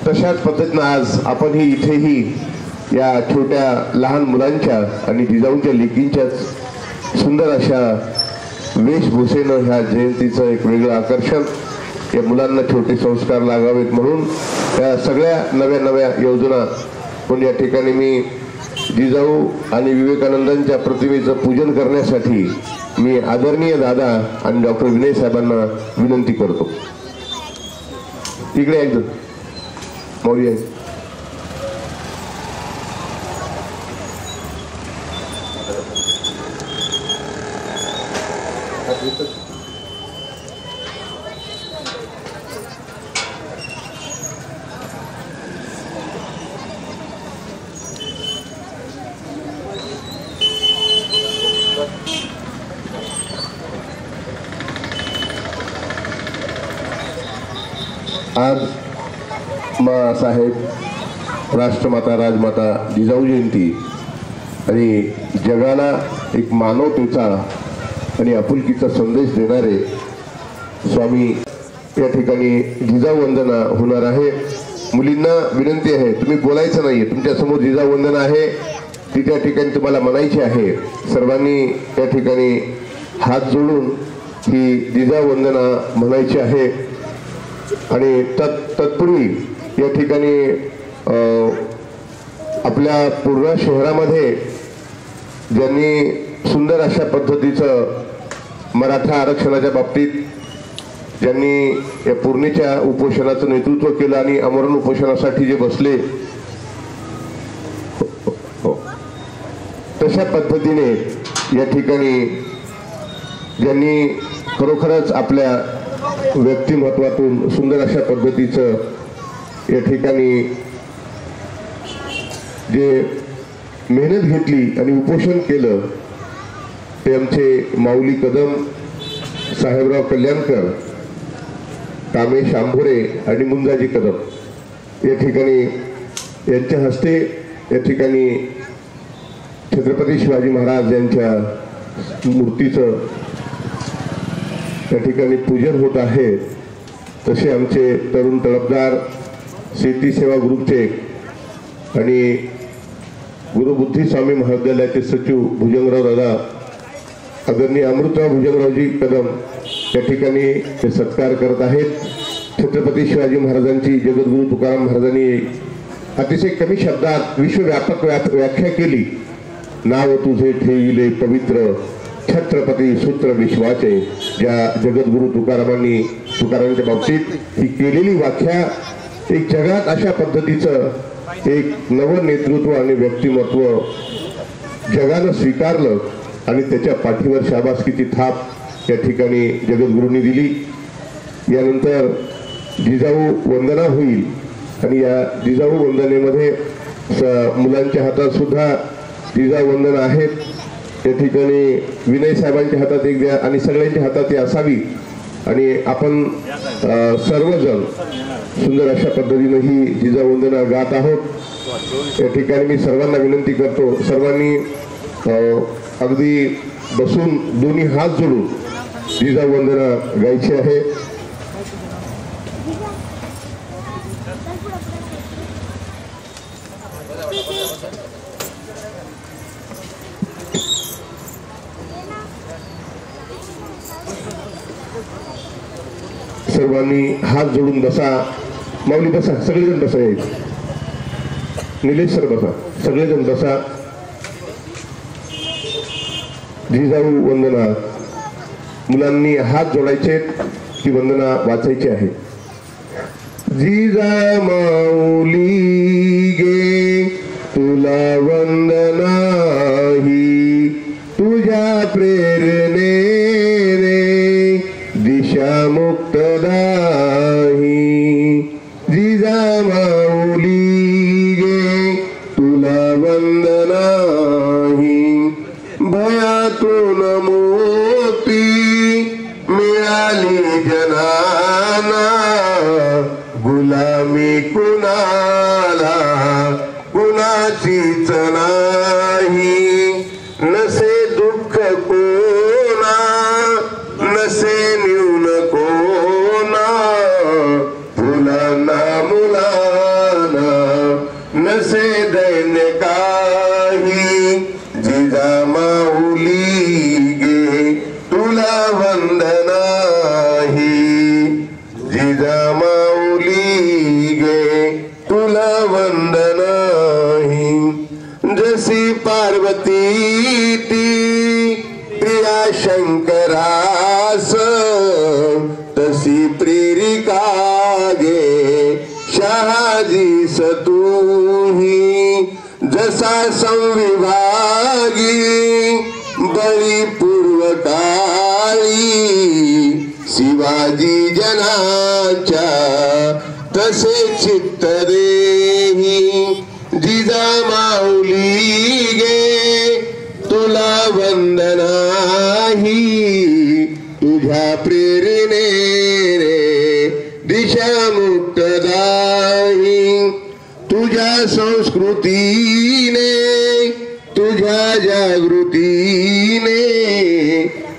तशाच पद्धतीनं आज आपण इथेही या छोट्या लहान मुलांच्या आणि जिजाऊच्या लेकींच्या सुंदर अशा वेशभूषेनं ह्या जयंतीचं एक वेगळं आकर्षण, या मुलांना छोटे संस्कार लागावेत म्हणून या सगळ्या नव्या नव्या योजना पण या ठिकाणी मी जिजाऊ आणि विवेकानंदांच्या प्रतिमेचं पूजन करण्यासाठी मी आदरणीय दादा आणि डॉक्टर विनय साहेबांना विनंती करतो. इकडे एकदम मौली आहे. आज साहेब राष्ट्रमाता राजमाता जिजाऊ जयंती आणि जगाला एक मानवतेचा आणि आपुलकीचा संदेश देणारे स्वामी या ठिकाणी जिजाऊ वंदना होणार आहे. मुलींना विनंती आहे, तुम्ही बोलायचं नाहीये, तुमच्या समोर जिजाऊ वंदना आहे ती त्या ठिकाणी तुम्हाला म्हणायची आहे. सर्वांनी त्या ठिकाणी हात जोडून ही जिजाऊ वंदना म्हणायची आहे. आणि तत्पूर्वी या ठिकाणी आपल्या पूर्ण शहरामध्ये ज्यांनी सुंदर अशा पद्धतीचं मराठा आरक्षणाच्या बाबतीत ज्यांनी या पूर्णेच्या उपोषणाचं नेतृत्व केलं आणि आमरण उपोषणासाठी जे बसले, तशा पद्धतीने या ठिकाणी ज्यांनी खरोखरच आपल्या व्यक्तिमत्वातून सुंदर अशा पद्धतीचं या ठिकाणी जे मेहनत घेतली आणि उपोषण केलं ते आमचे माऊली कदम, साहेबराव कल्याणकर, कामेश आंभोरे आणि मुंजाजी कदम या ठिकाणी यांच्या हस्ते या ठिकाणी छत्रपती शिवाजी महाराज यांच्या मूर्तीचं त्या ठिकाणी पूजन होत आहे. तसे आमचे तरुण तळपदार शेती सेवा ग्रुपचे आणि गुरुबुद्धी स्वामी महाविद्यालयाचे सचिव भुजंगराव दादा, आदरणीय अमृतराव भुजंगरावजी कदम या ठिकाणी ते सत्कार करत आहेत. छत्रपती शिवाजी महाराजांची जगद्गुरु तुकाराम महाराजांनी अतिशय कमी शब्दात विश्वव्यापक व्याख्या केली. नाव तुझे ठेविले पवित्र छत्रपती सूत्र विश्वाचे. ज्या जगद्गुरु तुकारामांच्या बाबतीत ही केलेली व्याख्या एक जगात अशा पद्धतीचं एक नवं नेतृत्व आणि व्यक्तिमत्व जगानं स्वीकारलं आणि त्याच्या पाठीवर शाबासकीची थाप या ठिकाणी जगद्गुरूंनी दिली. यानंतर जिजाऊ वंदना होईल आणि या जिजाऊ वंदनेमध्ये मुलांच्या हातात सुद्धा जिजाऊ वंदना आहेत. त्या ठिकाणी विनय साहेबांच्या हातात एक द्या आणि सगळ्यांच्या हातात ती असावी आणि आपण सर्वजण सुंदर अशा पद्धतीने ही जिजाऊ वंदना गात आहोत. या ठिकाणी मी सर्वांना विनंती करतो, सर्वांनी अगदी बसून दोन्ही हात जोडून जिजाऊ वंदना गायची आहे. सर्वांनी हात जोडून बसा. माऊली बसा, सगळेजण बसा. निलेश सर बसा, सगळेजण बसा. जिजाऊ वंदना मुलांनी हात जोडायचे, ती वंदना वाचायची आहे. जिजा माऊली गे तुला वंदना ही तुझ्या प्रेरणे रे दिशा मुक्तदाही. जिजा माऊली गे तुला वंदना ही भयातून मुक्ती मिळाली जनाना. गुलामी कुणाला कुणाचीच नाही. नसे दुःख कोणा नसे न्यून कोणा. मुलांना मुला जिजामाऊली गे तुला वंदन जशी पार्वती ती प्रिया शंकरास तशी प्रेरिका गे शहाजीस तूही जसा संविभागी बळी पूर्वकाळी शिवाजी जनाच्या तसे चित्त देही जिजामाऊली गे तुला वंदनाही तुझ्या प्रेरणेने दिशा मुक्तदायी तुझ्या संस्कृतीने तुझ्या जागृतीने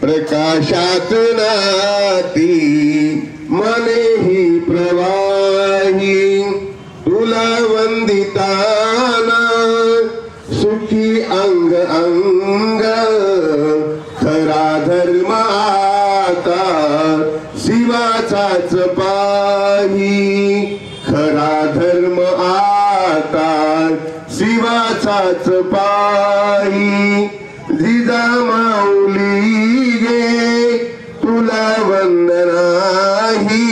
प्रकाशात नाती मने ही प्रवाही तुला वंदिताना सुखी अंग अंग खरा धर्म आता शिवाचाच पाही खरा धर्म आता शिवाचाच पाही जिजामाऊली गे तुला वंदनाही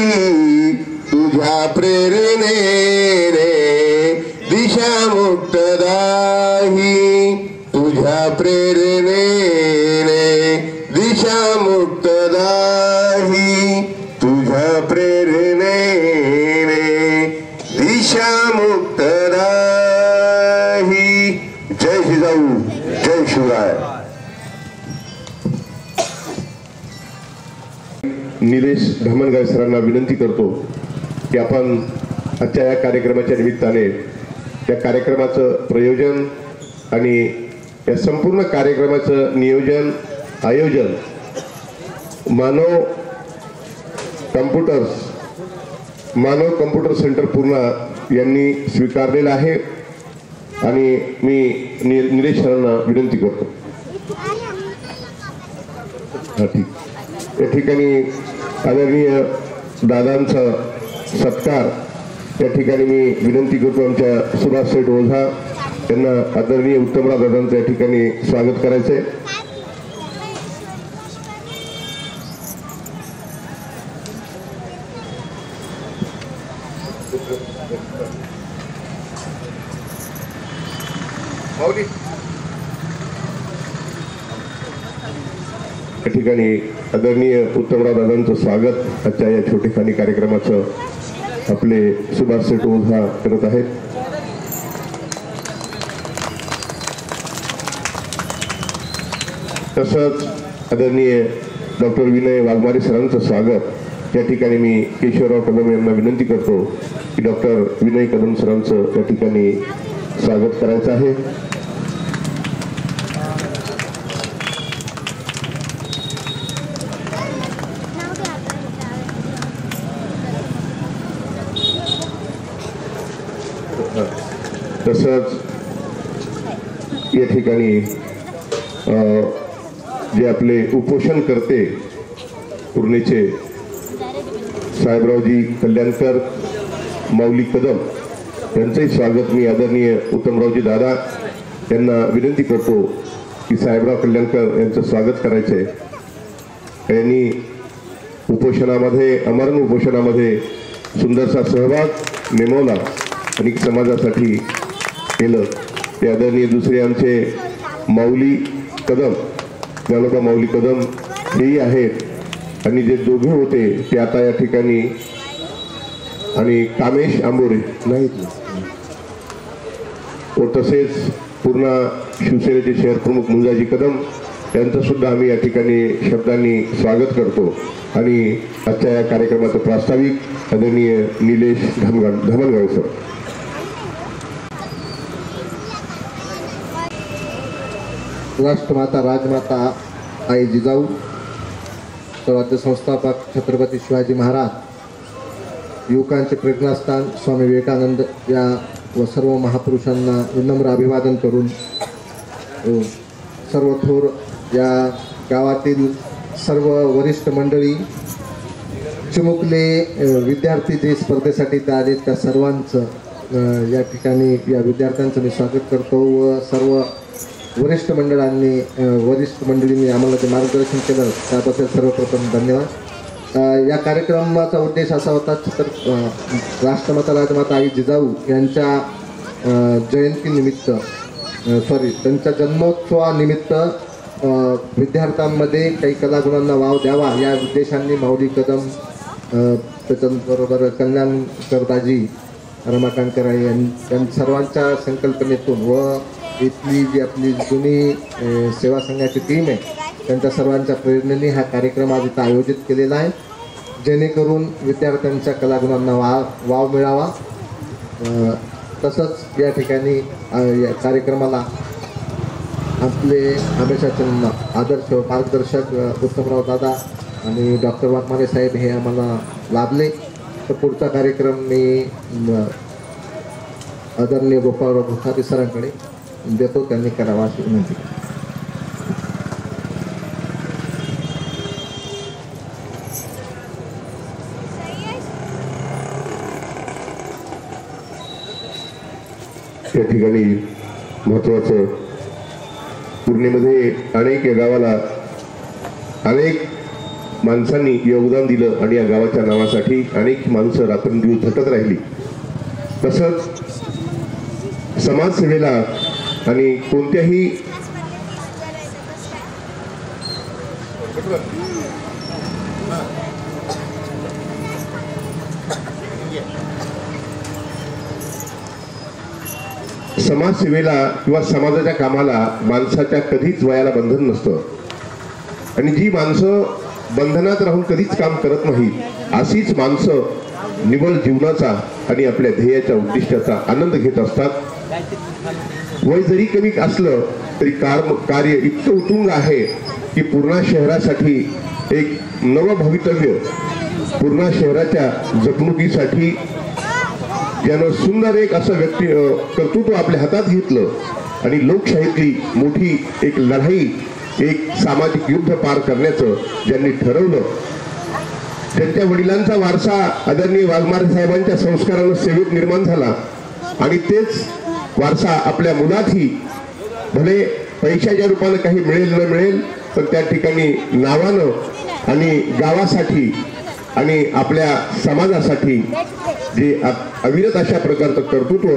तुझ्या प्रेरणेने दिशा मुक्तदाही तुझ्या प्रेरणेने दिशा मुक्तदाही तुझ्या प्रेरणेने दिशा मुक्तदाही. जय जिजाऊ जय शिवराय. निलेश धामणगाव सरांना विनंती करतो की आपण आजच्या या कार्यक्रमाच्या निमित्ताने या कार्यक्रमाचं प्रयोजन आणि या संपूर्ण कार्यक्रमाचं नियोजन आयोजन मानव कम्प्युटर सेंटर पूर्णा यांनी स्वीकारलेलं आहे आणि मी निलेश सरांना विनंती करतो. ठीक या ठिकाणी आदरणीय दादांचा सत्कार या ठिकाणी मी विनंती करतो आमच्या सुभाष शेठ ओझा यांना आदरणीय उत्तमराव दादांचं या ठिकाणी स्वागत करायचंय. या ठिकाणी आदरणीय उत्तमराव दादांचं स्वागत आजच्या या छोटेखानी कार्यक्रमाचं आपले सुभाष शेठ ओझा करत आहेत. तसंच आदरणीय डॉक्टर विनय वाघमारे सरांचं स्वागत या ठिकाणी मी केशवराव कदम यांना विनंती करतो की डॉक्टर विनय कदम सरांचं या ठिकाणी स्वागत करायचं आहे. तसंच या ठिकाणी जे आपले उपोषण करते पूर्णेचे साहेबरावजी कल्याणकर माऊली कदम यांचंही स्वागत मी आदरणीय उत्तमरावजी दादा यांना विनंती करतो की साहेबराव कल्याणकर यांचं स्वागत करायचंय. यांनी उपोषणामध्ये अमरण उपोषणामध्ये सुंदरसा सहभाग नेमवला आणि समाजासाठी केलं. ते आदरणीय दुसरे आमचे माऊली कदम ज्ञानोबा माऊली कदम हेही आहेत आणि जे दोघे होते ते आता या ठिकाणी आणि कामेश आंबोरे नाहीत व तसेच पूर्ण शिवसेनेचे शहर प्रमुख मुंजाजी कदम यांचं सुद्धा आम्ही या ठिकाणी शब्दांनी स्वागत करतो. आणि आजच्या या कार्यक्रमाचं प्रास्ताविक आदरणीय निलेश धामणगाव सर. राष्ट्रमाता राजमाता आई जिजाऊ सर्वांचे संस्थापक छत्रपती शिवाजी महाराज, युवकांचे प्रेरणास्थान स्वामी विवेकानंद या व सर्व महापुरुषांना विनम्र अभिवादन करून सर्व थोर या गावातील सर्व वरिष्ठ मंडळी, चिमुकले विद्यार्थी जे स्पर्धेसाठी इथं आले त्या सर्वांचं या ठिकाणी या विद्यार्थ्यांचं मी स्वागत करतो व सर्व वरिष्ठ मंडळींनी आम्हाला जे मार्गदर्शन केलं त्याबद्दल सर्वप्रथम धन्यवाद। या कार्यक्रमाचा उद्देश असा होता तर राष्ट्रमाता राजमाता आई जिजाऊ यांच्या जयंतीनिमित्त त्यांच्या जन्मोत्सवानिमित्त विद्यार्थ्यांमध्ये काही कलागुणांना वाव द्यावा या उद्देशाने माऊली कदम त्याच्याबरोबर कल्याणकरदाजी रमाकांत राय यांच्या सर्वांच्या संकल्पनेतून व इथली जी आपली जुनी सेवा संघाची टीम आहे त्यांच्या सर्वांच्या प्रेरणेने हा कार्यक्रम आज इथं आयोजित केलेला आहे जेणेकरून विद्यार्थ्यांच्या कलागुणांना वाव मिळावा। तसंच या ठिकाणी या कार्यक्रमाला आपले हमेशाचे आदर्श मार्गदर्शक उत्तमराव दादा आणि डॉक्टर वाघमारे साहेब हे आम्हाला लाभले। तर पुढचा कार्यक्रम मी आदरणीय गोपाळराव भुसारे सरांकडे देतो, त्यांनी करावा अशी विनंती। या ठिकाणी महत्त्वाचं पूर्णेमध्ये अनेक या गावाला अनेक माणसांनी योगदान दिलं आणि या गावाच्या नावासाठी अनेक माणसं रात्रंदिवस झटत राहिली। तसंच समाजसेवेला आणि कोणत्याही समाजसेवेला किंवा समाजाच्या कामाला माणसाच्या कधीच वयाला बंधन नसतं आणि जी माणसं बंधनात राहून कधीच काम करत नाहीत अशीच माणसं निव्वळ जीवनाचा आणि आपल्या ध्येयाच्या उद्दिष्टाचा आनंद घेत असतात। वय जरी कमी असलं तरी कार्य इतकं उत्तुंग आहे की पूर्णा शहरासाठी एक नवं भवितव्य, पूर्णा शहराच्या जपणुकीसाठी त्यानं सुंदर एक असं कर्तृत्व आपल्या हातात घेतलं आणि लोकशाहीतली मोठी एक लढाई, एक सामाजिक युद्ध पार करण्याचं ज्यांनी ठरवलं त्यांच्या वडिलांचा वारसा आदरणीय वाघमारे साहेबांच्या संस्कारानं सेवेत निर्माण झाला आणि तेच वारसा आपल्या मुलातही भले पैशाच्या रूपानं काही मिळेल न मिळेल पण त्या ठिकाणी नावानं आणि गावासाठी आणि आपल्या समाजासाठी जे अविरत अशा प्रकारचं कर्तृत्व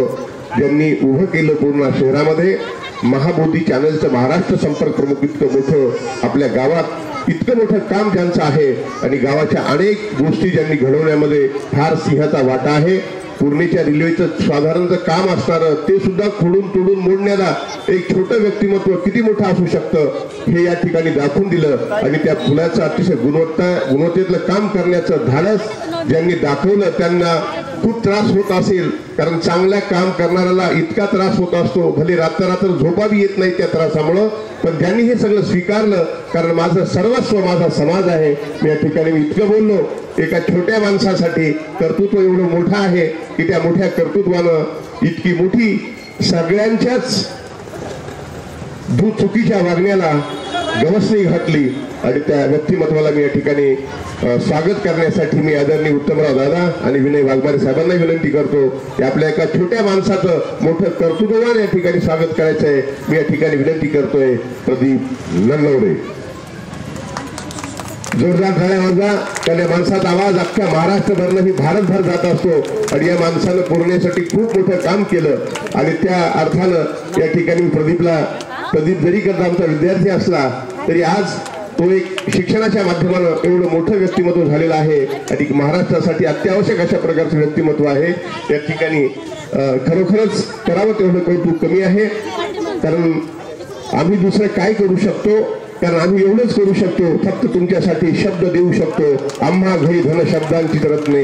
ज्यांनी उभं केलं पूर्ण शहरामध्ये। महाबोधी चॅनलचं महाराष्ट्र संपर्क प्रमुख इतकं मोठं आपल्या गावात इतकं मोठं काम ज्यांचं आहे आणि गावाच्या अनेक गोष्टी ज्यांनी घडवण्यामध्ये फार सिंहाचा वाटा आहे। पूर्णेच्या रेल्वेचं साधारणचं काम असणारं ते सुद्धा खोडून तोडून मोडण्याला एक छोटं व्यक्तिमत्व किती मोठं असू शकतं हे या ठिकाणी दाखवून दिलं आणि त्या पुलाचं अतिशय गुणवत्तेतलं काम करण्याचं धाडस ज्यांनी दाखवलं त्यांना खूप त्रास होत असेल कारण चांगलं काम करणाऱ्याला इतका त्रास होत असतो भले रात्र झोपावी येत नाही त्या त्रासामुळं पण ज्यांनी हे सगळं स्वीकारलं कारण माझं सर्वस्व माझा समाज आहे। मी या ठिकाणी इतकं बोललो एका छोट्या माणसासाठी कर्तृत्व एवढं मोठं आहे की त्या मोठ्या कर्तृत्वानं इतकी मोठी सगळ्यांच्याच चुकीच्या वागण्याला गवसणी घातली आणि त्या व्यक्तिमत्वाला मी या ठिकाणी स्वागत करण्यासाठी मी आदरणीय उत्तमराव दादा आणि विनय वाघमारे साहेबांना विनंती करतो की आपल्या एका छोट्या माणसाचं मोठं कर्तृत्ववान या ठिकाणी स्वागत करायचं आहे। मी या ठिकाणी विनंती करतोय प्रदीप नन्नवरे। जोरदार टाळ्या वाजवा। त्या माणसाचा आवाज अख्ख्या महाराष्ट्रभरही भारतभर जात असतो आणि या माणसानं पूर्णेसाठी खूप मोठं काम केलं आणि त्या अर्थानं या ठिकाणी प्रदीप जरी करता आमचा विद्यार्थी असला तरी आज तो एक शिक्षणाच्या माध्यमानं एवढं मोठं व्यक्तिमत्व झालेलं आहे आणि महाराष्ट्रासाठी अत्यावश्यक अशा प्रकारचं व्यक्तिमत्व आहे। त्या ठिकाणी खरोखरच करावं तेवढं कौतुक कमी आहे कारण आम्ही दुसरं काय करू शकतो कारण आम्ही एवढंच करू शकतो फक्त तुमच्यासाठी शब्द देऊ शकतो। आम्हा घरी धन शब्दांची रत्ने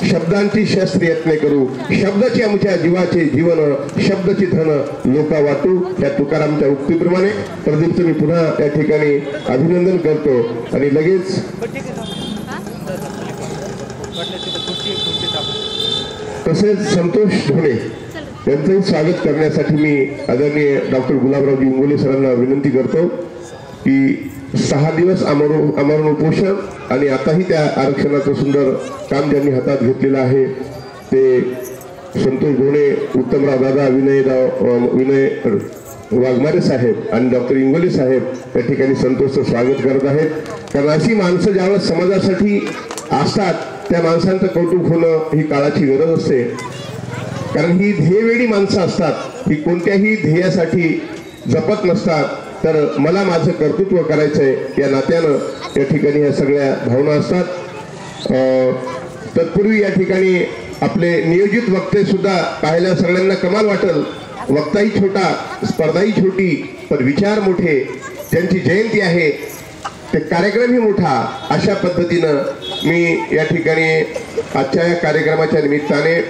शब्दांची शस्त्र यत्ने करू शब्दाचे आमच्या जीवाचे जीवन शब्दाची धन लोका वाटू या तुकारामच्या उक्तीप्रमाणे प्रदीपचं मी पुन्हा या ठिकाणी अभिनंदन करतो आणि लगेच तसेच संतोष ढोणे यांचंही स्वागत करण्यासाठी मी आदरणीय डॉक्टर गुलाबरावजी इंगोले सरांना विनंती करतो की 6 दिवस आमरण उपोषण आणि आताही त्या आरक्षणाचं सुंदर काम ज्यांनी हातात घेतलेलं आहे ते संतोष घोणे, उत्तमराव दादा, विनय वाघमारे साहेब आणि डॉक्टर इंगोले साहेब या ठिकाणी संतोषचं स्वागत करत आहेत. कारण अशी माणसं ज्यावेळेस समाजासाठी असतात त्या माणसांचं कौतुक होणं ही काळाची गरज असते. कारण ही ध्येयवेडी माणसं असतात, ही कोणत्याही ध्येयासाठी जपत नसतात. तर मला माझं कर्तृत्व करायचंय या नात्यानं या ठिकाणी ह्या सगळ्या भावना असतात. तत्पूर्वी या ठिकाणी आपले नियोजित वक्ते सुद्धा पाहायला सगळ्यांना कमाल वाटेल. वक्ताही छोटा, स्पर्धाही छोटी, पण विचार मोठे. ज्यांची जयंती आहे ते कार्यक्रमही मोठा. अशा पद्धतीनं मी या ठिकाणी आजच्या या कार्यक्रमाच्या निमित्ताने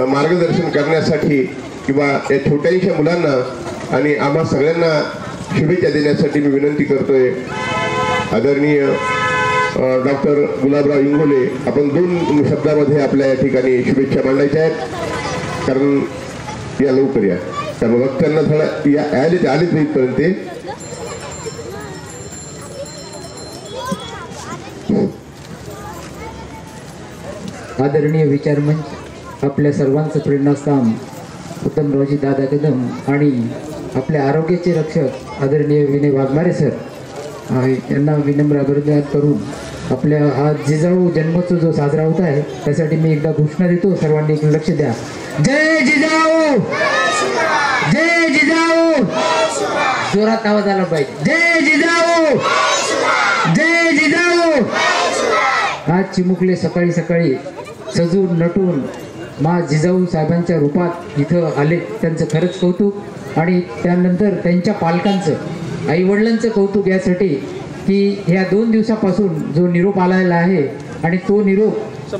मार्गदर्शन करण्यासाठी किंवा या छोट्याशा मुलांना आणि आम्हा सगळ्यांना शुभेच्छा देण्यासाठी मी विनंती करतोय. आदरणीय डॉक्टर गुलाबराव इंगोले, आपण 2 शब्दामध्ये आपल्या या ठिकाणी शुभेच्छा मांडायच्या आहेत. कारण या लवकर या, त्यामुळे वक्त्यांना थोडा आलेच इथपर्यंत. आदरणीय विचारमंच, आपल्या सर्वांचं प्रेरणास्थान उत्तमरावजी दादा कदम आणि आपल्या आरोग्याचे रक्षक आदरणीय विनय वाघमारे सर यांना विनम्र अभिवादन करून आपल्या हा जिजाऊ जन्मोत्सव जो साजरा होत आहे त्यासाठी मी एकदा घोषणा देतो. सर्वांनी एक लक्ष द्या. जय जिजाऊ, जय जिजाऊ. जोरात आवाज आला पाहिजे. जय जिजाऊ, जय जिजाऊ. आज चिमुकले सकाळी सकाळी सजून नटून मा जिजाऊ साहेबांच्या रूपात इथं आले, त्यांचं खरंच कौतुक. आणि त्यानंतर त्यांच्या पालकांचं, आईवडिलांचं कौतुक यासाठी की ह्या 2 दिवसापासून जो निरोप आलेला आहे आणि तो निरोप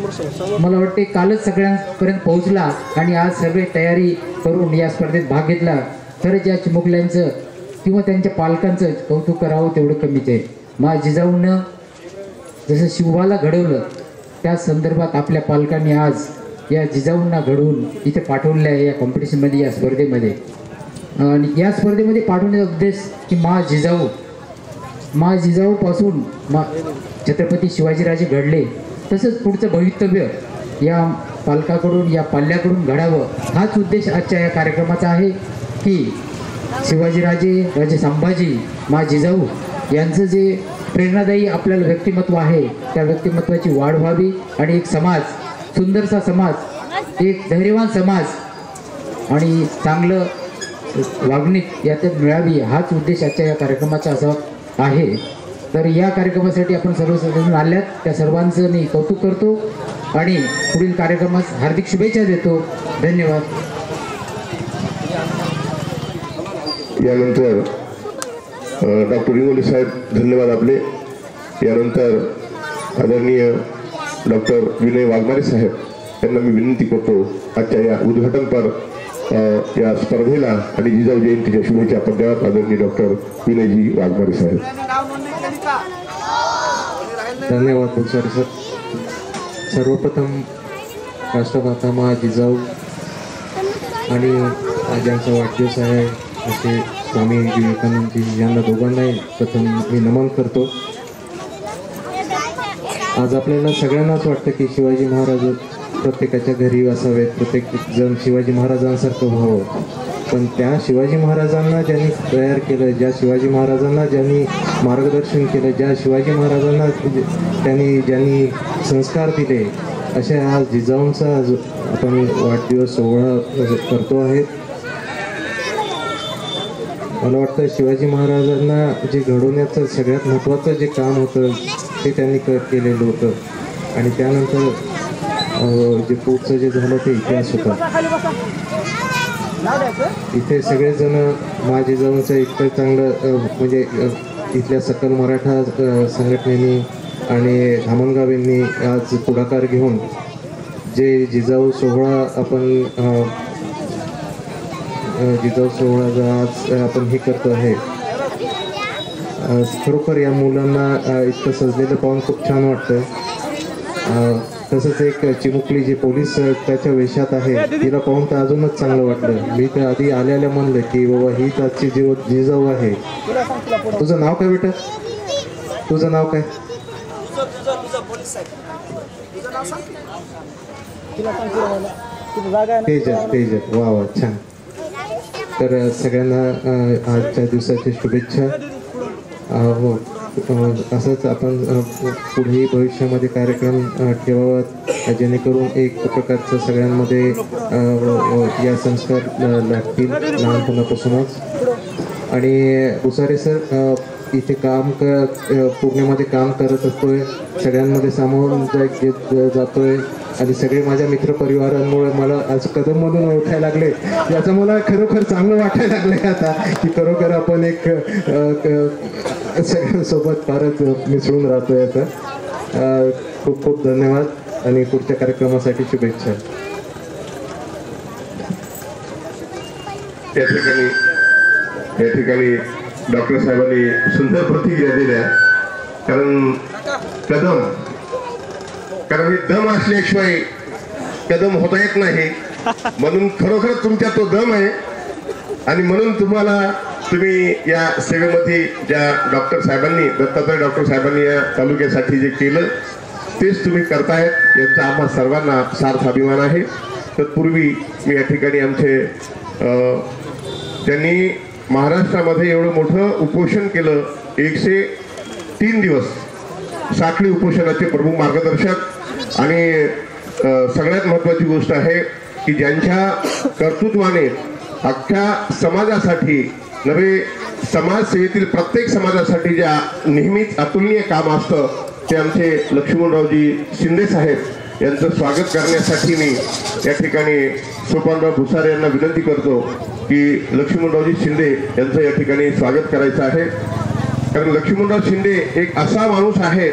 मला वाटते कालच सगळ्यांपर्यंत पोहोचला आणि आज सर्व तयारी करून या स्पर्धेत भाग घेतला. खरंच या चिमुकल्यांचं किंवा त्यांच्या पालकांचं कौतुक करावं तेवढं कमीच आहे. मा जिजाऊनं जसं शिवबाला घडवलं त्या संदर्भात आपल्या पालकांनी आज या जिजाऊंना घडवून इथे पाठवलेलं आहे या कॉम्पिटिशनमध्ये, या स्पर्धेमध्ये. आणि या स्पर्धेमध्ये पाठवण्याचा उद्देश की मा जिजाऊपासून छत्रपती शिवाजीराजे घडले तसंच पुढचं भवितव्य या पालकाकडून, या पाल्याकडून घडावं, हाच उद्देश आजच्या या कार्यक्रमाचा आहे. की शिवाजीराजे, राजे संभाजी, मा जिजाऊ यांचं जे प्रेरणादायी आपल्याला व्यक्तिमत्व आहे त्या व्यक्तिमत्वाची वाढ व्हावी आणि एक समाज, सुंदरसा समाज, एक धैर्यवान समाज आणि चांगलं वागणूक याच्यात मिळावी, हाच उद्देश आजच्या या कार्यक्रमाचा असा आहे. तर या कार्यक्रमासाठी आपण सर्वजण आल्यात त्या सर्वांचं मी कौतुक करतो आणि पुढील कार्यक्रमास हार्दिक शुभेच्छा देतो. धन्यवाद. यानंतर डॉक्टर इंगोले साहेब, धन्यवाद आपले. यानंतर आदरणीय डॉक्टर विनय वाघमारे साहेब यांना मी विनंती करतो आजच्या या उद्घाटनपर या स्पर्धेला आणि जिजाऊ जयंतीच्या शुभेच्छा आपण द्याव्यात. आदरणीय डॉक्टर विनयजी वाघमारे साहेब. धन्यवाद भूसारे सर. सर्वप्रथम राष्ट्रमाता मा जिजाऊ आणि आज ज्यांचा वाढदिवस आहे असे स्वामी विवेकानंदजी यांना दोघांनाही प्रथम मी नमन करतो. आज आपल्याला सगळ्यांनाच वाटतं की शिवाजी महाराज प्रत्येकाच्या घरी असावेत, प्रत्येक जण शिवाजी महाराजांसारखं व्हावं. पण त्या शिवाजी महाराजांना ज्यांनी तयार केलं, ज्या शिवाजी महाराजांना ज्यांनी मार्गदर्शन केलं, ज्या शिवाजी महाराजांना ज्यांनी संस्कार दिले, असे आज जिजाऊंचा आपण वाढदिवस सोहळा करतो आहे. मला वाटतं शिवाजी महाराजांना जे घडवण्याचं सगळ्यात महत्त्वाचं जे काम होतं ते त्यांनी केलेलं होतं आणि त्यानंतर जे पुढचं जे झालं ते इतिहास होता. इथे सगळेजण मा जिजाऊंचं इतकं चांगलं म्हणजे इथल्या सकल मराठा संघटनेनी आणि धामणगाव यांनी आज पुढाकार घेऊन जे जिजाऊ सोहळा आपण जिजाऊ सोहळा आज आपण हे करतो आहे. खरोखर या मुलांना इतकं सजलेलं पाहून खूप छान वाटतं. तसंच एक चिमुकली जी पोलीस त्याच्या वेशात आहे तिला पाहून तर अजूनच चांगलं वाटलं. मी तर आधी आल्याला म्हणलं की बाबा हीच आजची जिजाऊ आहे. तुझं नाव काय बेटा? तुझं नाव काय? तेजल. वा वा, छान. तर सगळ्यांना आजच्या दिवसाची शुभेच्छा. हो, असंच आपण पुढेही भविष्यामध्ये कार्यक्रम ठेवावा, जेणेकरून एक प्रकारचं सगळ्यांमध्ये या संस्कार लागतील लहानपणापासूनच. आणि भुसारे सर इथे पुण्यामध्ये काम करत असतोय, सगळ्यांमध्ये सामावून जातोय आणि सगळे माझ्या मित्रपरिवारांमुळे मला आज कदममधून ओळखायला लागले. याचं मला खरोखर चांगलं वाटायला लागलं आता की खरोखर आपण एक सगळ्यांसोबत फारच मिसळून राहतोय आता. खूप खूप धन्यवाद आणि पुढच्या कार्यक्रमासाठी शुभेच्छा. या ठिकाणी डॉक्टर साहेबांनी सुंदर प्रतिक्रिया दिल्या. कारण हे दम असल्याशिवाय कदम होता येत नाही, म्हणून खरोखर तुमच्या तो दम आहे आणि म्हणून तुम्ही या सेवेमध्ये ज्या दत्तात्रय डॉक्टर साहेबांनी या तालुक्यासाठी जे केलं तेच तुम्ही करतायत, यांचा आम्हा सर्वांना सार्थ अभिमान आहे. तत्पूर्वी मी या ठिकाणी आमचे त्यांनी महाराष्ट्रामध्ये एवढं मोठं उपोषण केलं, 103 दिवस साखळी उपोषणाचे प्रमुख मार्गदर्शक. आणि सगळ्यात महत्त्वाची गोष्ट आहे की ज्यांच्या कर्तृत्वाने अख्ख्या समाजासाठी नव्हे, समाजसेवेतील प्रत्येक समाजासाठी ज्या नेहमीच अतुलनीय काम असतं ते आमचे लक्ष्मणरावजी शिंदे साहेब यांचं स्वागत करण्यासाठी मी या ठिकाणी सोपानराव भुसारे यांना विनंती करतो की लक्ष्मणरावजी शिंदे यांचं या ठिकाणी स्वागत करायचं आहे. कारण लक्ष्मणराव शिंदे एक असा माणूस आहे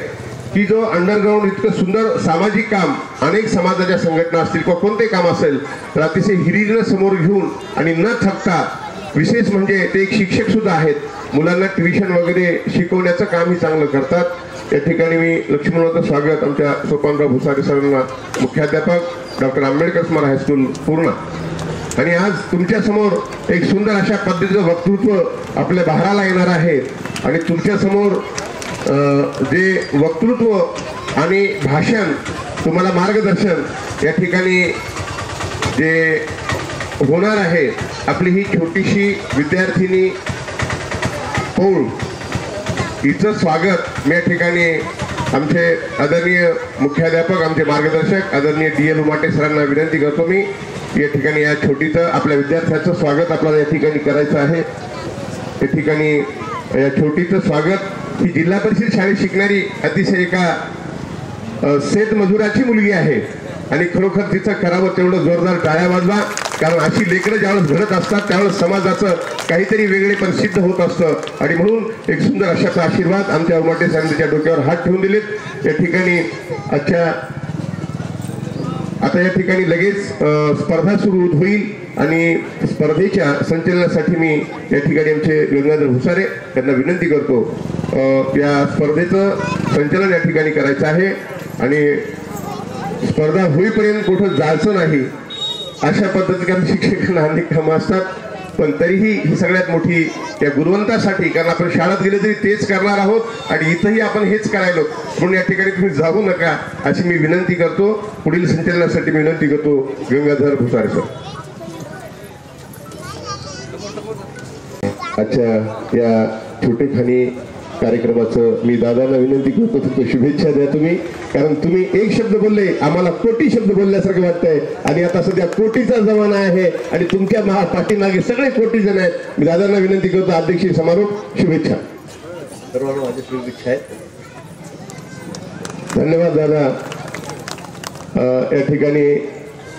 की जो अंडरग्राऊंड इतकं सुंदर सामाजिक काम, अनेक समाजाच्या संघटना असतील किंवा कोणते काम असेल तर अतिशय हिरीरीनं समोर घेऊन आणि न थकता, विशेष म्हणजे ते एक शिक्षक सुद्धा आहेत, मुलांना ट्युशन वगैरे शिकवण्याचं कामही चांगलं करतात. या ठिकाणी मी लक्ष्मणरावचं स्वागत आमच्या सोपानराव भुसारे सरांना, मुख्याध्यापक डॉक्टर आंबेडकर स्मारक हायस्कूल पूर्णा. आणि आज तुमच्यासमोर एक सुंदर अशा पद्धतीचं वक्तृत्व आपल्या बहाराला येणार आहे आणि तुमच्यासमोर जे वक्तृत्व आणि भाषण, तुम्हाला मार्गदर्शन या ठिकाणी जे होणार आहे, आपली ही छोटीशी विद्यार्थिनी पौळ हिचं स्वागत मी या ठिकाणी आमचे आदरणीय मुख्याध्यापक, आमचे मार्गदर्शक आदरणीय DL उमाटे सरांना विनंती करतो. मी या ठिकाणी या छोटीचं आपल्या विद्यार्थ्याचं स्वागत आपल्याला या ठिकाणी करायचं आहे. या ठिकाणी या छोटीचं स्वागत ही जिल्हा परिषद शाळेत शिकणारी अतिशय एका शेतमजुराची मुलगी आहे आणि खरोखर तिचं करावं तेवढं जोरदार टाळ्या वाजवा. कारण अशी लेकरं ज्यावेळेस घडत असतात त्यावेळेस समाजाचं काहीतरी वेगळेपण सिद्ध होत असतं आणि म्हणून एक सुंदर अशाचा आशीर्वाद आमच्या उमाटे साहेबांच्या डोक्यावर हात ठेवून दिलेत. या ठिकाणी आता या ठिकाणी लगेच स्पर्धा सुरू होईल आणि स्पर्धेच्या संचलनासाठी मी या ठिकाणी आमचे गंगाधर भुसारे यांना विनंती करतो, या स्पर्धेचं संचलन या ठिकाणी करायचं आहे आणि स्पर्धा होईपर्यंत कुठं जायचं नाही, अशा पद्धतीने आम्ही शिक्षकांना अनेक कामं असतात. पण तरीही ही सगळ्यात मोठी त्या गुणवंतासाठी, कारण आपण शाळेत गेले तरी तेच करणार आहोत आणि इथंही आपण हेच करायलो, म्हणून या ठिकाणी तुम्ही जाऊ नका अशी मी विनंती करतो. पुढील संचलनासाठी मी विनंती करतो गंगाधर भुसारे सर. अच्छा, या छोटेखानी कार्यक्रमाचं मी दादांना विनंती करतो, तुमचं शुभेच्छा द्या तुम्ही, कारण तुम्ही एक शब्द बोलले आम्हाला कोटी शब्द बोलल्यासारखं वाटतंय आणि आता सध्या कोटीचा जमाना आहे आणि तुमच्या पाठीमागे सगळे कोटी जण आहेत. मी दादांना विनंती करतो, अध्यक्षीय समारोप शुभेच्छा. सर्वांना माझ्या शुभेच्छा आहेत. धन्यवाद दादा. या ठिकाणी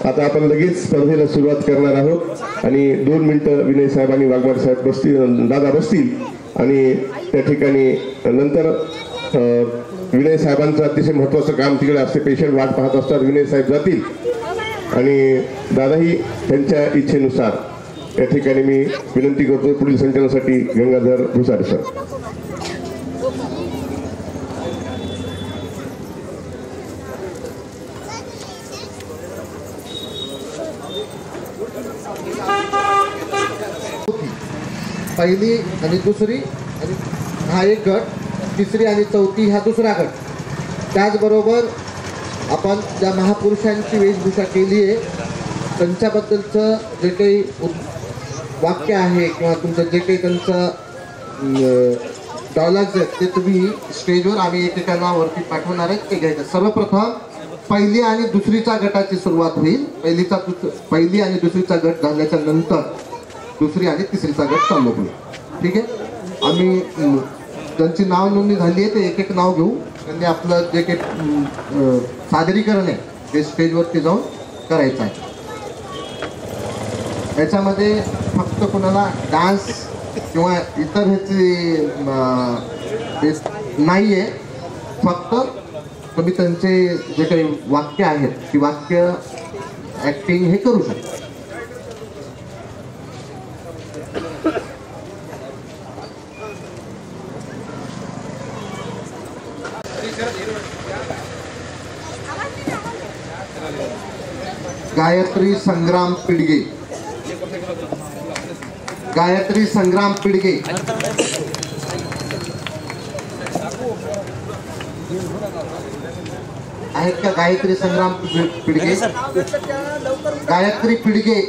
आता आपण लगेच स्पर्धेला सुरुवात करणार आहोत आणि 2 मिनिटं विनय साहेब आणि वाघमारे साहेब बसतील, दादा बसतील आणि त्या ठिकाणी नंतर विनय साहेबांचं अतिशय महत्त्वाचं काम तिकडे असते, पेशंट वाट पाहत असतात, विनय साहेब जातील आणि दादाही त्यांच्या इच्छेनुसार या ठिकाणी मी विनंती करतो पुढील संचलनासाठी गंगाधर भुसारे सर. पहिली आणि दुसरी आणि हा एक गट तिसरी आणि चौथी हा दुसरा गट. त्याचबरोबर आपण ज्या महापुरुषांची वेशभूषा केली आहे त्यांच्याबद्दलचं जे काही वाक्य आहे किंवा तुमचं जे काही त्यांचं डायलॉग्स आहेत ते तुम्ही स्टेजवर आम्ही एकेकांना वरती पाठवणार आहेत ते घ्यायचं. सर्वप्रथम पहिली आणि दुसरीच्या गटाची सुरुवात होईल. पहिली आणि दुसरीचा गट झाल्याच्या नंतर दुसरी आणि तिसरीचा गट चालू होईल. ठीक आहे. आम्ही ज्यांची नाव नोंदणी झाली आहे ते एक एक नाव घेऊ. त्यांनी आपलं जे काही सादरीकरण आहे ते स्टेजवरती जाऊन करायचं आहे. याच्यामध्ये फक्त कोणाला डान्स किंवा इतर ह्याची नाही आहे. फक्त तुम्ही त्यांचे जे काही वाक्य आहेत ती वाक्य ॲक्टिंग हे करू शकता. गायत्री संग्राम पिडगे. गायत्री संग्राम पिडगे. आहेत का गायत्री संग्राम पिडगे? गायत्री पिडगे.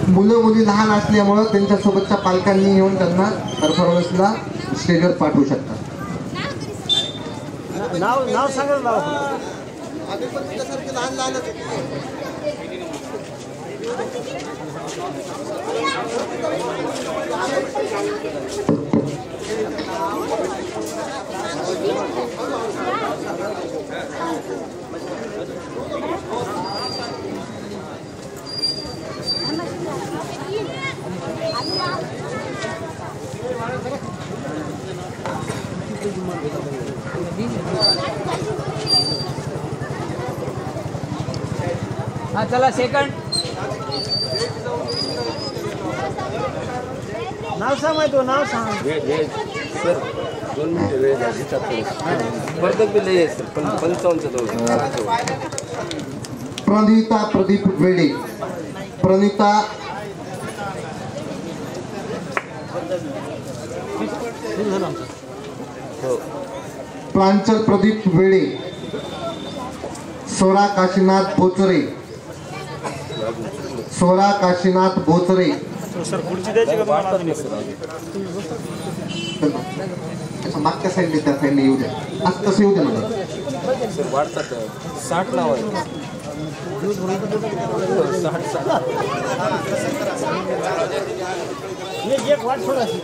मुलं मुली लहान असल्यामुळं त्यांच्यासोबतच्या पालकांनी येऊन त्यांना परफॉर्मन्सला स्टेजवर पाठवू शकतात. नाव सांगा. नाव हा चला सेकंड. नाव सांग. माहिती नाव सांग. सर 2 मिनिटं वेळ द्या. स्पर्धक बी लय सर 55 प्रणिता प्रदीप वेडे. प्रणिता प्रांचल प्रदीप वेडे. स्वरा काशीनाथ बोचरे. स्वरा काशीनाथ बोचरे. सर पुढची द्यायची का तुम्हाला? मागच्या साईडने त्या साईडने येऊ द्या. आज तसं येऊ द्या मला. सर वाढतात 60 नाव आहे. 60 एक वाट सोडायची.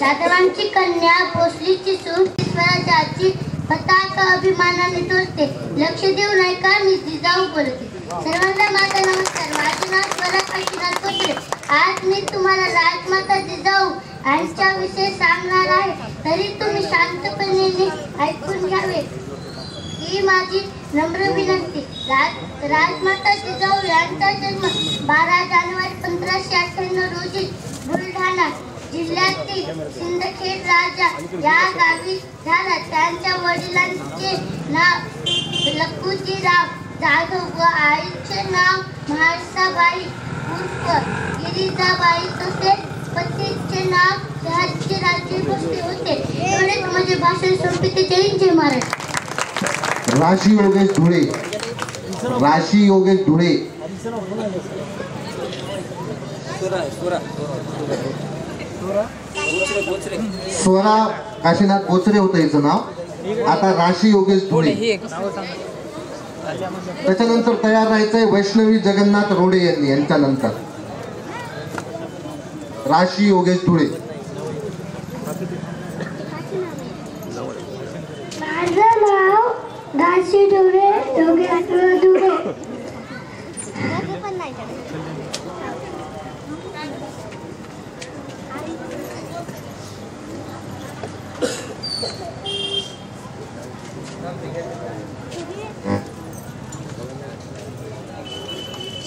जाधवांची कन्या भोसलीची सून स्वराज्याची पताका अभिमानाने तोडते. लक्ष देऊ नाही का मी जिजाऊ बोलते. सर्वांना माझा नमस्कार. माझे नाव स्वरा काशीनाथ बोचरे. आज मी तुम्हाला राजमाता जिजाऊ यांच्याविषयी सांगणार आहे. तरी तुम्ही शांतपणे ऐकून घ्यावे ही माझी नम्र विनंती. राजमाता जिजाऊ यांचा जन्म 12 जानेवारी 1598 रोजी बुलढाणा जिल्ह्यातील सिंदखेड राजा या गावी झाला. त्यांच्या वडिलांचे नाव लखुजीराव जाधव व आईचे नाव म्हाळसाबाई उर्फ गिरिजाबाई तसेच पतीचे नाव शहाजीराजे भोसले होते. एवढेच माझे भाषण संपते. जय हिंद जय महाराष्ट्र. राशी योगेश धुळे. राशी योगेश धुळे. स्वरा काशीनाथ बोचरे होतं याचं नाव. आता राशी योगेश धुळे. त्याच्यानंतर तयार राहायचंय वैष्णवी जगन्नाथ रोडे यांनी. यांच्यानंतर राशी योगेश धुळे. माझं नाव राशी धुळे योगेश्वर धुळे.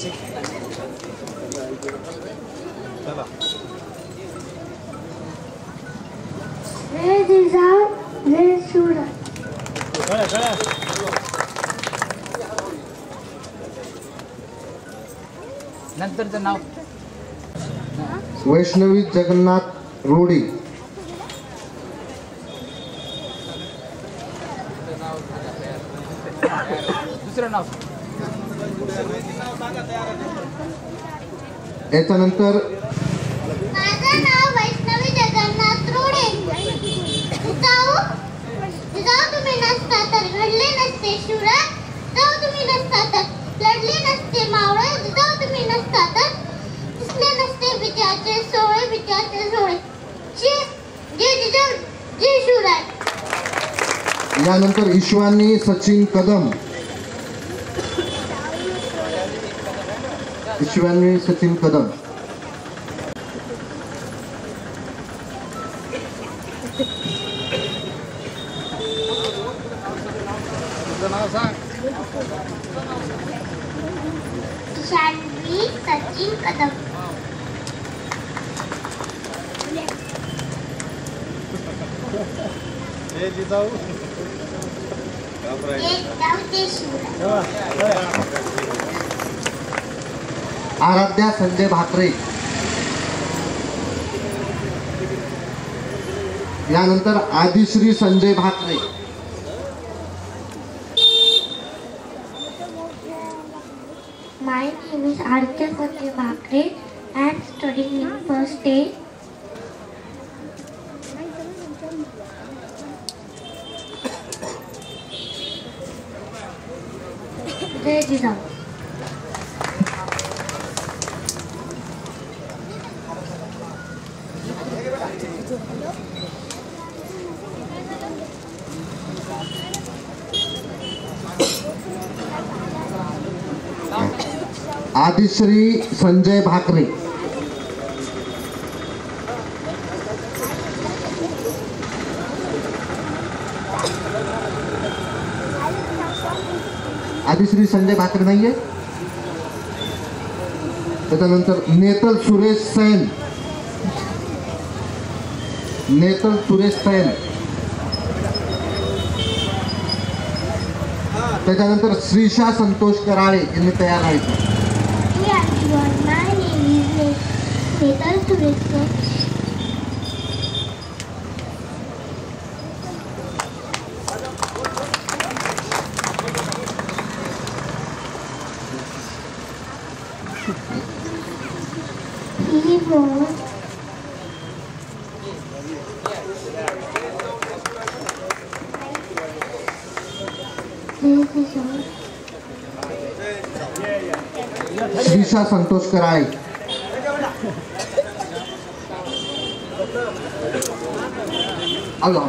चला जय जिजाऊ जय शिवराय. कळ्या नंतरचं नाव वैष्णवी जगन्नाथ रोडी. दुसरं नाव याच्यानंतर माझं नाव वैष्णवी जगन्नाथ रोडे. जिजाऊ तुम्ही नसता तर घडले नसते शिवराय. जिजाऊ तुम्ही नसता तर लढले नसते मावळे. जिजाऊ तुम्ही नसता तर दिसले नसते विजयाचे सोहळे विजयाचे सोहळे. जय जिजाऊ जय शिवराय. यानंतर ईश्वानी सचिन कदम. ईश्वानी सचिन कदम. नाव सांग. शान्वी सचिन कदम. हे जिजाऊ जय शिवराय. आराध्या संजय भाकरे. यानंतर Adishree Sanjay Bhakare. My name is Aditya Sanjay Bhakre. I am studying in first day. जय जिजाऊ. आदिश्री संजय भाकरे. आदिश्री संजय भाकरे नाहीये. त्याच्यानंतर नेतल सुरेश सैन. नेतल सुरेश सैन. त्याच्यानंतर श्रीशा संतोष कराळे यांनी तयार राहायचं. My name is Netal Suresh. He was Shrisha Santosh Karale. आवाज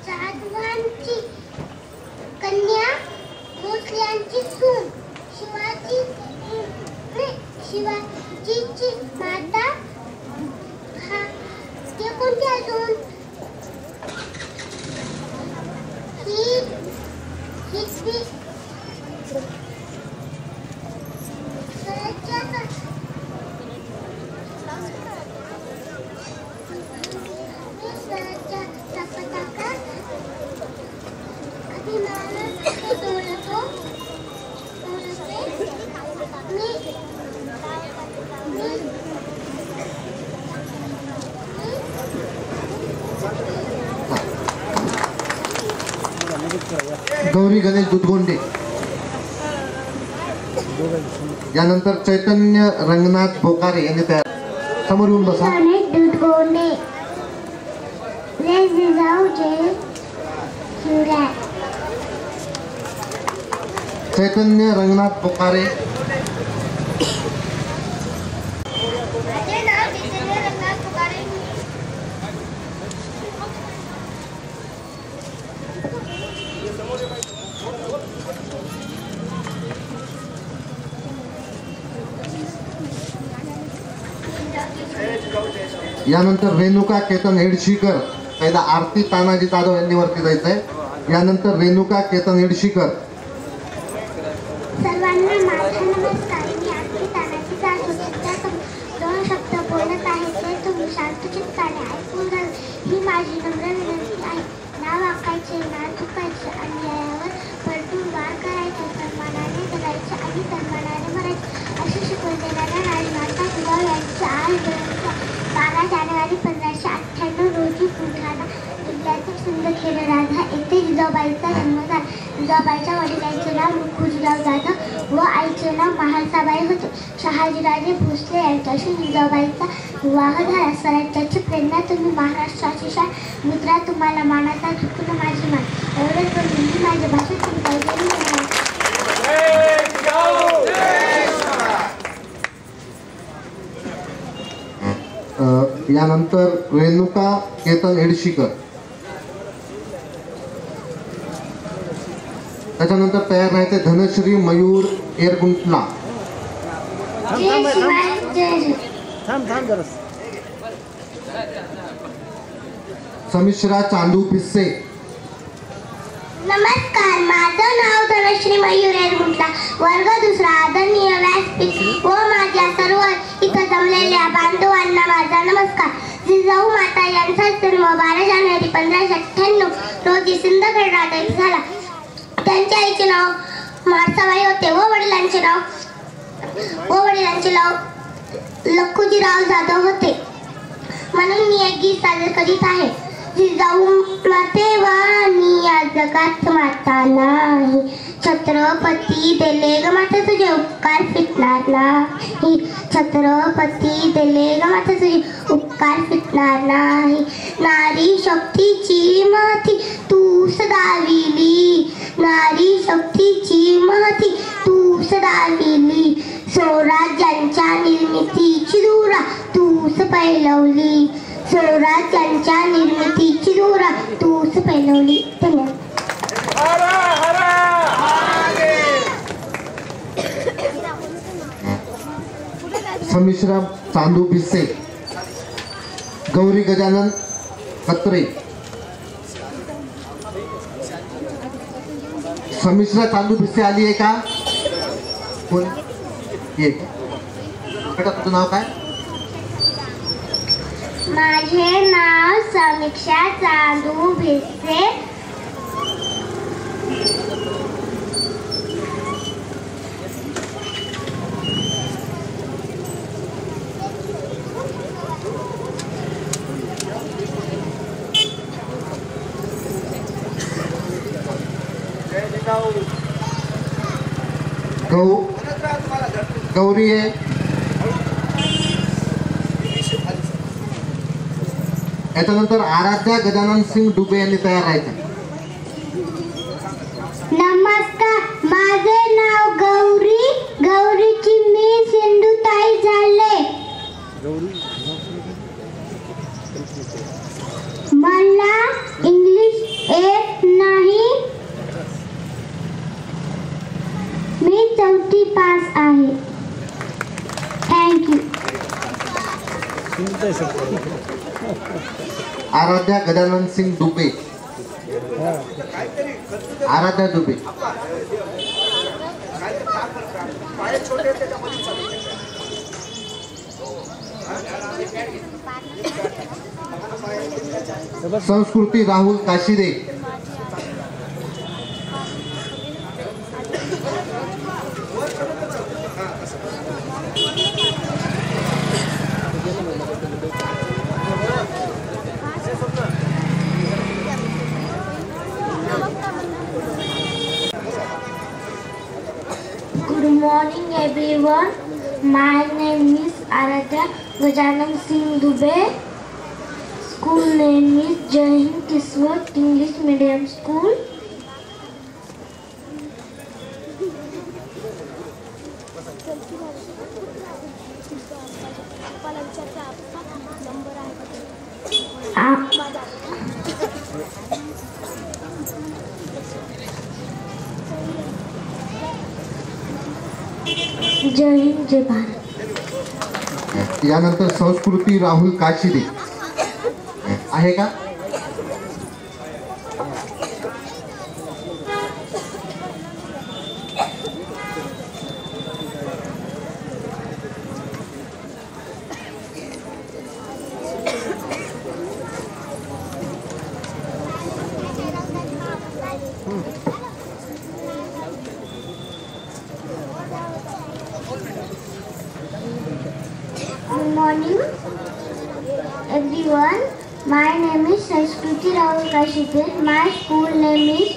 जाधवांची कन्या भोसल्यांची सून शिवाजीची माता ते कोणते अजून गौरी गणेश दुधगोंडे. यानंतर चैतन्य रंगनाथ बोकारे यांनी तयार. समोर येऊन बसा. दुधगोंडे. जय जिजाऊ जय शिवराय. चैतन्य रंगनाथ बोकारे. माझे नाव चैतन्य रंगनाथ पुकारे. यानंतर रेणुका केतन हेडशीकर. पहिला आरती तानाजी जाधव यांनी वरती जायचंय. यानंतर रेणुका केतन हेडशीकर. सर्वांना माझा नमस्कार. मी आरती तानाजी जाधव तुमच्यासमोर 2 शब्द बोलत आहे ते तुम्ही शांत चित्ताने ऐकून घ्या. ही माझी नम्र विनंती आहे. ना वाकायचे, ना चुकायचे, अन्यायावर पलटून वार करायचे, सन्मानाने जगायचे आणि सन्मानाने मरायचे अशी शिकवण देणाऱ्या राजमाता जिजाऊ यांची आज 12 जानेवारी 1598 रोजी बुलढाणा जिल्ह्यातील सिंदखेड राजा येथे जिजाऊबाईंचा जन्म झाला. जिजाऊबाईच्या वडिलांचे नाव रुखू जिजाऊ जाधव व आईचे नाव महाळसाबाई होते. शहाजीराजे भोसले यांच्याशी जिजाऊबाईंचा विवाह झाला. स्वराज्याची प्रेरणा तुम्ही महाराष्ट्राची शान, मुद्रा तुम्हाला मानाचा झुकून माझी मान. एवढेच बोलून मी माझ्या भाषेत यानंतर रेणुका केतन हेडशीकर. त्याच्यानंतर तयार राहायचे धनश्री मयूर एरगुंटला. थांब जरा. समिश्रा चांदू पिस्से. नमस्कार. माझं नाव धनश्री मयूर एरगुंटला. वर्ग 2 आदरणीय व्यासपीठ व माझ्या सर्व इथं जमलेल्या बांधवांना माझा नमस्कार. जिजाऊ माता यांचा जन्म 12 जानेवारी 1598 रोजी सिंदखेड राजा येथे झाला. त्यांच्या आईचे नाव म्हाळसाबाई होते व वडिलांचे नाव लखुजीराव जाधव होते. म्हणून मी एक गीत सादर करीत आहे. जिजाऊ माते वाणी या जगात माता नाही, छत्रपती दिले ग माता तुझे उपकार फिटणार नाही. छत्रपती दिले ग माता तुझे उपकार फिटणार नाही. नारी शक्तीची महती तू सदाविली, नारी शक्तीची महती तू सदाविली. स्वराज्यांच्या निर्मितीची धुरा तूच पैलवली, स्वराज्यांच्या निर्मितीची धुरा तूच पैलवली. धन्यवाद. समिश्रा चांदू पिस्से. गौरी गजानन कत्रे. समिश्रा चांदू पिस्से आली आहे का? कोण एक बेटा तुझं नाव काय? माझे नाव समीक्षा चांदू भिसे. गौरी आहे. याच्यानंतर आराध्या गजानन सिंग डुबे यांनी तयार राहायचं. नमस्कार. माझे नाव गौरी. गौरीची मी सिंधुताई झाले. मला इंग्लिश येत नाही. मी 4थी पास आहे. थँक्यू. आराध्या गजानन सिंग डुबे. आराध्या डुबे. संस्कृती Rahul काशिदे. Good morning everyone. My name is Aradhya Gajanan Singh Dubey. School name is Jai Hind Kiswat English Medium School. जय हिंद जय भारत. यानंतर संस्कृती राहुल काशिदे आहे का? Kashide. My school name is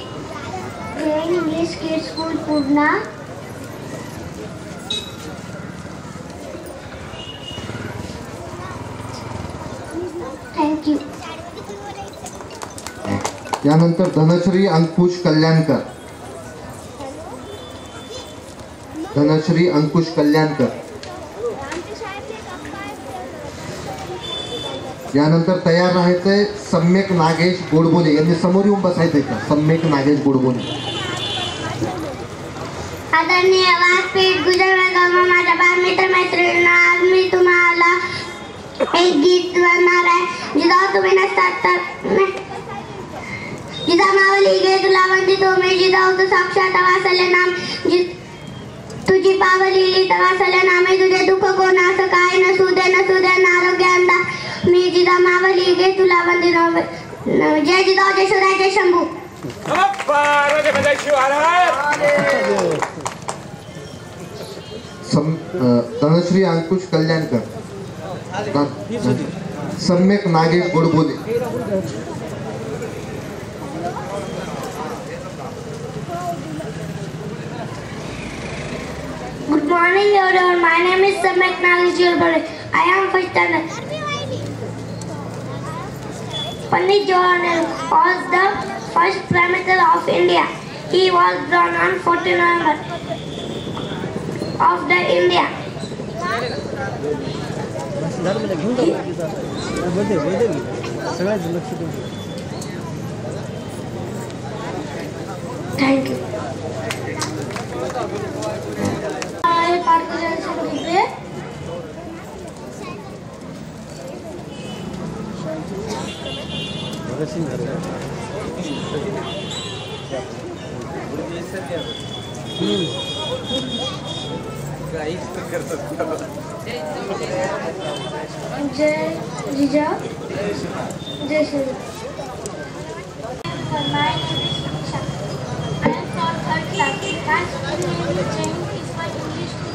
Jain English Kids School, Pune. Thank you. यानंतर धनश्री अंकुश कल्याणकर. धनश्री अंकुश कल्याणकर. यानंतर तयार राहायचंय सम्यक नागेश गोडबोले. यांनी समोर येऊन बसायचंय का? सम्यक नागेश गोडबोले. आदरणीय व्यासपीठ गुजरात माझ्या बालमित्र मैत्रिणींना आज मी तुम्हाला एक गीत म्हणणार आहे. जिजाऊ तुम्ही नसतात तर जिजा मावली गे तुला वंदितो मी. जिजाऊ तू साक्षात वासले नाम. तुझी पावली वासले नामे. तुझे दुःख कोण असं काय नसू दे आरोग्यांदा. मी जिजा मावली गे तुला वंदितो. जय जिजाऊ जय शिवराय जय शंभू. धनश्री अंकुश कल्याणकर. सम्यक Nagesh Godbole. Good morning everyone. My name is Samyak Nagesh Golbole. I am first standard. Pandit Jawaharlal was the first Prime Minister of India. He was born on 14 November of the India. Thank you. Jai Jija, Jai Shri. My name is Nisha. I am from third class. My school name is Jain Kids English School.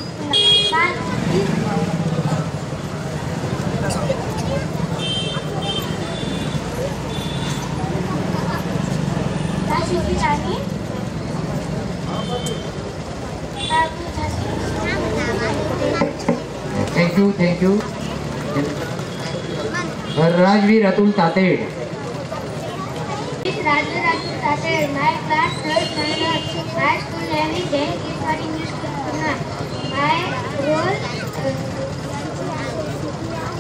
Thank you. Rajveer Atul Tated. Rajveer Atul Tated. My class third standard. My school name is Jain Kids English School, Pune. My role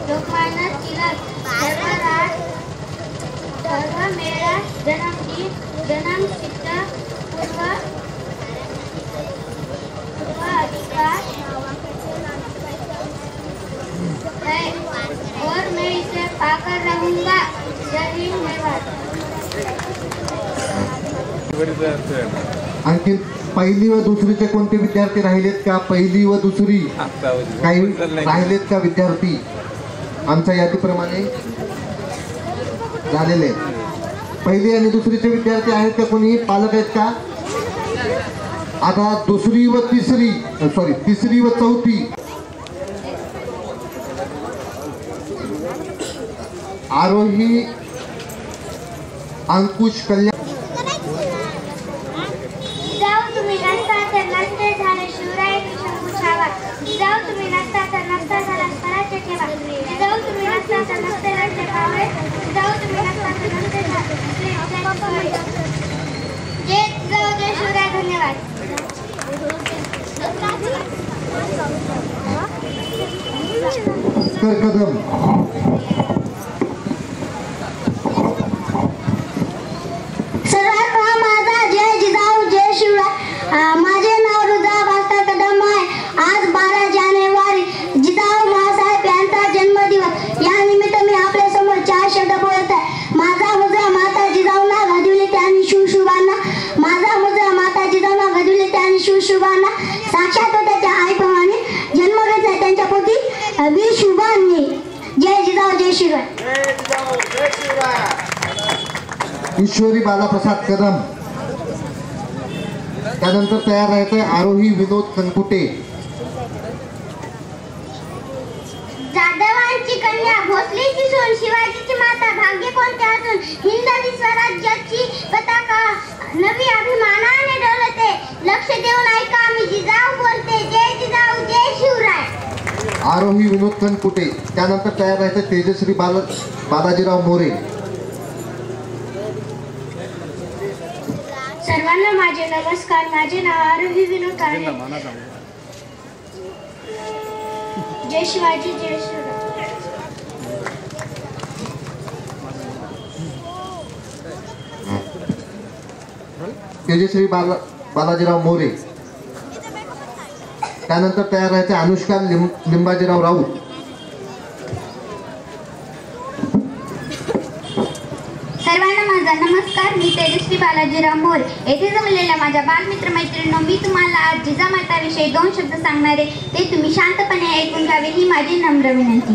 Lokmanya Tilak. सर्व मेरा जन्म सिद्ध पूर्व अधिकार है और मैं इसे पाकर रहूंगा. जय हिंद जय भारत. आणखी पहिली व दुसरीचे कोणते विद्यार्थी राहिलेत का? पहिली व दुसरी काही राहिलेत का विद्यार्थी? आमच्या यादीप्रमाणे झालेले आहेत. पहिली आणि दुसरीचे विद्यार्थी आहेत का? कोणी पालक आहेत का? आता तिसरी व चौथी. आरोही अंकुश कल्याण. जिजाऊ तुम्ही नसता तर नसते झाले शिवराय शंभू छावा. जिजाऊ तुम्ही नसता तर नसता झाला स्वराज्य ठेवा. जिजाऊ तुम्ही नसता तर नसते लढले पावळे. जिजाऊ तुम्ही नसता तर नसते झाले. जय जिजाऊ जय शिवराय. धन्यवाद. कदम. सर्वात माझा जय जिजाऊ जय शिवराय. माझे नाव रुद्रा भास्कर कदम आहे. आज 12 जानेवारी जिजाऊ माँसाहेब यांचा जन्मदिवस. या निमित्त मी आपल्या समोर 4 शब्द बोलत आहे. माझा मुजरा माता जिजाऊंना घडविले त्यांनी शिवशुभांना. माझा मुजरा माता जिजाऊंना घडविले त्यांनी शिवशुभांना. साक्षात त्याच्या आई भवानी जन्म घेतला त्यांच्या पोटी वीर शुभांनी. जय जिजाऊ जय शिवराय. ईश्वरी बालाप्रसाद कदम. त्यानंतर तयार राहायचंय आरोही विनोद कनकुटे. जाधवांची कन्या भोसलेची सून शिवाजीची माता भाग्य कोणते असून. हिंद नवी स्वराज्याची पताका नवी अभिमानाने डोलते. लक्ष देऊन ऐका मी जिजाऊ बोलते. जय जिजाऊ जय शिवराय. आरोही विनोद कनकुटे. त्यानंतर तयार राहायचं तेजश्री बालाजीराव मोरे. सर्वांना माझे नमस्कार. माझे नाव आरोही विनोद आहे. जय शिवाजी जय शिवराय. तेजश्री बालाजीराव मोरे. त्यानंतर तयार राहायचे अनुष्का लिंबाजीराव राऊत. सर्वांना माझा नमस्कार. मी तेजश्री बालाजीराव मोरे. येथे जमलेल्या माझ्या बालमित्र मैत्रिणींनो, मी तुम्हाला आज जिजामाताविषयी 2 शब्द सांगणारे, ते तुम्ही शांतपणे ऐकून घ्यावे ही माझी नम्र विनंती.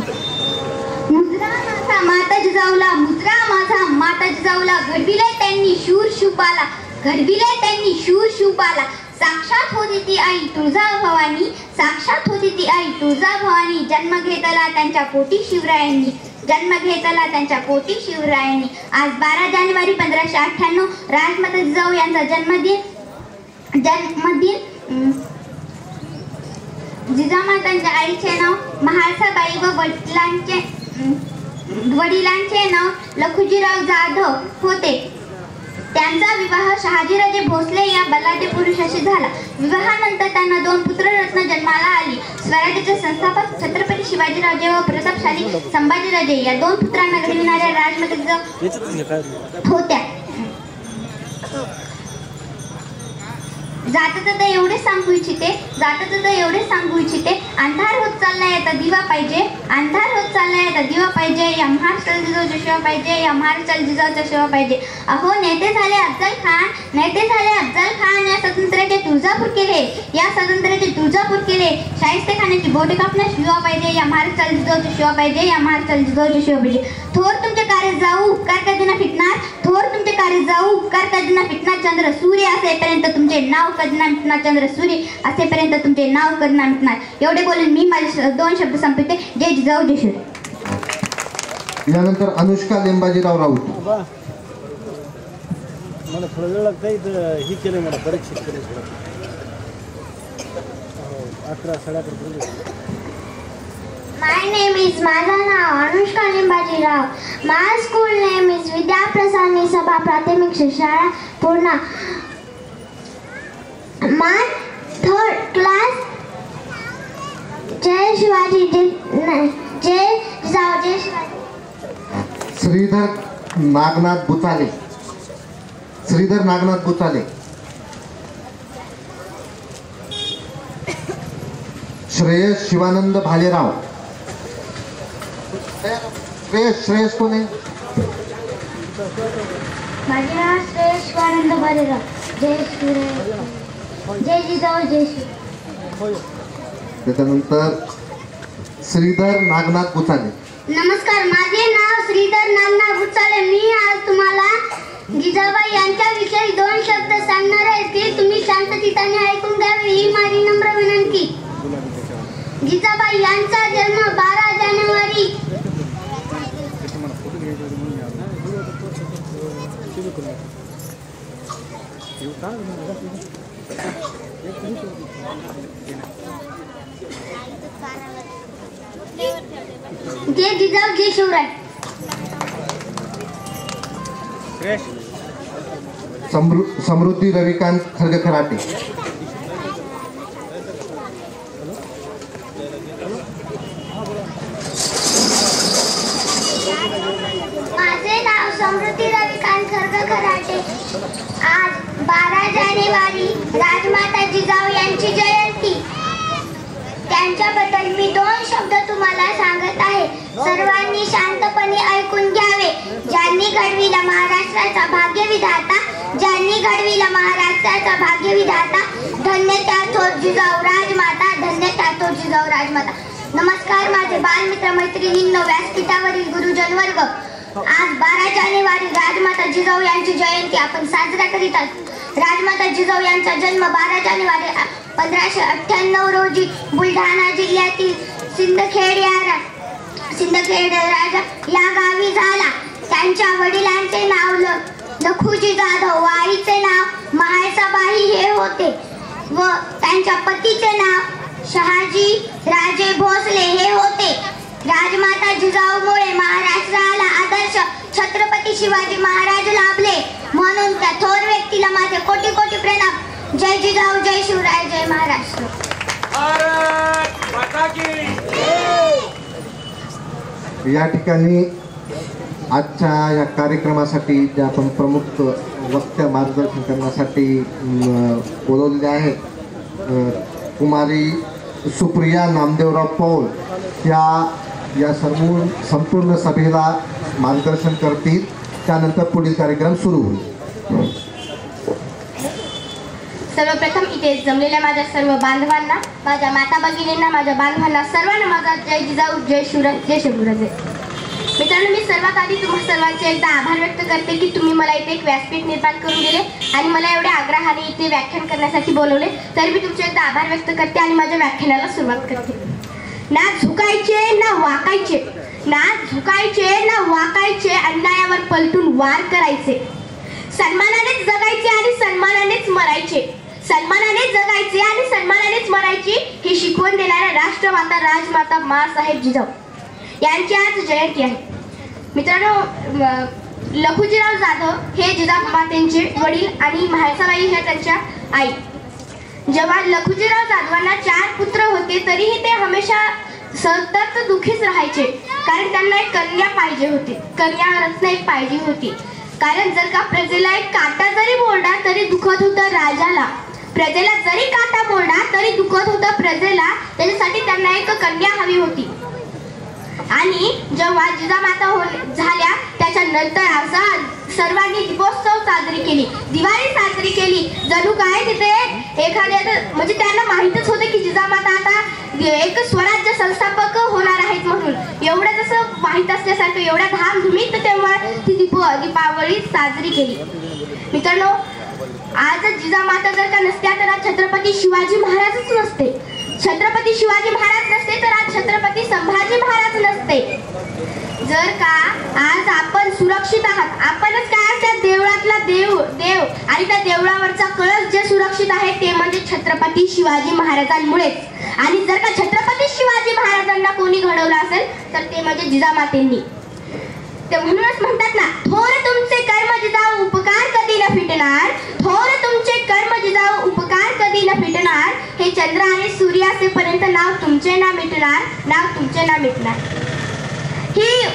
मुजरा माझा माता जिजाऊला, मुजरा माझा माता जिजाऊला, घडविले त्यांनी शूर शिवबाला, घडविले त्यांनी शूर शिवबाला. साक्षात होती ती आई तुळजाभवानी, साक्षात होती ती आई तुळजाभवानी. जन्म घेतला त्यांच्या पोटी शिवरायांनी, जन्म घेतला त्यांच्या पोटी शिवरायांनी. आज 12 जानेवारी 1598 राजमाता जिजाऊ यांचा जन्मदिन. जिजामातांच्या आईचे नाव महाळसाबाई व वडिलांचे नाव लखुजीराव जाधव होते. त्यांचा विवाह शहाजीराजे भोसले या बलाढ्य पुरुषाशी झाला. विवाहानंतर त्यांना 2 पुत्ररत्न जन्माला आली. स्वराज्याचे संस्थापक छत्रपती शिवाजीराजे व प्रतापशाली संभाजीराजे या 2 पुत्रांना घडविणाऱ्या राजमाता जिजाऊ होत्या. जाता एवढे सांगू इच्छिते, सांगू इच्छिते. अंधार होत चाललाय आता दिवा पाहिजे, अंधार होत चाललाय आता दिवा पाहिजे. या महाराष्ट्र जिजाऊच्या शिवा पाहिजे, या महाराष्ट्र जिजाऊच्या शिवा पाहिजे. अहो नेते झाले अफजल खान, नेते झाले अफजल खान. या स्वातंत्र्याचे तुळजापूर केले, या स्वातंत्र्याचे तुळजापूर केले. शाहिस्ते खानाची बोटे कापण्यास शिवा पाहिजे, या महाराष्ट्र जिजाऊच्या शिवा पाहिजे, या महाराष्ट्र जिजाऊच्या शिवा पाहिजे. थोर तुमचे कार्य जाऊ उपकार कधी फिटणार, थोर तुमचे कार्य जाऊ उपकार कधी फिटणार. चंद्र सूर्य असेपर्यंत तुमचे नाव कधी ना मिटणार, चंद्र सूर्य असेपर्यंत तुमचे नाव कधी ना मिटणार. एवढे बोलून मी माझे 2 शब्द संपवते. जय जिजाऊ जय शिवराय. यानंतर अनुष्का लिंबाजीराव राऊत. मला थोडं वेळ लागतं इथं ही केलं मला परीक्षित केलं 11 11:30. My name is माझं नाव Anushka लिंबाजीराव. My school name is विद्याप्रसारणी सभा प्राथमिक शाळा पूर्णा. My 3rd class. जय शिवाजी जय जिजाऊ जय शिवाजी. श्रीधर नागनाथ बुचाले. श्रीधर नागनाथ बुचाले. श्रेयस शिवानंद भालेराव. श्रेयस कोण आहे? माझे नाव श्रेयस शिवानंद भालेराव. जय शिवराय जय जिजाऊ जय शिवराय. त्याच्यानंतर श्रीधर नागनाथ बुचाले. नमस्कार. माझे नाव श्रीधर नागनाथ बुचाले. मी आज तुम्हाला जिजाबाई यांच्याविषयी 2 शब्द सांगणार आहे, ते तुम्ही शांतचित्ताने ऐकून घ्यावे ही माझी नम्र विनंती. जिजाबाई यांचा जन्म 12 जानेवारी जय जिजाऊ जय शिवराय. समृद्धी रविकांत खरगखराटे. माझे नाव समृद्धी रविकांत खरगखराटे. आज 12 जानेवारी राजमाता जिजाऊ यांची जयंती. त्यांच्याबद्दल मी 2 शब्द तुम्हाला सांगत आहे. सर्वांनी शांतपणे ऐकून घ्यावे. ज्यांनी घडविला महाराष्ट्राचा भाग्यविधाता, ज्यांनी घडविला महाराष्ट्राचा भाग्यविधाता. धन्य त्या थोर जिजाऊ राजमाता, धन्य त्या थोर जिजाऊ राजमाता. नमस्कार माझे बालमित्र मैत्रिणींनो, व्यासपीठावरील गुरुजन वर्ग. आज 12 जानेवारी राजमाता जिजाऊ यांची जयंती आपण साजरा करीत आहोत. राजमाता जिजाऊ यांचा जन्म 12 जानेवारी 1598 रोजी बुलढाणा जिल्ह्यातील सिंदखेड राजा या गावी झाला. त्यांच्या वडिलांचे नाव लखुजी जाधव व आईचे नाव महाळसाबाई हे होते व त्यांच्या पतीचे नाव शहाजी राजे भोसले हे होते. राजमाता जिजाऊमुळे महाराष्ट्राला आदर्श छत्रपती शिवाजी महाराज लाभले म्हणून त्या थोर व्यक्तीला माझे कोटी कोटी प्रणाम. जय जिजाऊ, जय शिवराय, जय महाराष्ट्र. या ठिकाणी आजच्या या कार्यक्रमासाठी जे आपण प्रमुख वक्त्या मार्गदर्शन करण्यासाठी बोलवलेले आहेत कुमारी सुप्रिया नामदेवराव पौल या संपूर्ण सभेला मार्गदर्शन करतील. त्यानंतर पुढील कार्यक्रम सुरू होईल. सर्वप्रथम इथे जमलेल्या माझ्या सर्व बांधवांना, माझ्या माता भगिनींना, माझ्या बांधवांना सर्वांना माझा जय जिजाऊ, जय शिवराय, जय शिवराय. मित्रांनो, मी सर्वात आधी तुम्हा सर्वांचे एकदा आभार व्यक्त करते की तुम्ही मला इथे एक व्यासपीठ निर्माण करून दिले आणि मला एवढ्या आग्रहाने इथे व्याख्यान करण्यासाठी बोलवले. तर मी तुमचे एकदा आभार व्यक्त करते आणि माझ्या व्याख्यानाला सुरुवात करते. ना झुकायचे ना वाकायचे, ना झुकायचे ना वाकायचे, अन्यायावर पलटून वार करायचे. सन्मानानेच जगायचे आणि सन्मानानेच मरायचे. सन्मानाने जगायचे आणि सन्मानानेच मरायची ही शिकवण देणाऱ्या राष्ट्रमाता राजमाता माँसाहेब जिजाऊ यांची आज जयंती आहे. मित्रांनो, लखुजीराव जाधव हे जिजामातेंचे वडील आणि म्हाळसाबाई ह्या त्यांच्या आई. जेव्हा लखुजीराव जाधवांना 4 पुत्र होते तरीही ते हमेशा सतत दुखीच राहायचे, कारण त्यांना एक कन्या पाहिजे होती. कन्या रत्न एक पाहिजे होती, कारण जर का प्रजेला एक काटा जरी मोडला तरी दुखत होतं राजाला. प्रजेला जरी काटा मोडला तरी दुखत होतं प्रजेला. त्याच्यासाठी त्यांना एक कन्या हवी होती. आणि जेव्हा जिजामाता झाल्या त्याच्यानंतर असा सर्वांनी दीपोत्सव साजरी केली, दिवाळी साजरी केली. जणू काय तिथे एखाद्या म्हणजे त्यांना माहीतच होते की जिजामाता आता एक स्वराज्य संस्थापक होणार आहेत म्हणून. एवढं जसं माहीत असल्यासारखं एवढ्या धामधुमीत तेव्हा ती दीपावली साजरी केली. मित्रांनो, आज जिजामाता जर का नसत्या तर आज छत्रपती शिवाजी महाराजच नसते. छत्रपती शिवाजी महाराज नसते तर आज छत्रपती संभाजी महाराज नसते. जर का आज आपण सुरक्षित आहात, आपणच काय त्या देवळातला देव आणि त्या देवळावरचा कळस जे सुरक्षित आहे ते म्हणजे छत्रपती शिवाजी महाराजांमुळेच. आणि जर का छत्रपती शिवाजी महाराजांना कोणी घडवलं असेल तर ते म्हणजे जिजामातेंनी. ते म्हणूनच म्हणतात ना, थोर तुमचे कर्म जिजाऊ उपकार कधी न फिटणार, थोर तुमचे कर्म जिजाऊ उपकार कधी न फिटणार. हे चंद्र आणि सूर्य असेपर्यंत नाव तुमचे ना मिटणार, नाव तुमचे ना मिटणार. ही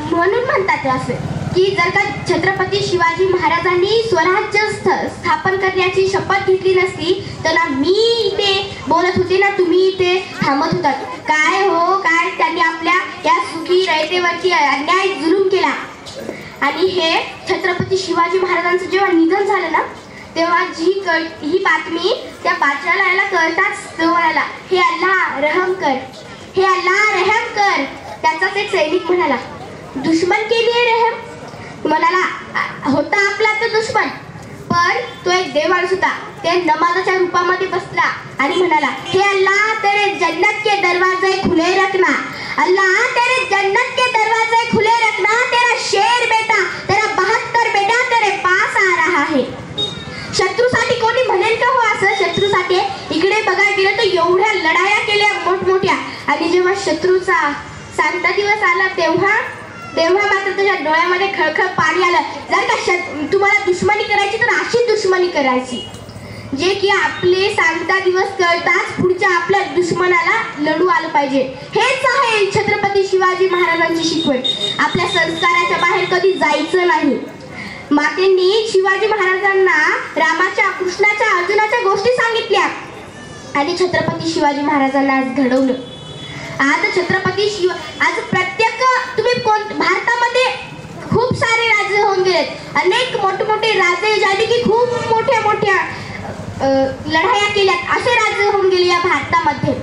म्हणून म्हणतात असं की जर का छत्रपती शिवाजी महाराजांनी स्वराज्य स्थापन करण्याची शपथ घेतली नसती तर ना मी इथे बोलत होते ना तुम्ही इथे थांबत होतात. काय हो काय त्यांनी आपल्या या सुखी रयतेवरती अन्याय जुलूम केला. आणि हे छत्रपती शिवाजी महाराजांचं जेव्हा निधन झालं ना तेव्हा ही बातमी त्या बादशाहाला कळताच तो म्हणाला, हे अल्लाह रहम कर, हे अल्लाह रहम कर. त्याचाच एक सैनिक म्हणाला, दुश्मन के लिए रहम. म्हणाला होता आपला तो दुश्मन पण तो एक देव माणूस होता. ते नमाजाच्या रूपामध्ये बसला आणि म्हणाला, हे अल्लाह तेरे जन्नत के दरवाजे खुले रखना, अल्लाह तेरे जन्नत के दरवाजे खुले रखना. तेरा शेर बेटा, तेरा 72 बेटा तेरे पास आ रहा है. शत्रूसाठी कोणी म्हणेल का हो असं? शत्रूसाठी इकडे बघायला गेलं तर एवढ्या लढाया केल्या मोठमोठ्या आणि जेव्हा शत्रूचा सांगता दिवस आला तेव्हा मात्र त्याच्या डोळ्यामध्ये खळखळ पाणी आलं. जर का तुम्हाला दुश्मनी करायची तर अशी दुश्मनी करायची जे की आपले सांगता दिवस कळताच पुढच्या आपल्या दुश्मनाला लढू आलं पाहिजे. हेच आहे छत्रपती शिवाजी महाराजांची शिकवण. आपल्या संस्काराच्या बाहेर कधी जायचं नाही. मातेंनी शिवाजी महाराजांना रामाच्या, कृष्णाच्या, अर्जुनाच्या गोष्टी सांगितल्या आणि छत्रपती शिवाजी महाराजांना आज घडवलं. आज छत्रपती आज प्रत्येक तुम्ही भारतामध्ये खूप सारे राजे होऊन गेलेत. अनेक मोठमोठे राजे ज्यांनी की खूप मोठ्या लढाया केल्यात असे राजे होऊन गेले या भारतामध्ये.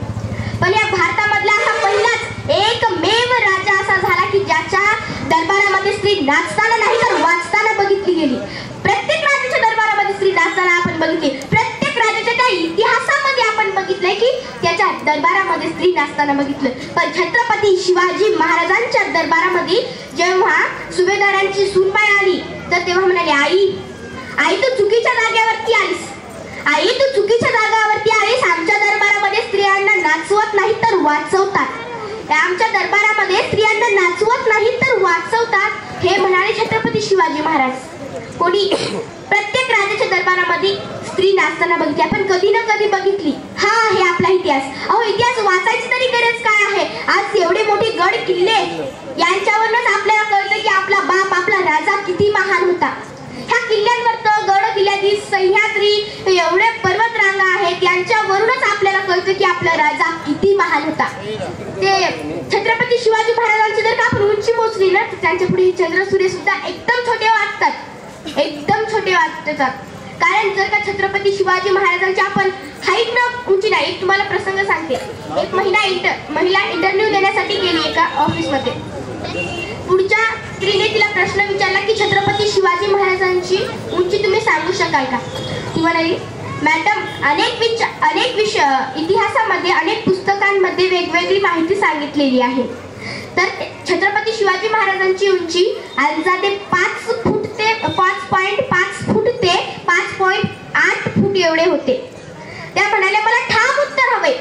पण या भारतामधला हा पहिलाच एकमेव राजा असा झाला की ज्याच्या दरबारामध्ये स्त्री नाचताना नाही तर वाचताना बघितली गेली. प्रत्येक राजाच्या दरबारामध्ये स्त्री नाचताना आपण बघितली. प्रत्येक राजाच्या त्या इतिहासामध्ये आपण बघितलंय की त्याच्या राजांच्या दरबारामध्ये स्त्री नाचताना बघितलं, पण छत्रपती शिवाजी महाराजांच्या दरबारामध्ये जेव्हा सुभेदारांची सूनबाई आली तर तेव्हा म्हणाले, आई तू चुकीच्या जागेवरती आलीस, आई तू चुकीच्या जागेवरती आलीस. आमच्या दरबारामध्ये स्त्रियांना नाचवत नाही तर वाचवतात, आमच्या दरबारामध्ये स्त्रियांना नाचवत नाही तर वाचवतात, हे म्हणाले छत्रपती शिवाजी महाराज. कोणी प्रत्येक राजाच्या दरबारामध्ये स्त्री नाचताना बघितली, आपण कधी ना कधी बघितली. हा आहे आपला इतिहास. अहो, इतिहास वाचायची तरी गरज काय आहे? आज एवढे मोठे गड किल्ले यांच्यावरूनच आपल्याला कळतं की आपला बाप, आपला राजा किती महान होता. ह्या किल्ल्यांवर तर गड किल्ल्यातील सह्याद्री एवढे पर्वत रांगा आहेत, यांच्यावरूनच आपल्याला कळतं की आपला राजा किती महान होता. ते छत्रपती शिवाजी महाराजांची जर का आपण उंची मोजली ना तर त्यांच्या पुढे चंद्र सूर्य सुद्धा एकदम छोटे वाटतात, एकदम छोटे वाटतात. कारण जर का छत्रपती शिवाजी महाराजांची आपण हाईट न उंची नाही. एक तुम्हाला प्रसंग सांगते. एक महिला इंटरव्ह्यू देण्यासाठी गेली एका ऑफिसमध्ये. पुढच्या स्त्रीने तिला प्रश्न विचारला की छत्रपती शिवाजी महाराजांची उंची तुम्ही सांगू शकाल का? ती म्हणाली, मॅडम, अनेक इतिहासामध्ये अनेक पुस्तकांमध्ये वेगवेगळी माहिती सांगितलेली आहे. तर छत्रपती शिवाजी महाराजांची उंची अंदाजे 5.5 फूट ते 5.8 फूट एवढे होते. त्या म्हणाल्या, मला ठाम उत्तर हवे.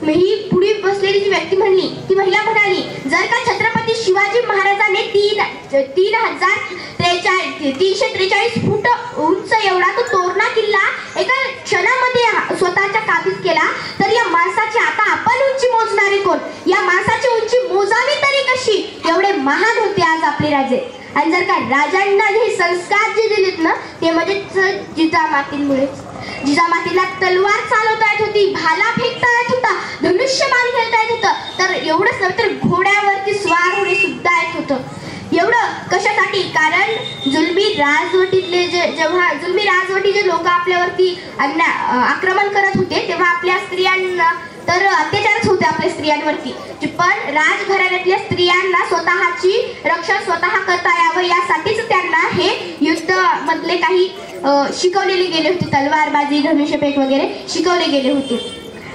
ही पुढे बसलेली जी व्यक्ती म्हणली, ती महिला म्हणाली, जर का छत्रपती शिवाजी महाराजांनी 3,343 फूट उंच एवढा तो तोरणा किल्ला एका क्षणामध्ये स्वतःच्या काबीज केला, तर या माणसाची आता आपण उंची मोजणारे कोण? या माणसाची उंची मोजावी तरी कशी? एवढे महान होते आज आपले राजे. आणि जर का राजांना हे संस्कार जे दिलेत ना ते म्हणजे जिजामातींमुळे. जिजामातीला तलवार चालवता येत होती, भाला फेकता येत होता, धनुष्यबाण खेळता येत होतं, तर एवढंच नव्हे तर घोड्यावरती स्वार होणे सुद्धा येत होतं. एवढं कशासाठी? कारण जुलमी राजवटीतले जेव्हा जुलमी राजवटीचे लोक आपल्यावरती आक्रमण करत होते तेव्हा आपल्या स्त्रियांना तर अत्याचारच होते आपल्या स्त्रियांवरती. पण राजघराण्यातल्या स्त्रियांना स्वतःची रक्षण स्वतः करता यावं यासाठीच त्यांना हे युद्ध मधले काही शिकवलेले गेले होते. तलवारबाजी, धनुष्यफेक वगैरे शिकवले गेले होते.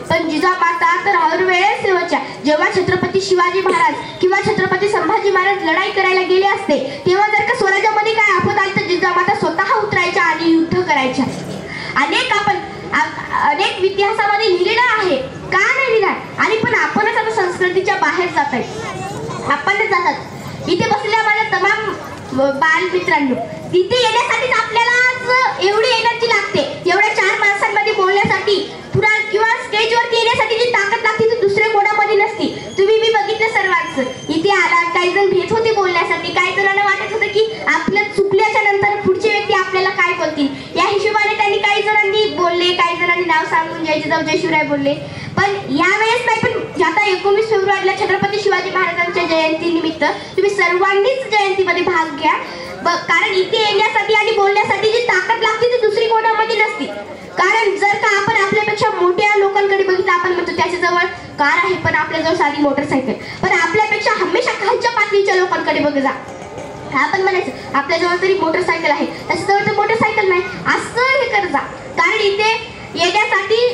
पण जिजामाता तर हर वेळेस सेवच्या. जेव्हा छत्रपती शिवाजी महाराज किंवा छत्रपती संभाजी महाराज लढाई करायला गेले असते तेव्हा जर का स्वराज्यामध्ये काय आपत आली तर जिजामाता स्वतः उतरायच्या आणि युद्ध करायच्या. अनेक इतिहासामध्ये लिहिलेलं आहे. का नाही लिहिलं? आणि पण आपणच आता संस्कृतीच्या बाहेर जात आहे. आपणच जातात. इथे बसलेल्या माझ्या तमाम बाल मित्रांनो, तिथे येण्यासाठीच आपल्याला आज एवढी एनर्जी लागते. एवढ्या 4 माणसांमध्ये बोलण्यासाठी किंवा स्टेजवरती येण्यासाठी जी ताकद लागते ती दुसऱ्या कोणामध्ये नसती. तुम्ही मी बघितलं सर्वांचं इथे आला, काही जण भेट होते बोलण्यासाठी, काही जणांना वाटत होतं की आपलं चुकल्याच्या नंतर पुढची व्यक्ती आपल्याला काय बोलतील या हिशोबाने त्यांनी काही जणांनी बोलले, काही जणांनी नाव सांगून जय जिजाऊ जय शिवराय बोलले. पण यावेळेस नाही, पण आता 19 फेब्रुवारीला छत्रपती शिवाजी महाराजांच्या जयंतीनिमित्त तुम्ही सर्वांनीच जयंतीमध्ये भाग घ्या. कारण इथे येण्यासाठी आणि बोलण्यासाठी जी ताकद लागते ती दुसरी कोणामध्ये नसती. कारण जर का आपण आपल्यापेक्षा मोठ्या लोकांकडे बघितलं, आपण म्हणतो त्याच्याजवळ कार आहे पण आपल्याजवळ साधी मोटरसायकल, पण आपल्यापेक्षा हमेशा खालच्या पातळीच्या लोकांकडे बघ जा. आपण म्हणायचं आपल्याजवळ तरी मोटरसायकल आहे, त्याच्याजवळ तर मोटरसायकल नाही, असं हे कर जा. कारण इथे येण्यासाठी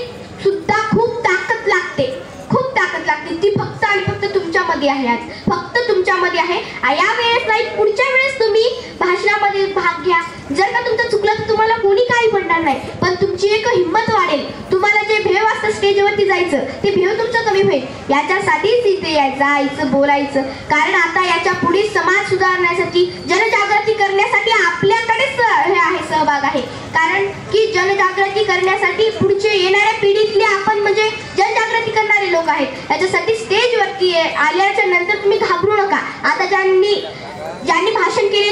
सुद्धा खूप ताकद लागते, खूप ताकद लागते. ती फक्त आणि फक्त तुमच्यामध्ये आहे. आज फक्त तुमच्यामध्ये आहे. या वेळेस नाही, पुढच्या वेळेस तुम्ही भाषणामध्ये भाग घ्या. जर का तुमचं चुकलं तर तुम्हाला कोणी काही म्हणणार नाही, पण तुमची एक हिंमत वाढेल. तुम्हाला जे भेव असतं स्टेजवरती जायचं ते भेव तुमचं कमी होईल. याच्यासाठीच इथे जायचं, बोलायचं. कारण आता याच्या पुढे समाज सुधारण्यासाठी, जनजागृती करण्यासाठी आपल्याकडेच हे आहे, सहभाग आहे. कारण की जनजागृती करण्यासाठी पुढचे येणाऱ्या पिढीतले आपण म्हणजे जनजागृती करणारे लोक आहेत. याच्यासाठी स्टेजवरती आल्याच्या नंतर तुम्ही घाबरू नका. आता ज्यांनी भाषण केले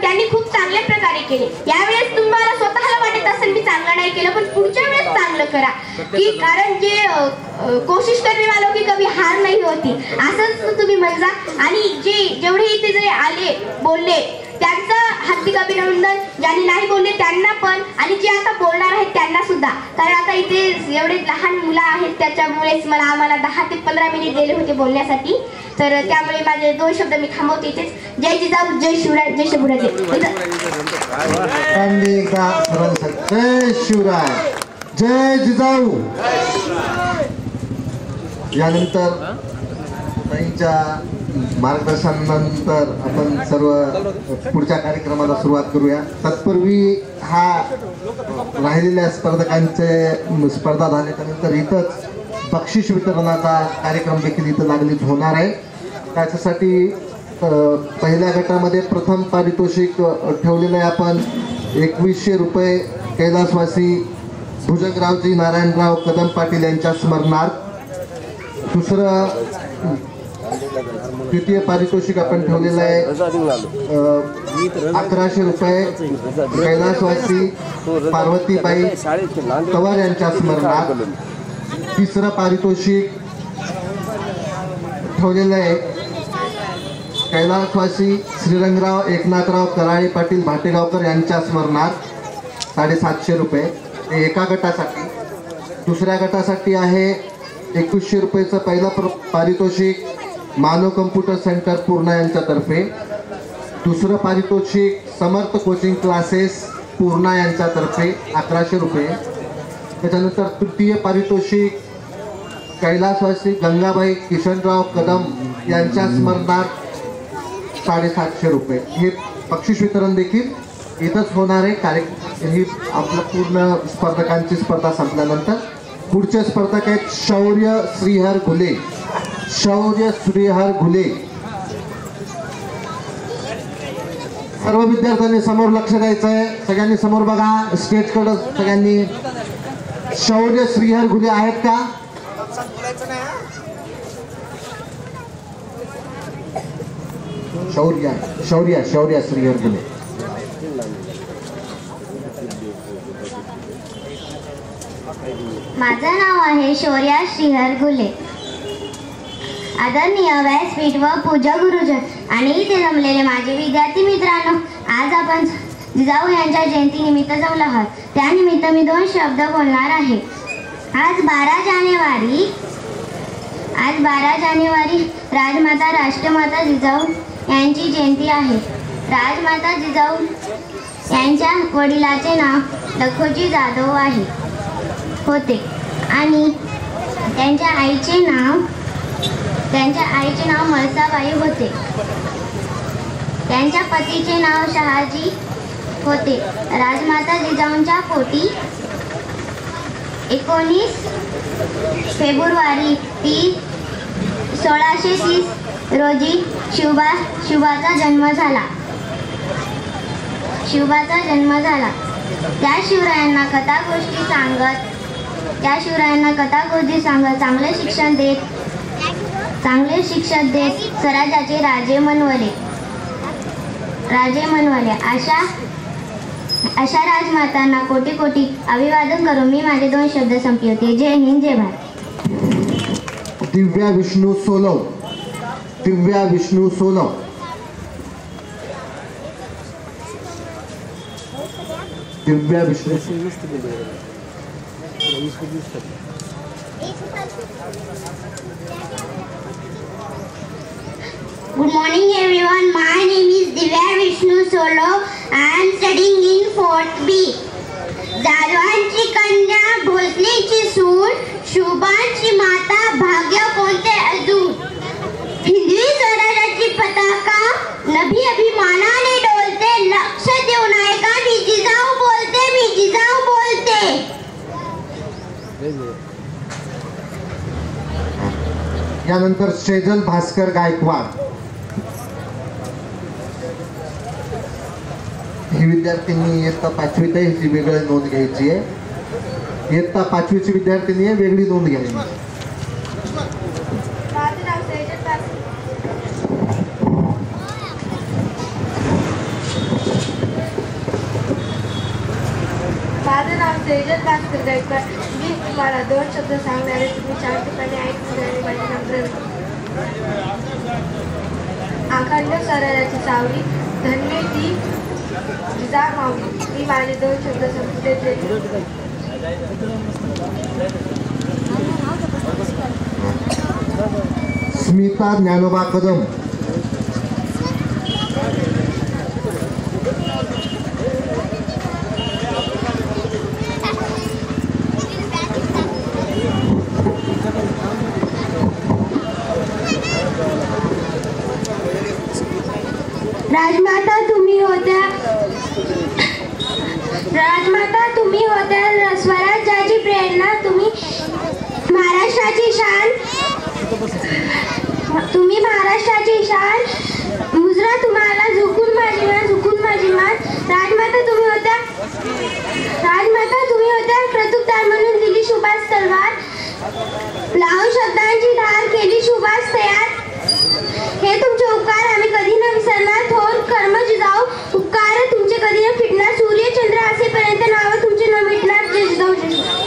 त्यांनी खूप चांगल्या प्रकारे केले. यावेळेस तुम्हाला स्वतःला वाटत असेल मी चांगलं नाही केलं, पण पुढच्या वेळेस चांगलं करा. की कारण जे कोशिश करणे वालों की कभी हार नाही होती, असंच तुम्ही म्हणजा. आणि जेवढे इथे जे आले बोलले त्यांचं हार्दिक अभिनंदन. ज्यांनी नाही बोलले त्यांना पण, आणि जे आता बोलणार आहेत त्यांना सुद्धा. कारण आता इथे एवढे लहान मुलं आहेत त्याच्यामुळेच आम्हाला 10 ते 15 मिनिट दिले होते बोलण्यासाठी. तर त्यामुळे माझे 2 शब्द मी थांबवते इथेच. जय जिजाऊ जय शिवराय जय शिवराय. जय शिवराय जय जिजाऊ. यानंतर ताईंच्या मार्गदर्शनानंतर आपण सर्व पुढच्या कार्यक्रमाला सुरुवात करूया. तत्पूर्वी हा राहिलेल्या स्पर्धकांचे स्पर्धा झाल्यानंतर इथंच बक्षीस वितरणाचा कार्यक्रम देखील इथं लागलीच होणार आहे. त्याच्यासाठी पहिल्या गटामध्ये प्रथम पारितोषिक ठेवलेलं आहे आपण 2100 रुपये कैलासवासी भुजंगरावजी नारायणराव कदम पाटील यांच्या स्मरणार्थ. दुसरं द्वितीय पारितोषिक आपण ठेवलेलं आहे 1100 रुपये कैलासवासी पार्वतीबाई तवार यांच्या स्मरणार्थ. तिसरं पारितोषिक ठेवलेलं आहे कैलासवासी श्रीरंगराव एकनाथराव कराळे पाटील भाटेगावकर यांच्या स्मरणार्थ 750 रुपये. हे एका गटासाठी. दुसऱ्या गटासाठी आहे 2100 रुपयेचं पहिलं पारितोषिक मानव कम्प्युटर सेंटर पूर्णा यांच्यातर्फे. दुसरं पारितोषिक समर्थ कोचिंग क्लासेस पूर्णा यांच्यातर्फे 1100 रुपये. त्याच्यानंतर तृतीय पारितोषिक कैलासवासी गंगाबाई किशनराव कदम यांच्या स्मरणार्थ 750 रुपये. हे बक्षीस वितरण देखील इथंच होणार आहे. ही आपलं पूर्ण स्पर्धकांची स्पर्धा संपल्यानंतर पुढचे स्पर्धक आहेत शौर्य श्रीहर घुले. शौर्य श्रीहर घुले. सर्व विद्यार्थ्यांनी समोर लक्ष द्यायचं आहे. सगळ्यांनी समोर बघा स्टेजकडे. सगळ्यांनी शौर्य श्रीहर घुले आहेत का? शौर्य शौर्य शौर्य श्रीहर घुले. माझं नाव आहे शौर्या श्रीहर घुले. आदरणीय व्यासपीठ व पूजा गुरुजन आणि इथे जमलेले माझे विद्यार्थी मित्रांनो, आज आपण जिजाऊ यांच्या जयंतीनिमित्त जमलो आहोत. त्यानिमित्त मी 2 शब्द बोलणार आहे. आज 12 जानेवारी राजमाता राष्ट्रमाता जिजाऊ यांची जयंती आहे. राजमाता जिजाऊ यांच्या वडिलाचे नाव लखोजी जाधव होते आणि त्यांच्या आईचे नाव मळसाबाई होते. त्यांच्या पतीचे नाव शहाजी होते. राजमाता जिजाऊंच्या पोटी 19 फेब्रुवारी 1630 रोजी शिवबाचा जन्म झाला. त्या शिवरायांना कथागोष्टी सांगत चांगले शिक्षण देत स्वराज्याचे राजे मनवले. अशा राजमातांना कोटी कोटी अभिवादन करून मी माझे 2 शब्द संपवते. जय हिंद, जय भारत. दिव्या विष्णू सोलव. दिव्या विष्णू सोलव. दिव्या Vishnu. Good morning everyone. My name is Divya Vishnu Solo. I am studying in 4th B. जाधवांची कन्या भोसलेची सून, शुभांची माता, भाग्य कोणते अजून. हिंदवी स्वराज्याची पताका नभी अभिमानाने डोलते. लक्ष देऊ नायका मी जिजाऊ बोलते, मी जिजाऊ बोलते. यानंतर सेजल भास्कर गायकवाड. ही विद्यार्थिनी इयत्ता 5वीत आहे. हिची वेगळी नोंद घ्यायची आहे. इयत्ता 5वीची विद्यार्थिनी आहे, वेगळी नोंद घ्यायची. माझं नाव सेजल भास्कर गायकवाड. मी तुम्हाला 2 शब्द सांगणार आहे. तुम्ही 4 ठिकाणी ऐकून माझे नंतर. अखंड स्वराज्याची सावली धन्य ती जिजामाऊली. मी माझे 2 शब्द संपवते. स्मिता ज्ञानोबा कदम. राजमाता तुम्ही होत्या स्वराज्याची प्रेरणा, तुम्ही महाराष्ट्राची शान, तुम्ही महाराष्ट्राची शान. मुजरा तुम्हाला झुकून माझी मान, झुकून माझी मान. राजमाता तुम्ही होत्या कर्तृत्वदार म्हणून दिली शुभास तलवार. लावून शब्दांची धार केली शुभास तयार. हे तुमचे उपकार आम्ही कधी न विसरणार. थोर कर्म जिजाऊ उपकार तुमचे कधी न फिटणार. सूर्य चंद्र असेपर्यंत नाव तुमचे न मिटणार. जय जिजाऊ जय Jijau.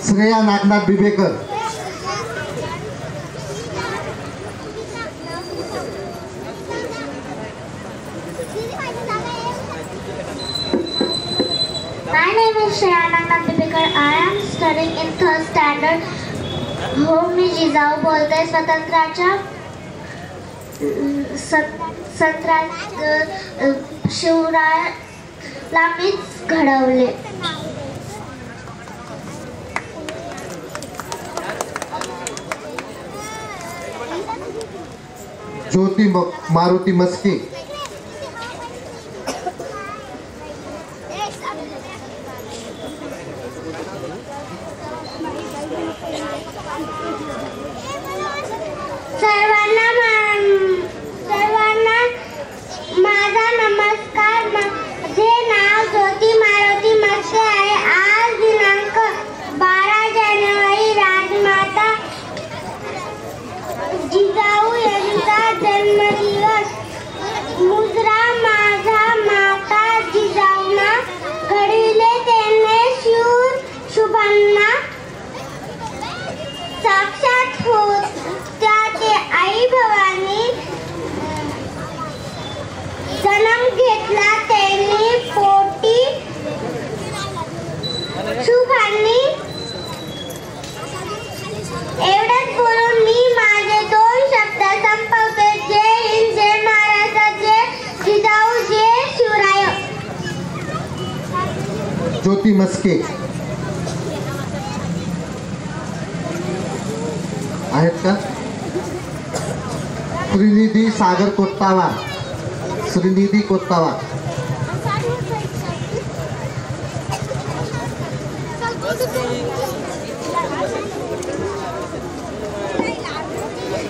Shreya Nagnath Bibekar. My name is Shreya Nagnat Bibekar. I am studying in 3rd standard. हो मी जिजाऊ बोलते. स्वातंत्र्याच्या शिवरायाला मीच घडवले. ज्योती मारुती मस्के. सर्वांना माझा नमस्कार. माझे नाव ज्योती मारुती मस्के आहे. आज दिनांक 12 जानेवारी राजमाता जिजाऊ यांचा जन्मदिवस. मुजरा माझा माता जिजाऊना घडविले त्यांनी शूर शुभांना. साक्षात होत्या ते आई भवानी. जन्म घेतला त्यांनी पोटी शुभांनी. एवढंच बोलून मी माझे 2 शब्द संपवते. जय हिंद, जय महाराष्ट्र, जय जिजाऊ, जय शिवराय. ज्योती मस्के आहेत का? श्रीनिधी सागर कोत्तावा. श्रीनिधी कोत्तावा.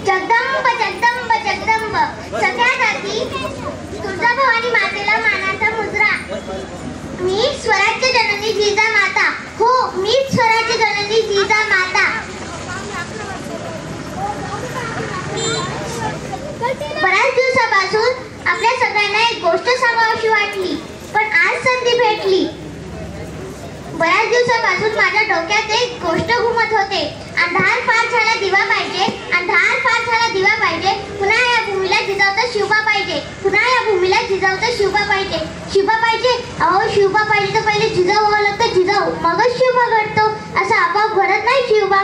जगदंब जगदंब जगदंब. सगळ्यात आधी तुळजाभवानी मातेला मानाचा मुजरा. मी स्वराज्य जननी जिजा माता. हो मी स्वराज्य जननी जिजा माता. बऱ्याच दिवसापासून आपल्या सगळ्यांना एक गोष्ट सांगावीशी वाटली, पण आज संधी भेटली. बऱ्याच दिवसापासून माझ्या डोक्यात एक गोष्ट घुमत होते. अंधार फार झाला दिवा पाहिजे, अंधार फार झाला दिवा पाहिजे. पुन्हा या भूमीला जिजाऊचा शिवबा पाहिजे, पुन्हा या भूमीला जिजाऊचा शिवबा पाहिजे. शिवबा पाहिजे, अहो शिवबा पाहिजे तर पहिले जिजाऊ व्हावं लागतं. जिजाऊ मगच शिवबा घडतो. असा आपोआप घडत नाही शिवबा.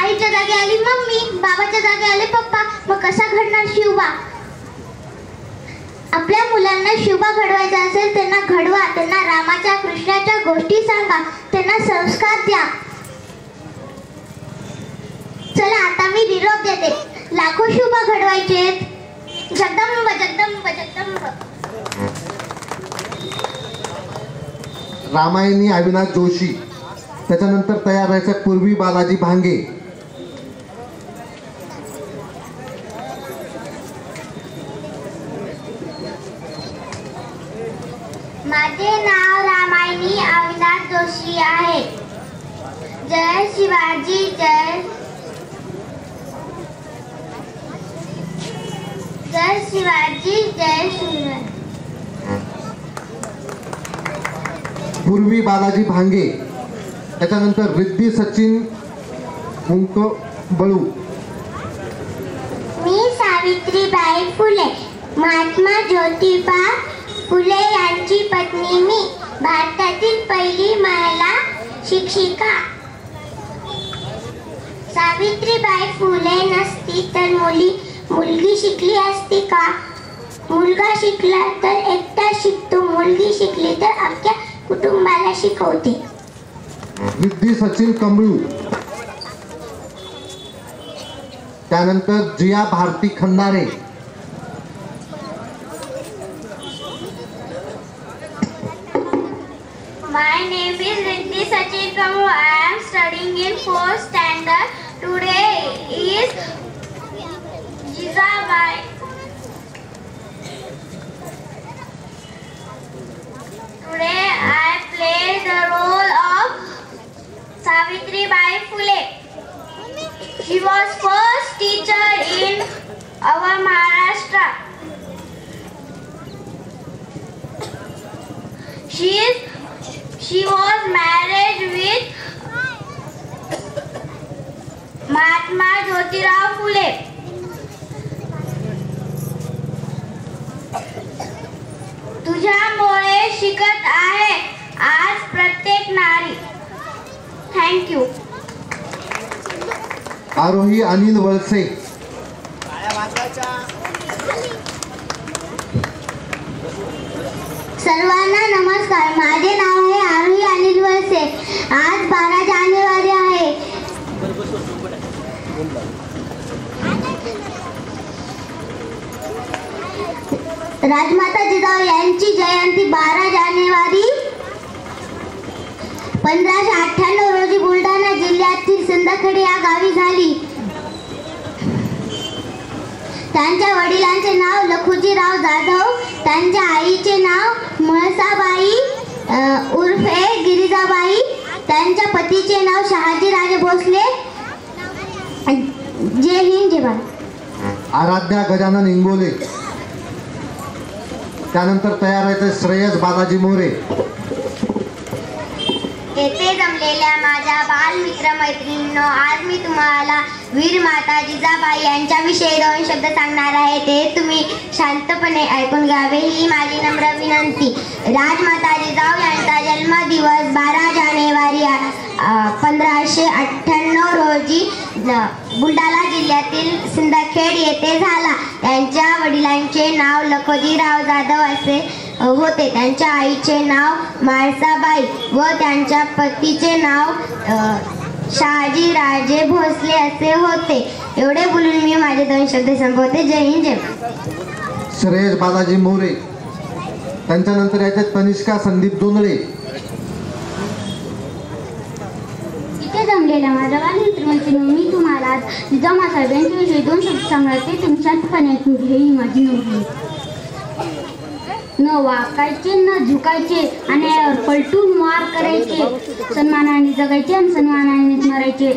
आईच्या जागी आली मम्मी, बाबाच्या जागी आले पप्पा, मग कसा घडणार शिवबा? आपल्या मुलांना शिवबा घडवायचा असेल त्यांना घडवा. त्यांना रामाच्या कृष्णाच्या गोष्टी सांगा, त्यांना संस्कार द्या. चला आता मी निरोप देते. लाखो शिवबा घडवायचे. जगदंब जगदंब जगदंब. रामायणी अविनाश जोशी. त्याच्यानंतर तयार व्हायचं पूर्वी बालाजी भांगे. माझे नाव रामायणी अविनाश जोशी आहे. जय शिवाजी जय. जय शिवाजी जय शिवराय. पूर्वी बालाजी भांगे. त्याच्यानंतर रिद्धी सचिन मुंक बळू. मी सावित्रीबाई फुले. महात्मा ज्योतिबा फुले यांची पत्नी मी. भारतातील पहिली महिला शिक्षिका. सावित्रीबाई फुले नसती तर मुलगी शिकली असती का? मुलगा शिकला तर एकटा शिकतो, मुलगी शिकली तर अख्ख्या कुटुंबाला शिकवते. रिद्धी सचिन कमळू. त्यानंतर जिया Bharti Khandare. My name is Riddhi Sachin Kamu. I am studying in 4th standard. Today is Jizabai. Today I play the role of Savitribai Phule. She was first teacher in our Maharashtra. She was married with Mahatma Jyotirao Phule. तुझ्यामुळे शिकत आहे आज प्रत्येक नारी. Thank you. Arohi Anil Walse. सर्वांना नमस्कार. माझे नाव आहे आरोही अनिल वळसे. आज 12 जानेवारी आहे. राजमाता जिजाऊ यांची जयंती 12 जानेवारी 1598 रोजी बुलढाणा जिल्ह्यातील सिंदखेड या गावी झाली. त्यांच्या वडिलांचे नाव लखुजीराव जाधव, त्यांच्या आईचे नाव मुळसाबाई उर्फे गिरिजाबाई, त्यांच्या पतीचे नाव शहाजीराजे भोसले. जय हिंद, जय भारत. आराध्या गजानन इंगोले. त्यानंतर तयार व्हायचे श्रेयस बालाजी मोरे. येथे जमलेल्या माझ्या बालमित्र मैत्रिणींनो, आज मी तुम्हाला वीर माता जिजाबाई यांच्याविषयी 2 शब्द सांगणार आहे. ते तुम्ही शांतपणे ऐकून घ्यावे ही माझी नम्र विनंती. राजमाता जिजाऊ यांचा जन्मदिवस 12 जानेवारी 1598 रोजी बुलढाणा जिल्ह्यातील सिंदखेड येथे झाला. त्यांच्या वडिलांचे नाव लखोजीराव जाधव असे होते. त्यांच्या आईचे नाव म्हाळसाबाई व त्यांच्या पतीचे नाव शहाजीराजे भोसले असे होते. एवढे बोलून मी माझे 2 शब्द संपवते. जय हिंद, जय भारत. श्रेयस बालाजी मोरे. त्यांच्यानंतर याच्यात तनिष्का संदीप जोंधळे. इथे जमलेल्या माझ्या बालमित्रांनो, मी तुम्हाला जिजाऊ साहेबांच्याविषयी 2 शब्द सांगणार. ते तुम्ही शांतपणे ऐकून घ्या ही माझी नम्र. न वाकायचे, न झुकायचे आणि पलटून वार करायचे. सन्मानाने जगायचे आणि सन्मानाने मरायचे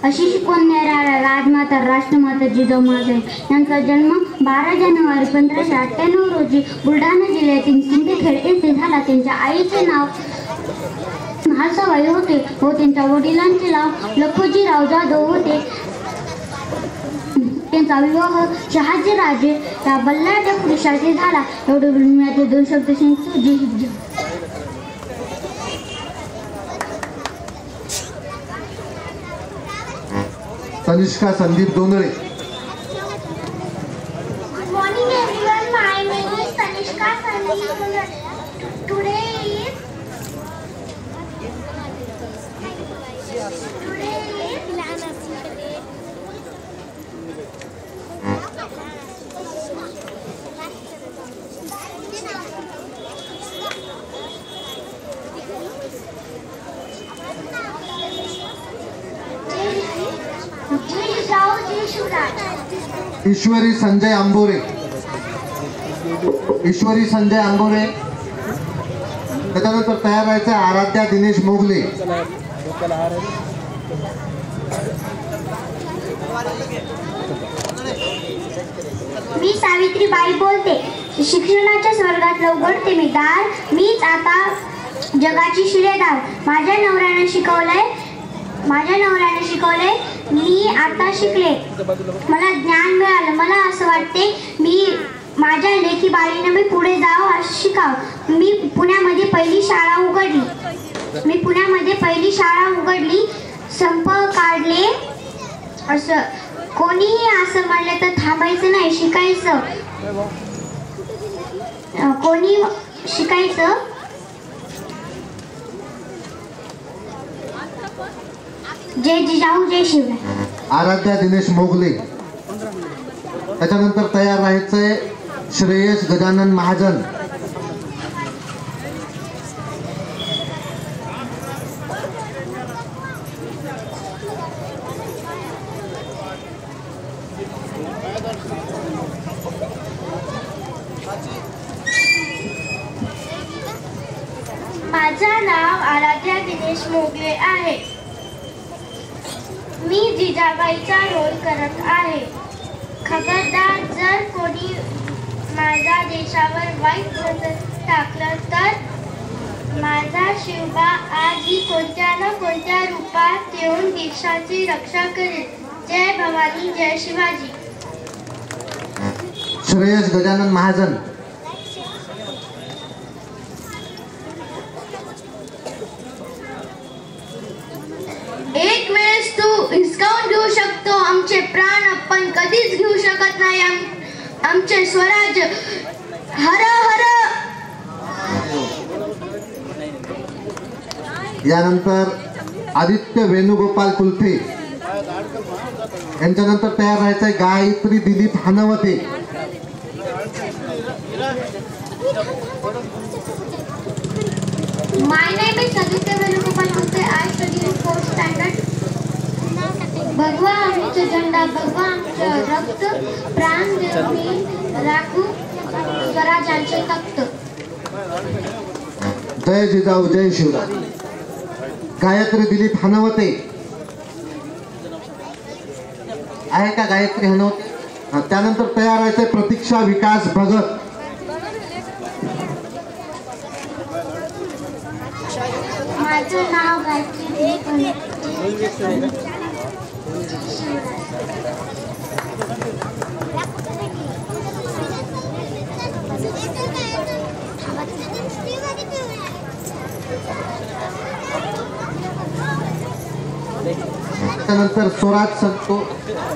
अशी शिकवण देणाऱ्या राजमाता राष्ट्रमाता जिजाऊ मासाहेब यांचा जन्म 12 जानेवारी 1598 रोजी बुलढाणा जिल्ह्यातील सिंदखेड येथे झाला. त्यांच्या आईचे नाव म्हाळसाबाई होते व त्यांच्या वडिलांचे नाव लखोजीराव जाधव होते. त्यांचा विवाह शहाजीराजे या बल्लाढ्य पुरुषाशी झाला. एवढे बोलून मी आता 2 शब्द सांगतो. जय Hind. Tanishka Sandeep Jondhale. Good morning everyone. My name is Tanishka Sandeep. Today is ईश्वरी संजय आंबोरे. ईश्वरी संजय आंबोरे. त्याच्यानंतर तयार व्हायचं आराध्या दिनेश मोगले. मी सावित्रीबाई बोलते. शिक्षणाच्या स्वर्गात उघडते मी दार. मीच आता जगाची शिलेदार. माझ्या नवऱ्याने शिकवले. मी आता शिकले. मला ज्ञान मिळालं. मला असं वाटते मी माझ्या लेखी बाळीने मी पुढे जावं, शिकावं. मी पुण्यामध्ये पहिली शाळा उघडली. संप काढले. असं कोणीही असं म्हणले तर थांबायचं नाही, शिकायचं. कोणी शिकायचं. जय जिजाऊ, जय शिवराय. आराध्या दिनेश मोगले. त्याच्यानंतर तयार राहायचंय श्रेयस गजानन महाजन. माझं नाव आराध्या दिनेश मोगले आहे. मी जिजाबाईचा रोल करत आहे. खबरदार, जर कोणी माझ्या देशावर वाईट नजर टाकलं तर माझा शिवबा आजही कोणत्या ना कोणत्या रूपात येऊन देशाची रक्षा करेल. जय भवानी, जय शिवाजी. श्रेयस गजानन महाजन. एक वेळेस तू हिसकावून घेऊ शकतो आमचे प्राण, आपण कधीच घेऊ शकत नाही आमचे स्वराज्य. हर हर. यानंतर आदित्य वेणुगोपाल कुलथे यांच्यानंतर तयार राहायचंय Gayatri Dilip हानवते. My name is Aditya Venugopal Kulte. I study in 4th standard. भगवा आमचा झेंडा, भगवा आमचं रक्त, प्राण देऊन मी राखू स्वराज्याचे तख्त. जय जिजाऊ, जय शिवराय. गायत्री दिलीप हानवते आहे का? गायत्री हानवते. त्यानंतर तयार राहायचंय प्रतीक्षा विकास भगत. माझं नाव गायत्री दिलीप हानवते. त्यानंतर स्वराज संतोष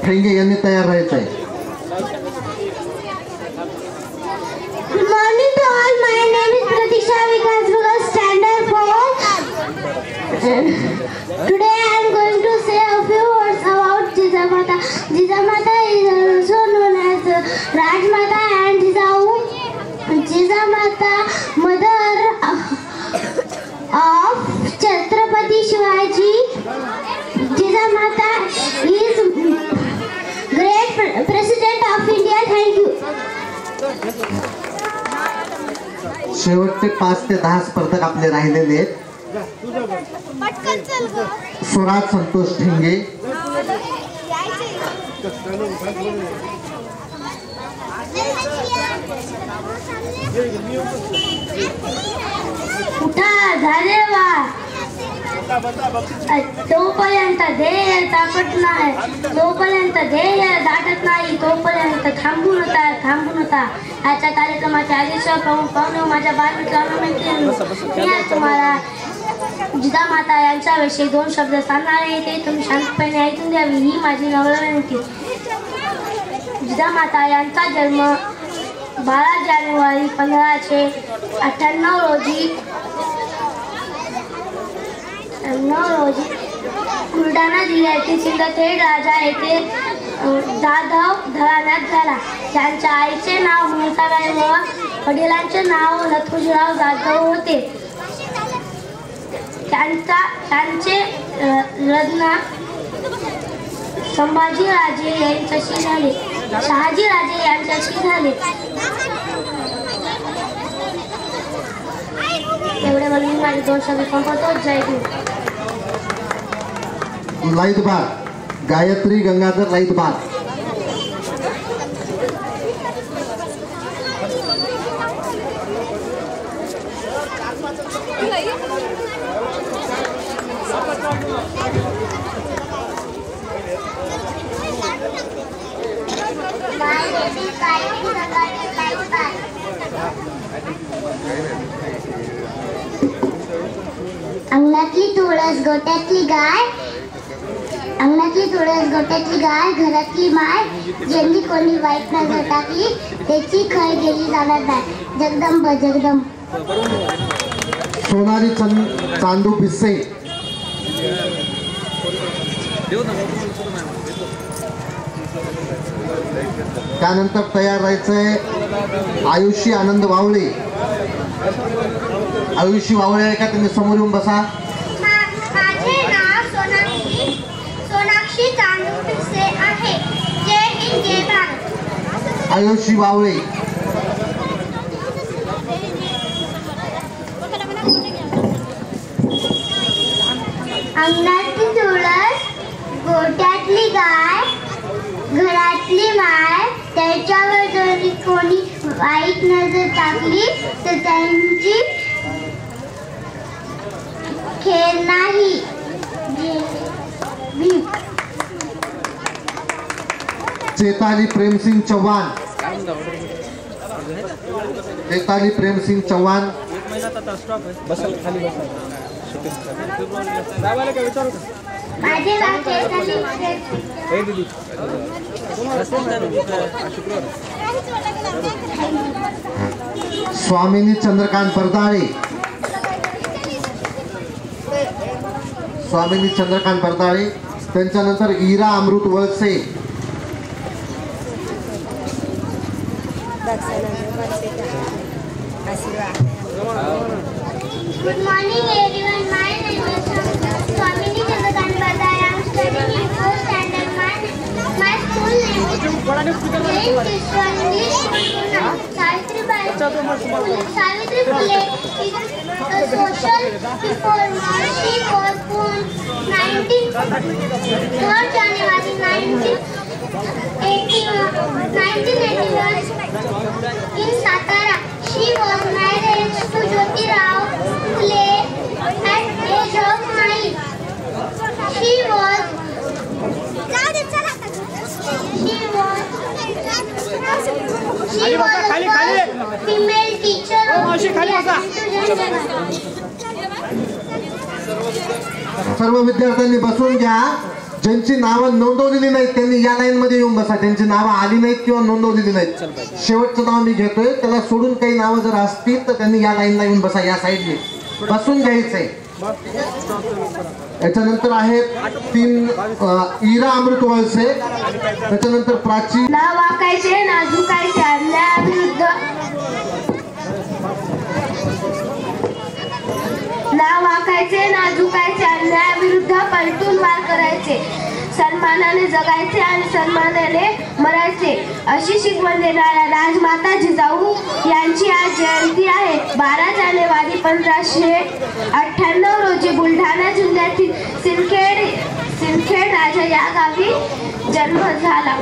ठेंगे यांनी तयार राहायचं आहे. Good morning to all. My name is Pratiksha Vikas Bhagat, standard 4. Today I am going to say a few words about Jijamata. Jijamata is also known as Rajmata and Jijau. Jijamata, mother of Chhatrapati Shivaji. Jijamata is great president of India. Thank you. शेवटचे 5 ते 10 स्पर्धक आपले राहिलेले आहेत. स्वराज संतोष ठेंगे, उठा, झाले वा. तोपर्यंत ध्येय ताकत नाही, जोपर्यंत ध्येय दाटत नाही तोपर्यंत थांबू नका. आजच्या कार्यक्रमाचे आदेश प्रमुख पाहुणे, माझ्या बालमित्रांनो, मैत्रिणींनो, मी तुम्हाला जिजामाता यांच्याविषयी 2 शब्द सांगणार आहे. ते तुम्ही शांतपणे ऐकून द्यावी ही माझी नम्र विनंती. जिजामाता यांचा जन्म 12 जानेवारी 1598 रोजी बुलढाणा जिल्ह्यातील सिंदखेड राजा येथे जाधव घराण्यात झाला. त्यांच्या आईचे नाव मुक्ताबाई व वडिलांचे नाव लथुजीराव जाधव होते. त्यांचे लग्न संभाजीराजे यांच्याशी झाले. शहाजीराजे यांच्याशी झाले. एवढे म्हणून माझे 2 शब्द संपवतो. जय हिंद. लाईतबार गायत्री गंगाधर लाईतबार. अंगणातली तुळस गोट्यातली गाय, अंगणातली तुळस गोट्यातली गाय, घरातली माय, ज्यांनी कोणी वाईट नजर टाकली त्याची खय गेली जाणार नाही. जगदंब जगदंब. सोनाली चांदू पिस्से. त्यानंतर तयार राहायचंय आयुषी आनंद वावळे. आयुषी वावळे आहे का? तुम्ही समोर येऊन बसा. माझे नाव सोनाक्षी चांदू पिसे आहे. जय हिंद, जय भारत. आयुषी वावळे. अंगणातली तुळस, गोठ्यातली गाय, घरातली माय, त्याच्यावर जरी कोणी वाईट नजर टाकली तर त्यांची खेळ नाही. चेताली प्रेमसिंग चव्हाण. चेताली प्रेमसिंग चव्हाण. माझे नाव चैताली. स्वामिनी चंद्रकांत परदाळे. स्वामिनी चंद्रकांत परदाळे. त्यांच्यानंतर इरा अमृत Walse. Good morning everyone. My name is Swamini Chandrakant Bardare. I am studying in 4th standard. My school name is Saint Kishwan English School. Savitribai Phule is a social reformer. She was born 3rd January 1981 in Satara. She was married to Jyotirao Phule at age of 9. She was a female teacher of सर्व विद्यार्थ्यांनी बसून घ्या. ज्यांची नावं नोंदवलेली नाहीत त्यांनी या लाईन मध्ये येऊन बसा. ज्यांची नावं आली नाहीत किंवा नोंदवलेली नाहीत, शेवटचं नाव मी घेतोय, त्याला सोडून काही नावं जर असतील तर त्यांनी या लाईनला येऊन बसा. या साईडने बसून घ्यायचंय. याच्यानंतर आहेत 3 इरा अमृत वळसे. त्याच्यानंतर प्राची. नाव वाकायचे नाजुकायचे अन्यायाविरुद्ध. नाव वाकायचे नाजुकायचे अन्यायाविरुद्ध पलटून वार करायचे. सन्मानाने जगायचे आणि सन्मानाने मरायचे अशी शिकवण देणाऱ्या राजमाता जिजाऊ यांची आज जयंती आहे. 12 जानेवारी 1598 रोजी बुलढाणा जिल्ह्यातील सिंदखेड राजा या गावी जन्म झाला.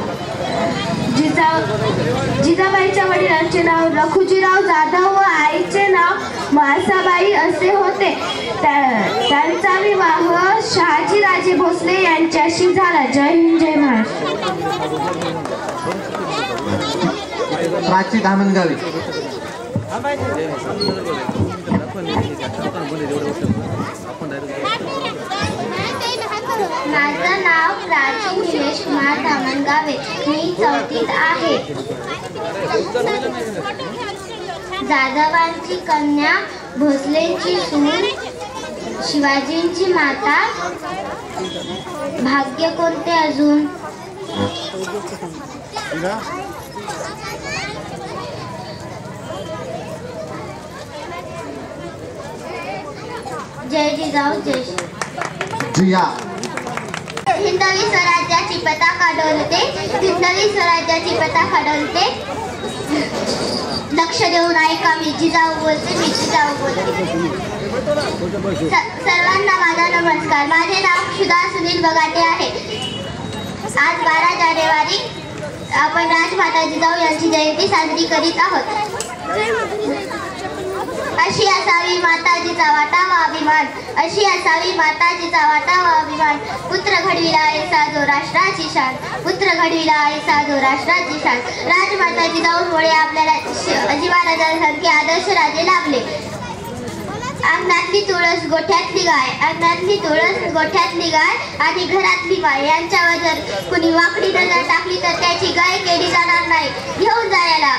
जिजाबाईच्या वडिलांचे नाव लखुजीराव जाधव व आईचे नाव म्हाळसाबाई असे होते. त्यांचा विवाह शहाजीराजे भोसले यांच्याशी झाला. जय हिंद जय महाराष्ट्र. प्राची धामणगावी. माझं नाव प्राची निलेश कुमार धामणगावे. मी 4थीत आहे. जाधवांची कन्या, भोसलेंची सून, शिवाजींची माता, भाग्य कोणते अजून. जय जिजाऊ जय श्री. जिया. हिंदवी स्वराज्याची पताका डोलते, हिंदवी स्वराज्याची पताका डोलते. लक्ष देऊन ऐका, मी जिजाऊ बोलते, मी जिजाऊ बोलते. सर्वांना माझा नमस्कार. माझे नाव सुधा सुनील बगाटे आहे. आज 12 जानेवारी आपण राजमाता जिजाऊ यांची जयंती साजरी करीत आहोत. अशी असावी माताजीचा वाटावा अभिमान, अशी असावी माताजीचा वाटावा अभिमान. पुत्र घडविला ऐसा जो राष्ट्राची शान, पुत्र घडविला ऐसा जो राष्ट्राची शान. राजमाता जिजाऊमुळे आपल्याला शिवाजी महाराजांसारखे आदर्श राजे लाभले. अंगणातली तुळस गोठ्यातली गाय, अंगणातली तुळस गोठ्यातली गाय आणि घरातली माय यांच्यावर जर कुणी वाकडी नजर टाकली तर त्याची गाय केली जाणार नाही. घेऊन जायला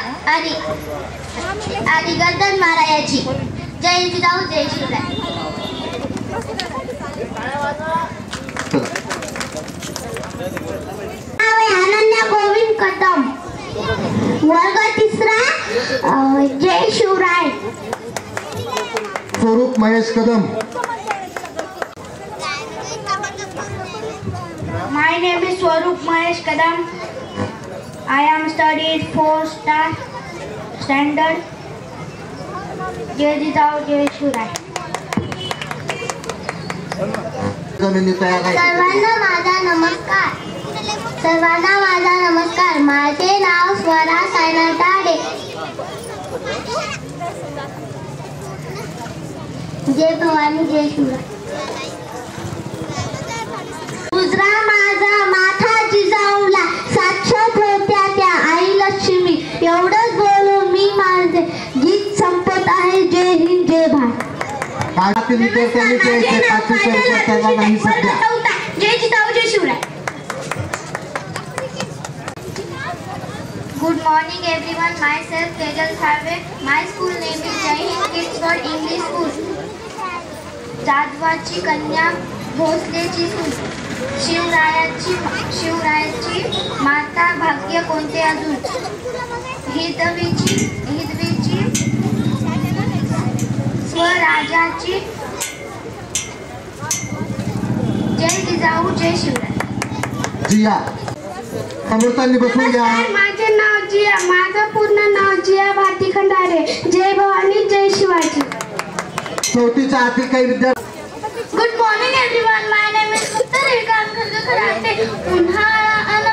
आणि गर्दन मारायची. जय जिजाऊ जय शिवराय. अनन्या गोविंद कदम. वर्ग 3रा. जय शिवराय. स्वरूप Mahesh Kadam. My name is Swarup Mahesh Kadam. I am studied 4th standard. Jai Jitao Jai Shurai. वर्गमिनी तयार आहे. सर्वांना माझा नमस्कार. माझे नाव स्वरा सायनाथ दाडे. जय भवानी जय शिवराय. उजरा माझा माथा जिजाऊला, साक्षात होत्या त्या आई लक्ष्मी. एवढंच बोलून मी माझे गीत संपत आहे. जय हिंद जय भारत. काळातील विद्यार्थ्यांनी जय पाचवी विद्यार्थ्यांना नाही सध्या. जय जिजाऊ जय Shivray. Good morning everyone. Myself Tejal Sarve. My school name is Jai Hind Kids World English School. जाधवाची कन्या भोसलेची सून. शिवरायाची माता भाग्य कोणते अजून. हिदवीची स्वराजाची. जय जिजाऊ जय शिवराय. जिया अमृतांनी बसून घ्या. माझे नाव जिया. माझं पूर्ण नाव जिया भारती खंडारे. जय भवानी जय शिवाजी. चौथीच्या आतील काही विद्यार्थी. Good morning everyone. My name is उत्तर विकास खराटे. उन्हाळा अन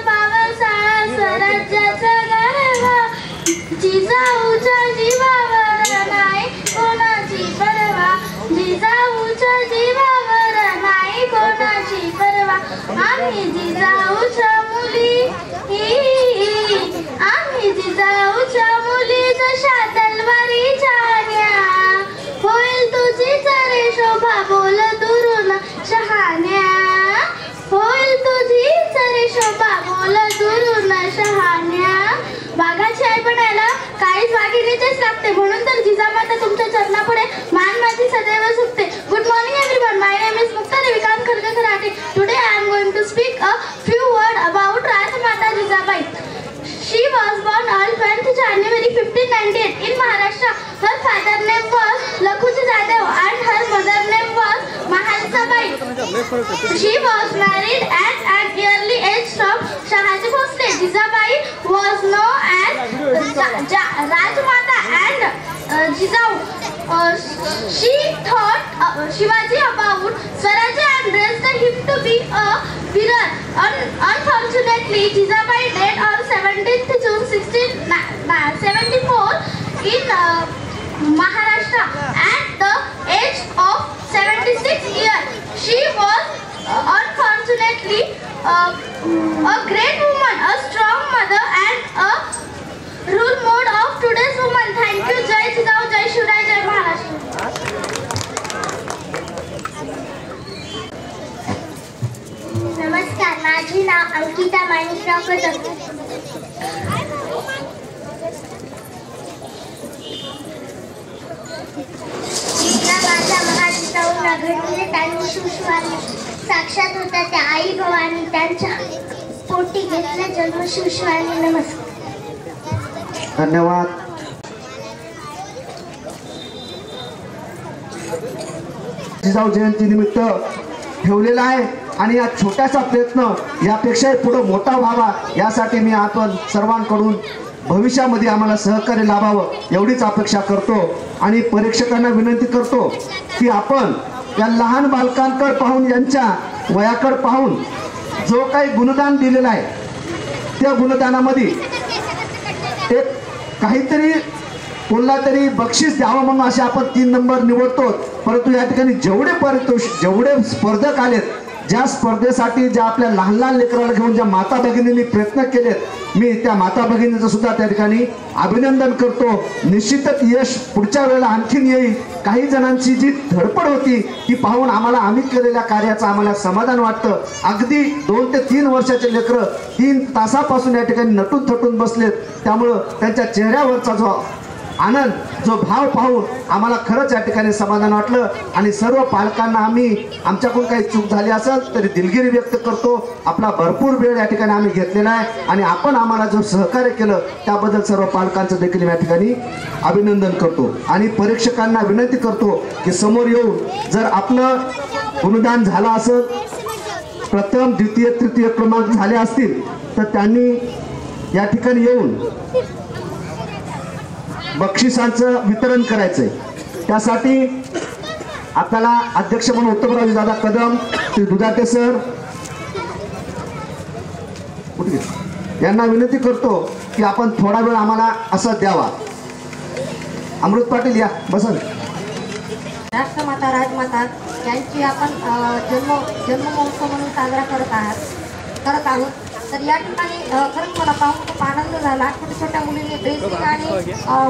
पावसाळा, स्वराज्याचा गरबा. जिजाऊच्या जीवावर नाही कोणाची परवा. जिजाऊच्या जीवावर नाही कोणाची परवा. आम्ही जिजाऊच्या मुली, जशा तलवारीच्या न्या. होईल तुझी चरे शोभा बोल दुरून शहाण्या. होईल तुझी चरे शोभा बोल दुरून शहाण्या. वाघाची आई बनायला काहीच वाघिणीचेच लागते. म्हणून तर जिजामाता तुमच्या चरणापुढे मान माझी सदैव झुकते. Good morning everyone. My name is Mukta Devikant Kharge. Today I am going to speak a few word about Rajmata Jijabai. She was born on 12th January 1598 in Maharashtra. Her father name was Lakhuji Jadhav and her mother name was Mahalsabai. She was married at an early age of Shahaji Bhosle. Jizabai was known as Rajmata and Jizau. She taught Shivaji about Swaraj and raised him to be a Virar. Unfortunately, Jizabai died on 17th June 1674 in Maharashtra at the age of 76 years. She was unfortunately a great woman, a strong mother and a role model of today's woman. Thank you. Jai Jidao, Jai Shivaji, Jai Maharashtra. नमस्कार. माझे नाव अंकिता माणिकराव कदम. जिजामाता महाजिजाऊंना घडविले त्यांनी शिवशिवानी. साक्षात होत्या त्या आई भवानी. त्यांच्या पोटी घेतला जन्म शिवशिवानी. नमस्कार. धन्यवाद. जिजाऊ जयंती निमित्त ठेवलेला आहे आणि या छोट्यासा प्रयत्न यापेक्षाही पुढे मोठा व्हावा यासाठी मी आपण सर्वांकडून भविष्यामध्ये आम्हाला सहकार्य लाभावं एवढीच अपेक्षा करतो. आणि परीक्षकांना विनंती करतो की आपण या लहान बालकांकडे पाहून, यांच्या वयाकडे पाहून जो काही गुणदान दिलेला आहे त्या गुणदानामध्ये एक काहीतरी कोणला तरी बक्षीस द्यावं म्हणून असे आपण 3 नंबर निवडतो. परंतु या ठिकाणी जेवढे स्पर्धक आलेत, ज्या स्पर्धेसाठी ज्या आपल्या लहान लहान लेकराला घेऊन ज्या माता भगिनींनी प्रयत्न केलेत, मी त्या माता भगिनींचं सुद्धा त्या ठिकाणी अभिनंदन करतो. निश्चितच यश पुढच्या वेळेला आणखीन येईल. काही जणांची जी धडपड होती ती पाहून आम्ही केलेल्या कार्याचं आम्हाला समाधान वाटतं. अगदी 2 ते 3 वर्षाचे लेकरं 3 तासापासून या ठिकाणी नटून थटून बसलेत. त्यामुळं त्यांच्या चेहऱ्यावरचा जो आनंद, जो भाव पाहून आम्हाला खरंच या ठिकाणी समाधान वाटलं. आणि सर्व पालकांना आमच्याकडून काही चूक झाली असेल तरी दिलगिरी व्यक्त करतो. आपला भरपूर वेळ या ठिकाणी आम्ही घेतलेला आहे आणि आपण आम्हाला जो सहकार्य केलं त्याबद्दल सर्व पालकांचं देखील या ठिकाणी अभिनंदन करतो. आणि परीक्षकांना विनंती करतो की समोर येऊन जर आपलं गुणदान झालं असेल, प्रथम द्वितीय तृतीय क्रमांक झाले असतील तर त्यांनी या ठिकाणी येऊन बक्षिसांचं वितरण करायचंय. त्यासाठी आपल्याला अध्यक्ष म्हणून उत्तमरावजी दादा कदम, श्री दुधाते सर यांना विनंती करतो की आपण थोडा वेळ आम्हाला असं द्यावा. अमृत पाटील या बसन. राष्ट्रमाता राजमाता यांची आपण जन्ममहोत्सव म्हणून साजरा करत आहोत. तर या ठिकाणी खरंच मला पाहून खूप आनंद झाला. छोट्या छोट्या मुलींनी ड्रेसिंग आणि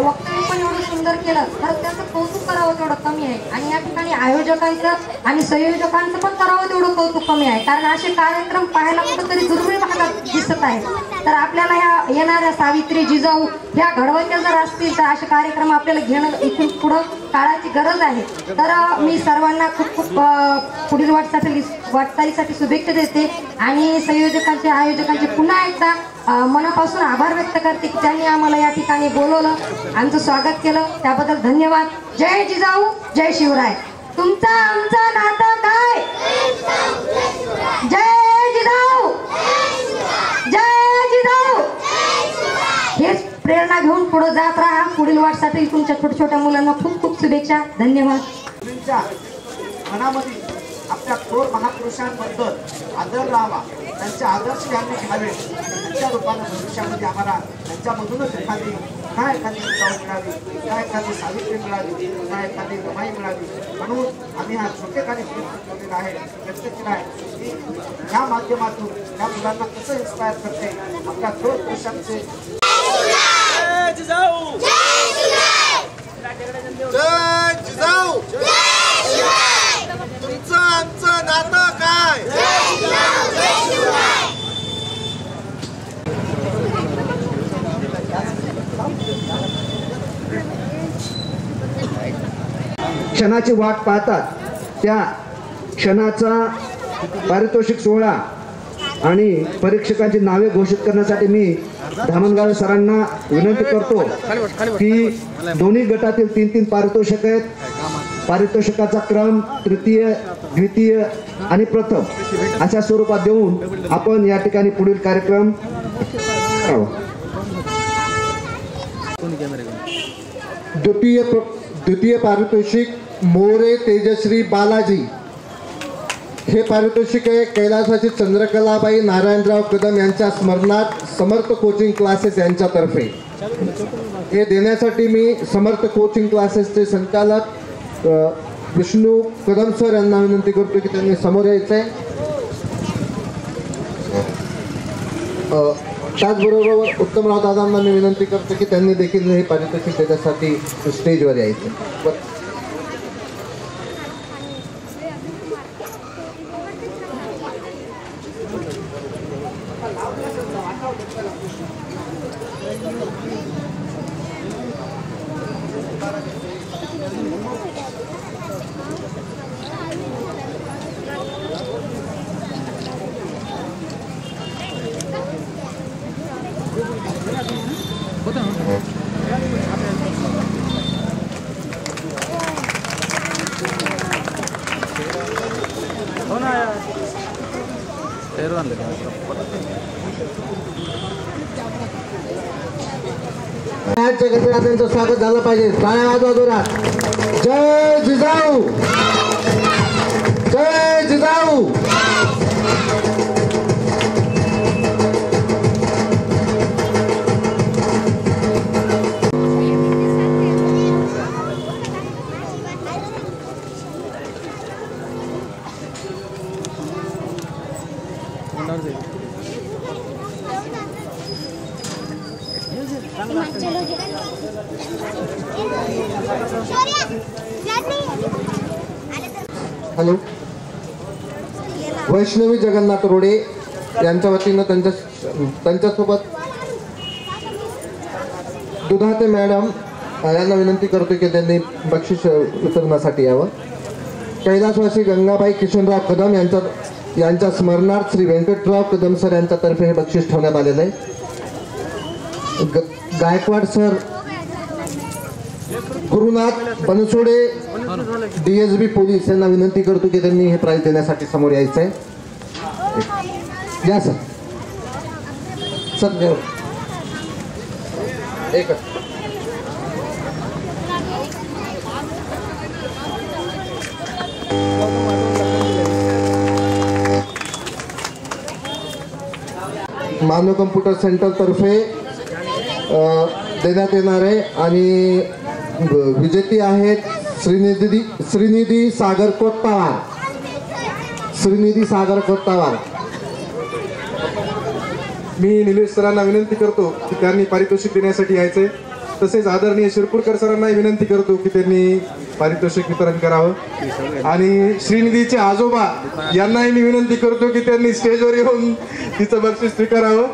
वक्तव्य पण एवढं सुंदर केलं. खरंच त्यांचं कौतुक करावं तेवढं कमी आहे. आणि या ठिकाणी आयोजकांचं आणि संयोजकांचं पण करावं तेवढं कौतुक कमी आहे. कारण असे कार्यक्रम पाहायला कुठंतरी दुर्मिळ भागात दिसत आहे. तर आपल्याला ह्या येणाऱ्या सावित्री जिजाऊ ह्या घडवायच्या जर असतील तर असे कार्यक्रम आपल्याला घेणं इथून पुढं काळाची गरज आहे. तर मी सर्वांना खूप खूप पुढील वाटचालीसाठी शुभेच्छा देते आणि संयोजकांचे आयोजकांचे पुन्हा एकदा मनापासून आभार व्यक्त करते की त्यांनी आम्हाला या ठिकाणी बोलवलं, आमचं स्वागत केलं, त्याबद्दल धन्यवाद. जय जिजाऊ, जय शिवराय. तुमचं आमचं नातं काय? जय जिजाऊ, जय जिजाऊ. हेच प्रेरणा घेऊन पुढे जात राहा. पुढील वाटसाठी तुमच्या छोट्या छोट्या मुलांना खूप खूप शुभेच्छा. धन्यवाद. मनामध्ये आपल्या थोर महापुरुषांबद्दल आदर राहावा, त्यांचे आदर्श आम्ही घ्यावे. त्यांच्या रूपानं भविष्यामध्ये आम्हाला त्यांच्यामधूनच एखादी जिजाऊ मिळावी, एखादी सावित्री मिळावी, एखादी रमाई मिळावी. म्हणून आम्ही हा छोटेखानी प्रयत्न केलेला आहे, व्यक्त केला आहे की ह्या माध्यमातून या मुलांना कसं इन्स्पायर करते आपल्या थोर पुरुषांचे. जय जिजाऊ, जय जिजाऊ, तुमचं आमचं नातं काय? क्षणाची वाट पाहतात त्या क्षणाचा पारितोषिक सोहळा आणि परीक्षकांची नावे घोषित करण्यासाठी मी धामणगाव सरांना विनंती करतो की दोन्ही गटातील 3-3 पारितोषिक आहेत. पारितोषिकाचा क्रम तृतीय, द्वितीय आणि प्रथम अशा स्वरूपात देऊन आपण या ठिकाणी पुढील कार्यक्रम करावा. द्वितीय पारितोषिक मोरे तेजश्री बालाजी. हे पारितोषिक आहे कैलासाची चंद्रकलाबाई नारायणराव कदम यांच्या स्मरणार्थ समर्थ कोचिंग क्लासेस यांच्यातर्फे. हे देण्यासाठी मी समर्थ कोचिंग क्लासेसचे संचालक विष्णू कदम सर यांना विनंती करतो की त्यांनी समोर यायचं आहे. त्याचबरोबर उत्तमराव दादांना मी विनंती करतो की त्यांनी देखील हे पारितोषिक देण्यासाठी स्टेजवर यायचं. त्यांचं स्वागत झालं पाहिजे. टाळ्या वाजवा जोरात. जय जिजाऊ, जय जिजाऊ. हॅलो, वैष्णवी जगन्नाथ रोडे यांच्या वतीनं त्यांच्यासोबत दुधाते मॅडम यांना विनंती करतो की त्यांनी बक्षीस वितरणासाठी यावं. कैलासवासी गंगाबाई किशनराव कदम यांच्या स्मरणार्थ श्री व्यंकटराव कदम सर यांच्यातर्फे हे बक्षीस ठेवण्यात आलेलं आहे. Gaikwad sir, Gurunath Bansode DSB police यांना विनंती करतो की त्यांनी हे प्राइज देण्यासाठी समोर यायचं आहे. या सर. सर एकच. मानव कम्प्युटर सेंटरतर्फे देण्यात येणारे आणि विजेती आहेत श्रीनिधी सागर कोत्तावार. मी निलेश सरांना विनंती करतो की त्यांनी पारितोषिक देण्यासाठी यायचे. तसेच आदरणीय शिरपूरकर सरांनाही विनंती करतो की त्यांनी पारितोषिक वितरण करावं. आणि श्रीनिधीचे आजोबा यांनाही मी विनंती करतो की त्यांनी स्टेजवर येऊन तिचं बक्षीस स्वीकारावं.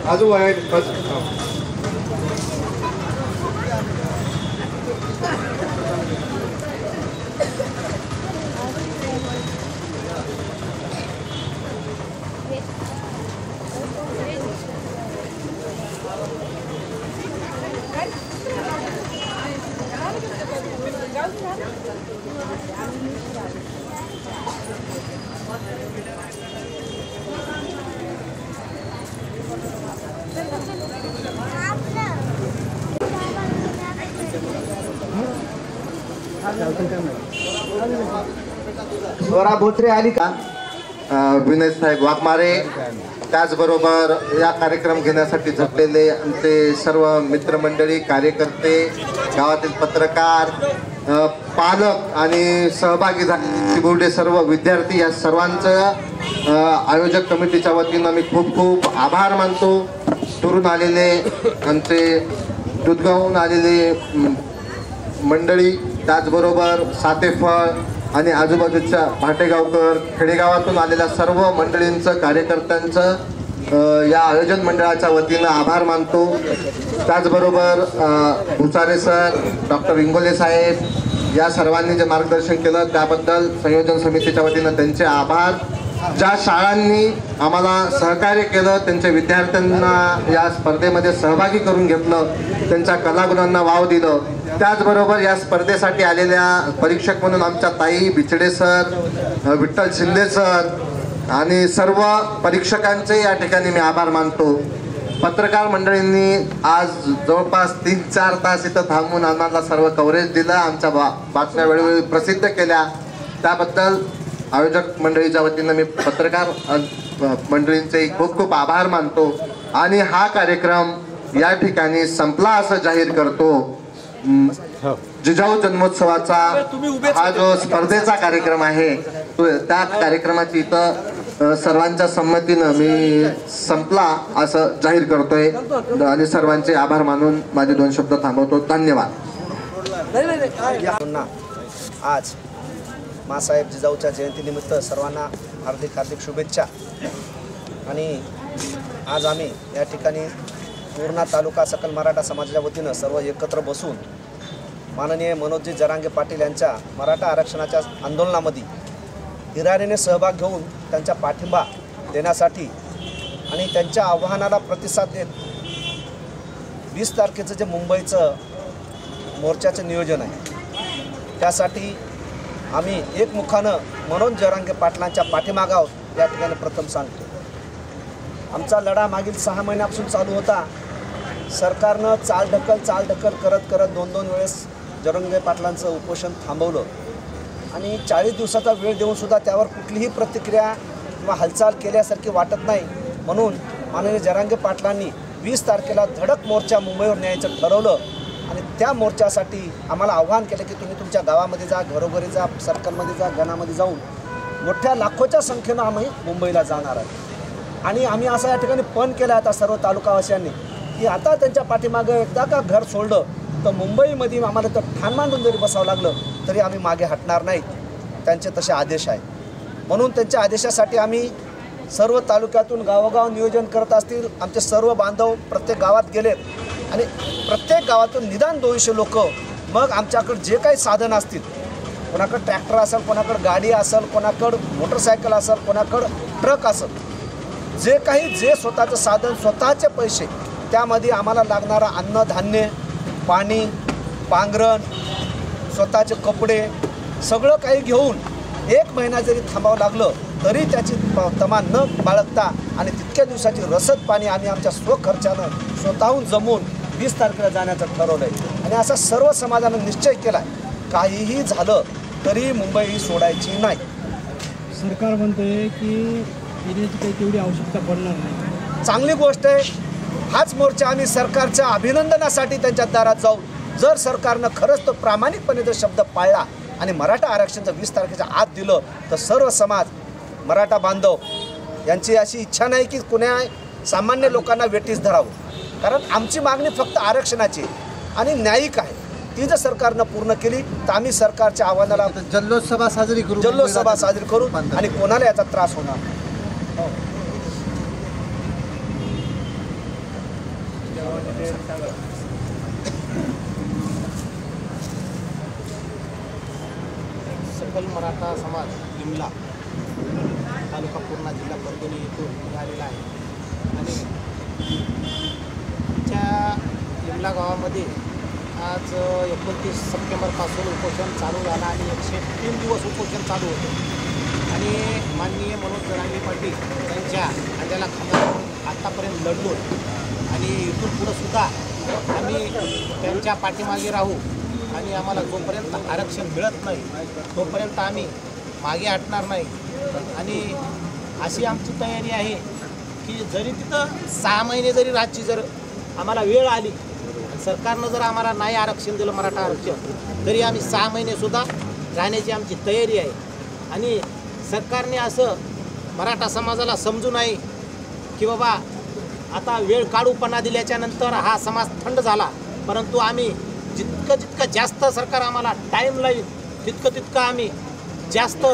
आजोबा आहेत. स्वरा बोत्रे आली का? विनय साहेब वाघमारे, त्याचबरोबर या कार्यक्रम घेण्यासाठी झटलेले आमचे सर्व मित्रमंडळी, कार्यकर्ते, गावातील पत्रकार, पालक आणि सहभागी झालेले सर्व विद्यार्थी, या सर्वांचं आयोजक कमिटीच्या वतीनं मी खूप खूप आभार मानतो. दुरून आलेले आमचे दुधगावहून आलेले मंडळी, त्याचबरोबर सातेफळ आणि आजूबाजूच्या भाटेगावकर, खेडेगावातून आलेल्या सर्व मंडळींचं, कार्यकर्त्यांचं या आयोजन मंडळाच्या वतीनं आभार मानतो. त्याचबरोबर भुसारे सर, डॉक्टर इंगोले साहेब या सर्वांनी जे मार्गदर्शन केलं त्याबद्दल संयोजन समितीच्या वतीनं त्यांचे आभार. ज्या शाळांनी आम्हाला सहकार्य केलं, त्यांच्या विद्यार्थ्यांना या स्पर्धेमध्ये सहभागी करून घेतलं, त्यांच्या कलागुणांना वाव दिलं. त्याचबरोबर या स्पर्धेसाठी आलेल्या परीक्षक म्हणून आमच्या ताई बिचडे सर, विठ्ठल शिंदे सर आणि सर्व परीक्षकांचे या ठिकाणी मी आभार मानतो. पत्रकार मंडळींनी आज जवळपास 3-4 तास इथं थांबून आम्हाला सर्व कव्हरेज दिलं, आमच्या बातम्या वेळोवेळी प्रसिद्ध केल्या, त्याबद्दल आयोजक मंडळीच्या वतीनं मी पत्रकार मंडळींचे खूप खूप आभार मानतो. आणि हा कार्यक्रम या ठिकाणी संपला असं जाहीर करतो. जिजाऊ जन्मोत्सवाचा हा जो स्पर्धेचा कार्यक्रम आहे त्या कार्यक्रमाची इथं सर्वांच्या संमतीनं मी संपला असं जाहीर करतोय आणि सर्वांचे आभार मानून माझे 2 शब्द थांबवतो. धन्यवाद. आज मासाहेब जिजाऊच्या जयंतीनिमित्त सर्वांना हार्दिक हार्दिक शुभेच्छा. आणि आज आम्ही या ठिकाणी पूर्णा तालुका सकल मराठा समाजाच्या वतीनं सर्व एकत्र बसून माननीय मनोजी जरांगे पाटील यांच्या मराठा आरक्षणाच्या आंदोलनामध्ये हिरारीने सहभाग घेऊन त्यांचा पाठिंबा देण्यासाठी आणि त्यांच्या आव्हानाला प्रतिसाद देत 20 तारखेचं जे मुंबईचं मोर्चाचं नियोजन आहे त्यासाठी आम्ही एकमुखानं मनोज जरांगे पाटलांच्या पाठीमागे आहोत या ठिकाणी प्रथम सांगतो. आमचा लढा मागील 6 महिन्यापासून चालू होता. सरकारनं चालढकल करत 2-2 वेळेस जरांगे पाटलांचं उपोषण थांबवलं आणि 40 दिवसाचा वेळ देऊनसुद्धा त्यावर कुठलीही प्रतिक्रिया किंवा हालचाल केल्यासारखी वाटत नाही. म्हणून माननीय जरांगे पाटलांनी 20 तारखेला धडक मोर्चा मुंबईवर न्यायचं ठरवलं आणि त्या मोर्चासाठी आम्हाला आव्हान केलं की तुम्ही तुमच्या गावामध्ये जा, घरोघरी जा, सर्कलमध्ये जा, गणामध्ये जाऊन मोठ्या लाखोच्या संख्येनं आम्ही मुंबईला जाणार आहे. आणि आम्ही असं या ठिकाणी पण केलं आता सर्व तालुकावासियांनी की आता त्यांच्या पाठीमागं एकदा का घर सोडलं तर मुंबईमध्ये आम्हाला तर ठाण मांडून जरी बसावं लागलं तरी आम्ही मागे हटणार नाही. त्यांचे तसे आदेश आहेत. म्हणून त्यांच्या आदेशासाठी आम्ही सर्व तालुक्यातून गावोगाव नियोजन करत असतील. आमचे सर्व बांधव प्रत्येक गावात गेलेत आणि प्रत्येक गावातून निदान 200 लोक मग आमच्याकडे जे काही साधन असतील, कोणाकडं ट्रॅक्टर असेल, कोणाकडं गाडी असेल, कोणाकडं मोटरसायकल असेल, कोणाकडं ट्रक असेल, जे स्वतःचं साधन, स्वतःचे पैसे, त्यामध्ये आम्हाला लागणारा अन्नधान्य, पाणी, पांघरण, स्वतःचे कपडे सगळं काही घेऊन 1 महिना जरी थांबावं लागलं तरी त्याची तमा न बाळगता आणि तितक्या दिवसाची रसद पाणी आम्ही आमच्या स्वखर्चानं स्वतःहून जमवून 20 तारखेला जाण्याचं ठरवलं आहे आणि असा सर्व समाजानं निश्चय केला आहे. काहीही झालं तरी मुंबई ही सोडायची नाही. सरकार म्हणतंय की येण्याची काही तेवढी आवश्यकता पडणार नाही. चांगली गोष्ट आहे. हाच मोर्चा आम्ही सरकारच्या अभिनंदनासाठी त्यांच्या दारात जाऊ. जर सरकारनं खरंच तो प्रामाणिकपणे जर शब्द पाळला आणि मराठा आरक्षणचं 20 तारखेच्या आत दिलं तर सर्व समाज मराठा बांधव यांची अशी इच्छा नाही की कुण्या सामान्य लोकांना वेठीस धरावं. कारण आमची मागणी फक्त आरक्षणाची आणि न्यायिक आहे. ती जर सरकारनं पूर्ण केली तर आम्ही सरकारच्या आव्हानाला जल्लोष सभा साजरी करू आणि कोणाला याचा त्रास होणार नाही. सकल मराठा समाज लिमला तालुका पूर्णा जिल्हा परभणी येथून निघालेला आहे आणि आमच्या लिमला गावामध्ये आज 29 सप्टेंबरपासून उपोषण चालू झालं आणि 103 दिवस उपोषण चालू होतं आणि माननीय मनोज जरांगे पाटील त्यांच्या खांद्याला खांदा लावून आत्तापर्यंत लढलो आणि इथून पुढं सुद्धा आम्ही त्यांच्या पाठीमागे राहू आणि आम्हाला जोपर्यंत आरक्षण मिळत नाही तोपर्यंत आम्ही मागे हटणार नाही. आणि अशी आमची तयारी आहे की जरी तिथं 6 महिने जरी राहायची जर आम्हाला वेळ आली सरकारनं जर आम्हाला नाही आरक्षण दिलं मराठा आरक्षण तरी आम्ही 6 महिनेसुद्धा राहण्याची आमची तयारी आहे. आणि सरकारने असं मराठा समाजाला समजू नये की बाबा आता वेळ काढूपणा दिल्याच्यानंतर हा समाज थंड झाला. परंतु आम्ही जितकं जास्त सरकार आम्हाला टाईम लाईल तितकं आम्ही जास्त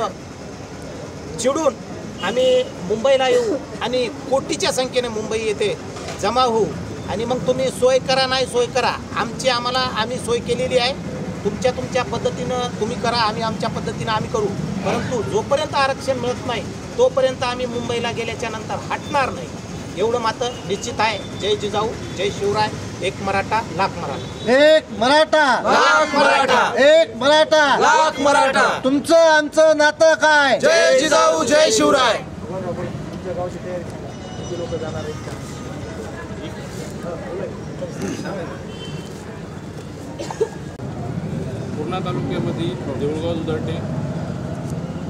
चिडून आम्ही मुंबईला येऊ आणि कोटीच्या संख्येने मुंबई येथे जमा होऊ आणि मग तुम्ही सोय करा नाही सोय करा आम्ही सोय केलेली आहे. तुमच्या पद्धतीनं तुम्ही करा आम्ही आमच्या पद्धतीनं आम्ही करू. परंतु जोपर्यंत आरक्षण मिळत नाही तोपर्यंत आम्ही मुंबईला गेल्याच्या नंतर हटणार नाही एवढं मात्र निश्चित आहे. जय जिजाऊ जय शिवराय. एक मराठा लाख मराठा. एक मराठा लाख मराठा. एक मराठा लाख मराठा. तुमचं आमचं नातं काय? जय जिजाऊ जय शिवराय. पूर्णा तालुक्यामध्ये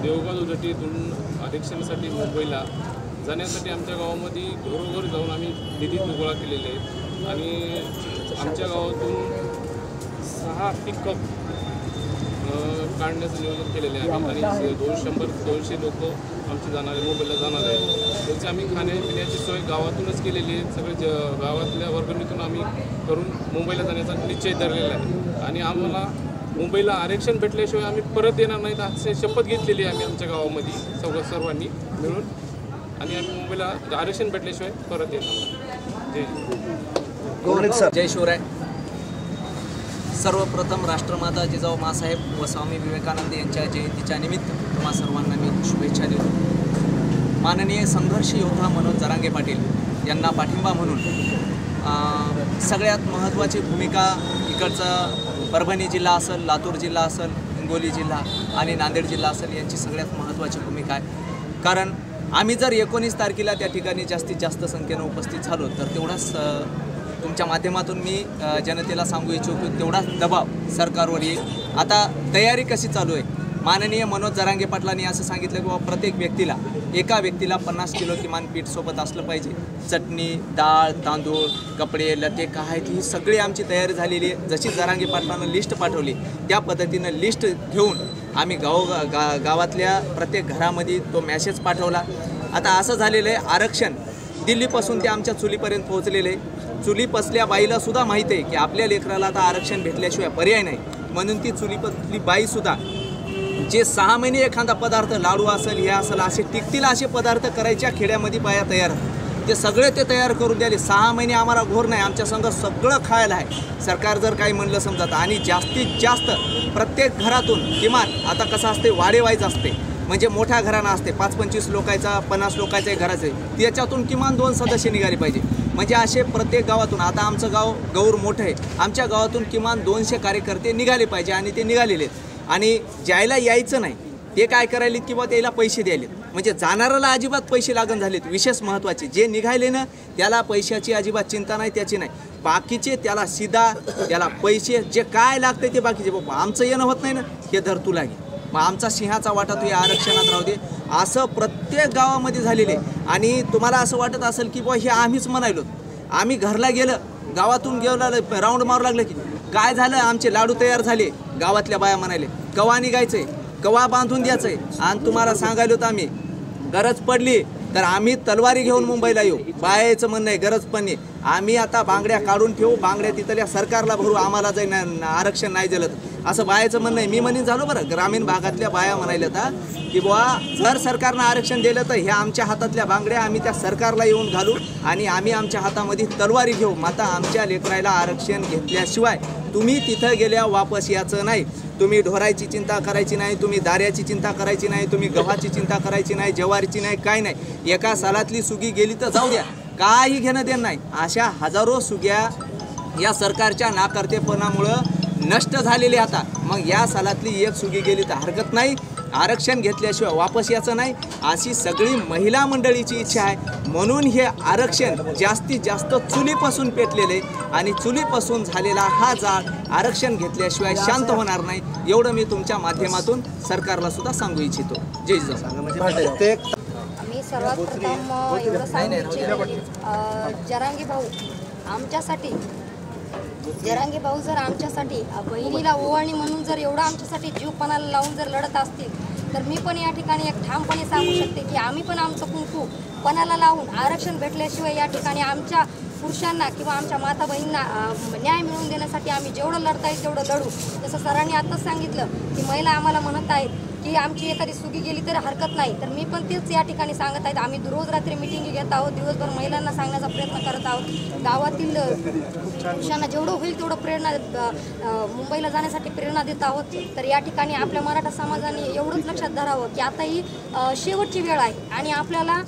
देऊळगाव दुधटेतून आरक्षणासाठी मुंबईला जाण्यासाठी आमच्या गावामध्ये घरोघर जाऊन आम्ही निधी गोळा केलेले आहेत आणि आमच्या गावातून 6 पिकअप काढण्याचं नियोजन केलेलं आहे आणि 200 लोक आमचे जाणारे मुंबईला जाणार आहेत. त्याची आम्ही खाण्यापिण्याची सोय गावातूनच केलेली आहे. सगळे गावातल्या वर्गणीतून आम्ही करून मुंबईला जाण्याचा निश्चय धरलेला आहे आणि आम्हाला मुंबईला आरक्षण भेटल्याशिवाय आम्ही परत येणार नाहीत असे शपथ घेतलेली आहे आम्ही आमच्या गावामध्ये सर्वांनी मिळून आणि आम्ही मुंबईला आरक्षण भेटल्याशिवाय परत येणार. जय शिवराय. सर्वप्रथम राष्ट्रमाता जिजाऊ माँसाहेब व स्वामी विवेकानंद यांच्या जयंतीच्या निमित्त तुम्हा सर्वांना मी शुभेच्छा देतो. माननीय संघर्ष योद्धा मनोज जरांगे पाटील यांना पाठिंबा म्हणून सगळ्यात महत्त्वाची भूमिका इकडचा परभणी जिल्हा असेल, लातूर जिल्हा असेल, हिंगोली जिल्हा आणि नांदेड जिल्हा असेल यांची सगळ्यात महत्त्वाची भूमिका आहे. कारण आम्ही जर 19 तारखेला त्या ठिकाणी जास्तीत जास्त संख्येनं उपस्थित झालो तर तेवढाच तुमच्या माध्यमातून मी जनतेला सांगू इच्छितो तेवढाच दबाव सरकारवर येईल. आता तयारी कशी चालू आहे? माननीय मनोज जरांगे पाटलांनी असं सांगितलं की बाबा प्रत्येक व्यक्तीला एका व्यक्तीला 50 किलो किमान पीठ सोबत असलं पाहिजे. चटणी, डाळ, तांदूळ, कपडे, लते काय ही सगळी आमची तयारी झालेली आहे. जशी जरांगे पाटलांना लिस्ट पाठवली त्या पद्धतीनं लिस्ट घेऊन आम्ही गावातल्या प्रत्येक घरामध्ये तो मॅसेज पाठवला. आता असं झालेलं आहे आरक्षण दिल्लीपासून ते आमच्या चुलीपर्यंत पोहोचलेलं आहे. चुलीपसल्या बाईलासुद्धा माहीत आहे की आपल्या लेकराला आता आरक्षण भेटल्याशिवाय पर्याय नाही. म्हणून ती चुलीपसली बाईसुद्धा जे 6 महिने एखादा पदार्थ लाडू असेल हे असेल असे टिकतील असे पदार्थ करायच्या खेड्यामध्ये बाया तयार ते सगळे ते तयार करून द्याले. 6 महिने आम्हाला घोर नाही आमच्या संघ सगळं खायला आहे. सरकार जर काही म्हणलं समजत आणि जास्तीत जास्त प्रत्येक घरातून किमान आता कसं असते वाडेवाईज असते म्हणजे मोठ्या घरानं असते 5-25 लोकांचा 50 लोकांच्या घराचं आहे त्याच्यातून किमान 2 सदस्य निघाले पाहिजे. म्हणजे असे प्रत्येक गावातून आता आमचं गाव गौर मोठं आहे आमच्या गावातून किमान 200 कार्यकर्ते निघाले पाहिजे आणि ते निघालेले आहेत. आणि ज्यायला यायचं नाही ते काय करायलेत की बा त्याला पैसे द्यायलेत, म्हणजे जाणाऱ्याला अजिबात पैसे लागण झालेत. विशेष महत्त्वाचे जे निघायले ना त्याला पैशाची अजिबात चिंता नाही, त्याची नाही. बाकीचे त्याला सीधा त्याला पैसे जे काय लागते ते बाकीचे, बाबा आमचं येणं होत नाही ना, हे धर तू लागे, मग आमचा सिंहाचा वाटा तू या आरक्षणात राहू दे, असं प्रत्येक गावामध्ये झालेले. आणि तुम्हाला असं वाटत असेल की बुवा हे आम्हीच म्हणायलो, आम्ही घरला गेलं, गावातून गेलं, राऊंड मारू लागलं की काय झालं, आमचे लाडू तयार झाले, गावातल्या बाया म्हणाले कवा निघायचंय, कवा बांधून द्यायचंय. आणि तुम्हाला सांगायलो तर आम्ही गरज पडली तर आम्ही तलवारी घेऊन मुंबईला येऊ. बायाचं म्हणणं आहे गरज पण नाही, आम्ही आता बांगड्या काढून ठेवू, बांगड्या तिथल्या सरकारला भरू, आम्हाला जर आरक्षण नाही दिलं असं बायाचं म्हणणं आहे. मी म्हणून झालो बरं, ग्रामीण भागातल्या बाया म्हणायला तर की बुवा जर सरकारनं आरक्षण दिलं तर ह्या आमच्या हातातल्या बांगड्या आम्ही त्या सरकारला येऊन घालू आणि आम्ही आमच्या हातामध्ये तलवारी घेऊ. माता आमच्या लेकरायला आरक्षण घेतल्याशिवाय तुम्ही तिथं गेल्या वापस यायचं नाही. तुम्ही ढोरायची चिंता करायची नाही, तुम्ही दाऱ्याची चिंता करायची नाही, तुम्ही गव्हाची चिंता करायची नाही, ज्वारीची नाही, काय नाही. एका सालातली सुगी गेली तर जाऊ द्या, काही घेणं देणं नाही. अशा हजारो सुग्या या सरकारच्या नाकर्तेपणामुळं नष्ट झालेली आता. मग या सालातली एक सुगी गेली तर हरकत नाही, आरक्षण घेतल्याशिवाय वापस यायचं नाही, अशी सगळी महिला मंडळीची इच्छा आहे. म्हणून हे आरक्षण जास्तीत जास्त चुलीपासून पेटलेले आणि चुलीपासून झालेला हा जाळ आरक्षण घेतल्याशिवाय शांत होणार नाही, एवढं मी तुमच्या माध्यमातून सरकारला सुद्धा सांगू इच्छितो. जय जिजाऊ. मी सर्वात प्रथम एवढं सांगू इच्छितो, जरांगे भाऊ आमच्यासाठी, जरांगे भाऊ जर आमच्यासाठी बहिणीला ओवाळणी म्हणून जर एवढं आमच्यासाठी जीवपणाला लावून जर लढत असतील तर मी पण या ठिकाणी एक ठामपणे सांगू शकते की आम्ही पण आमचं कुंकू पणाला लावून आरक्षण भेटल्याशिवाय या ठिकाणी आमच्या पुरुषांना किंवा आमच्या माता बहिणींना न्याय मिळवून देण्यासाठी आम्ही जेवढं लढता येईल तेवढं लढू. जसं सरांनी आत्ताच सांगितलं की महिला आम्हाला म्हणत आहेत की आमची एखादी सुगी गेली तर हरकत नाही, तर मी पण तेच या ठिकाणी सांगत आहेत. आम्ही रोज रात्री मिटिंगी घेत आहोत, दिवसभर महिलांना सांगण्याचा प्रयत्न करत आहोत. गावातील पुरुषांना जेवढं होईल तेवढं प्रेरणा मुंबईला जाण्यासाठी प्रेरणा देत आहोत. तर या ठिकाणी आपल्या मराठा समाजाने एवढंच लक्षात धरावं की आता ही शेवटची वेळ आहे आणि आपल्याला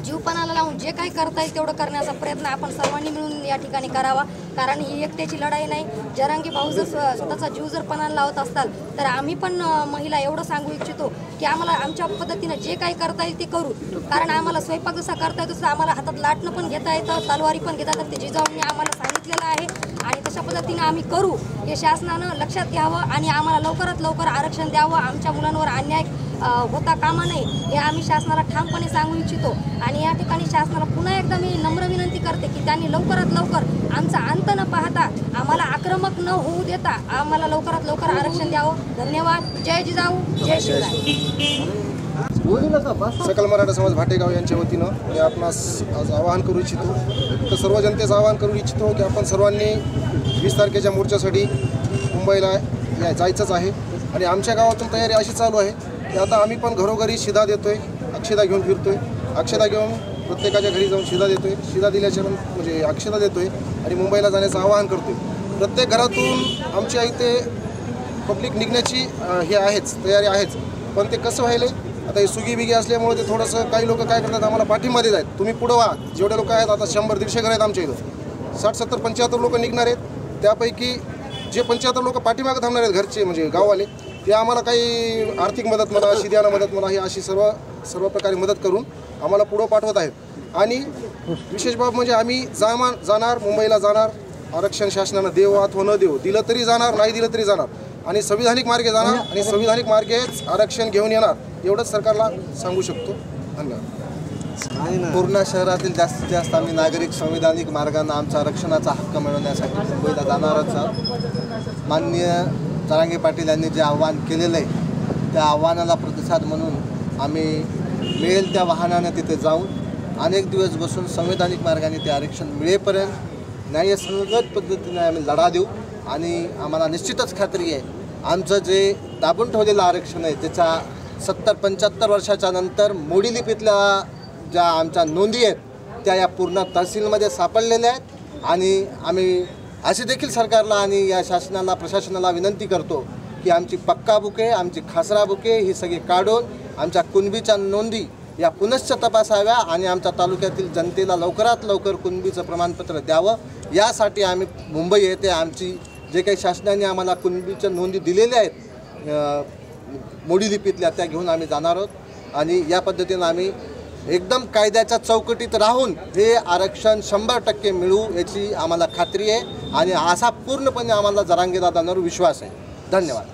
जीवपणाला लावून जे काही करता येईल तेवढं करण्याचा प्रयत्न आपण सर्वांनी मिळून या ठिकाणी करावा. कारण ही एकट्याची लढाई नाही. जरांगे भाऊ जर स्वतःचा जीव जर पणाला लावत असताल तर आम्ही पण महिला एवढं सांगू इच्छितो की आम्हाला आमच्या पद्धतीनं जे काही करता येईल ते करू. कारण आम्हाला स्वयंपाक जसा करता येतो तसं आम्हाला हातात लाटणं पण घेता येतं, तलवारी पण घेता येतं. ते जिजाऊंनी आम्हाला सांगितलेलं आहे आणि तशा पद्धतीनं आम्ही करू. हे शासनानं लक्षात घ्यावं आणि आम्हाला लवकरात लवकर आरक्षण द्यावं. आमच्या मुलांवर अन्याय होता कामा नये हे आम्ही शासनाला ठामपणे सांगू इच्छितो. आणि या ठिकाणी शासनाला पुन्हा एकदा मी नम्र विनंती करते की त्यांनी लवकरात लवकर आमचा अंत न पाहता आम्हाला आक्रमक न होऊ देता आम्हाला लवकरात लवकर आरक्षण द्यावं. धन्यवाद. जय जिजाऊ, जय शिवराय. सकल मराठा समाज भाटेगाव यांच्या वतीनं मी आपणास आज आवाहन करू इच्छितो, तर सर्व जनतेचं आवाहन करू इच्छितो की आपण सर्वांनी 20 तारखेच्या मोर्चासाठी मुंबईला जायचंच आहे. आणि आमच्या गावातून तयारी अशी चालू आहे की आता आम्ही पण घरोघरी शिधा देतोय, अक्षता घेऊन फिरतोय, अक्षता घेऊन प्रत्येकाच्या घरी जाऊन शिधा देतोय, शिधा दिल्याच्या म्हणजे अक्षता देतोय आणि मुंबईला जाण्याचं आवाहन करतोय. प्रत्येक घरातून आमच्या इथे पब्लिक निघण्याची हे आहेच, तयारी आहेच. पण ते कसं व्हायलं आता हे सुगी बिगी असल्यामुळे ते थोडंसं काही लोक काय करतात, आम्हाला पाठीमध्ये आहेत, तुम्ही पुढं व्हा. जेवढे लोक आहेत आता 100-150 घर आहेत आमच्या इथं, 60-70-75 लोक निघणार आहेत. त्यापैकी जे 75 लोक पाठीमागं थांबणार आहेत घरचे म्हणजे गाववाले, ते आम्हाला काही आर्थिक मदत म्हणा, शिद्यानं मदत म्हणा, ही अशी सर्व प्रकारे मदत करून आम्हाला पुढं पाठवत आहेत. आणि विशेष बाब म्हणजे आम्ही जाणार मुंबईला जाणार, आरक्षण शासनानं देव अथवा न देव, दिलं तरी जाणार, नाही दिलं तरी जाणार आणि संविधानिक मार्गे जाणार आणि संविधानिक मार्गेच आरक्षण घेऊन येणार, एवढंच सरकारला सांगू शकतो. धन्यवाद. पूर्ण शहरातील जास्तीत जास्त आम्ही नागरिक संविधानिक मार्गाने आमचा आरक्षणाचा हक्क मिळवण्यासाठी मुंबईला जाणारच आहोत. माननीय जरांगे पाटील यांनी जे आव्हान केलेलं आहे त्या आव्हानाला प्रतिसाद म्हणून आम्ही मिळेल त्या वाहनानं तिथे जाऊन अनेक दिवस बसून संविधानिक मार्गाने ते आरक्षण मिळेपर्यंत न्यायसंगत पद्धतीने आम्ही लढा देऊ. आणि आम्हाला निश्चितच खात्री आहे आमचं जे दाबून ठेवलेलं आरक्षण आहे त्याच्या 70-75 वर्षाच्या नंतर मोडी लिपीतल्या ज्या आमच्या नोंदी आहेत त्या या पूर्ण तहसीलमध्ये सापडलेल्या आहेत. आणि आम्ही असे देखील सरकारला आणि या शासनाला प्रशासनाला विनंती करतो की आमची पक्का बुके, आमची खासरा बुके ही सगळी काढून आमच्या कुणबीच्या नोंदी या पुनश्च तपासाव्या आणि आमच्या तालुक्यातील जनतेला लवकरात लवकर कुणबीचं प्रमाणपत्र द्यावं. यासाठी आम्ही मुंबई येथे आमची जे काही शासनाने आम्हाला कुणबीच्या नोंदी दिलेल्या आहेत मोडी लिपीतल्या त्या घेऊन आम्ही जाणार आहोत आणि या पद्धतीनं आम्ही एकदम कायद्याच्या चौकटीत राहून हे आरक्षण 100% मिळवू याची आम्हाला खात्री आहे आणि असा पूर्णपणे आम्हाला जरांगे दादांवर विश्वास आहे. धन्यवाद.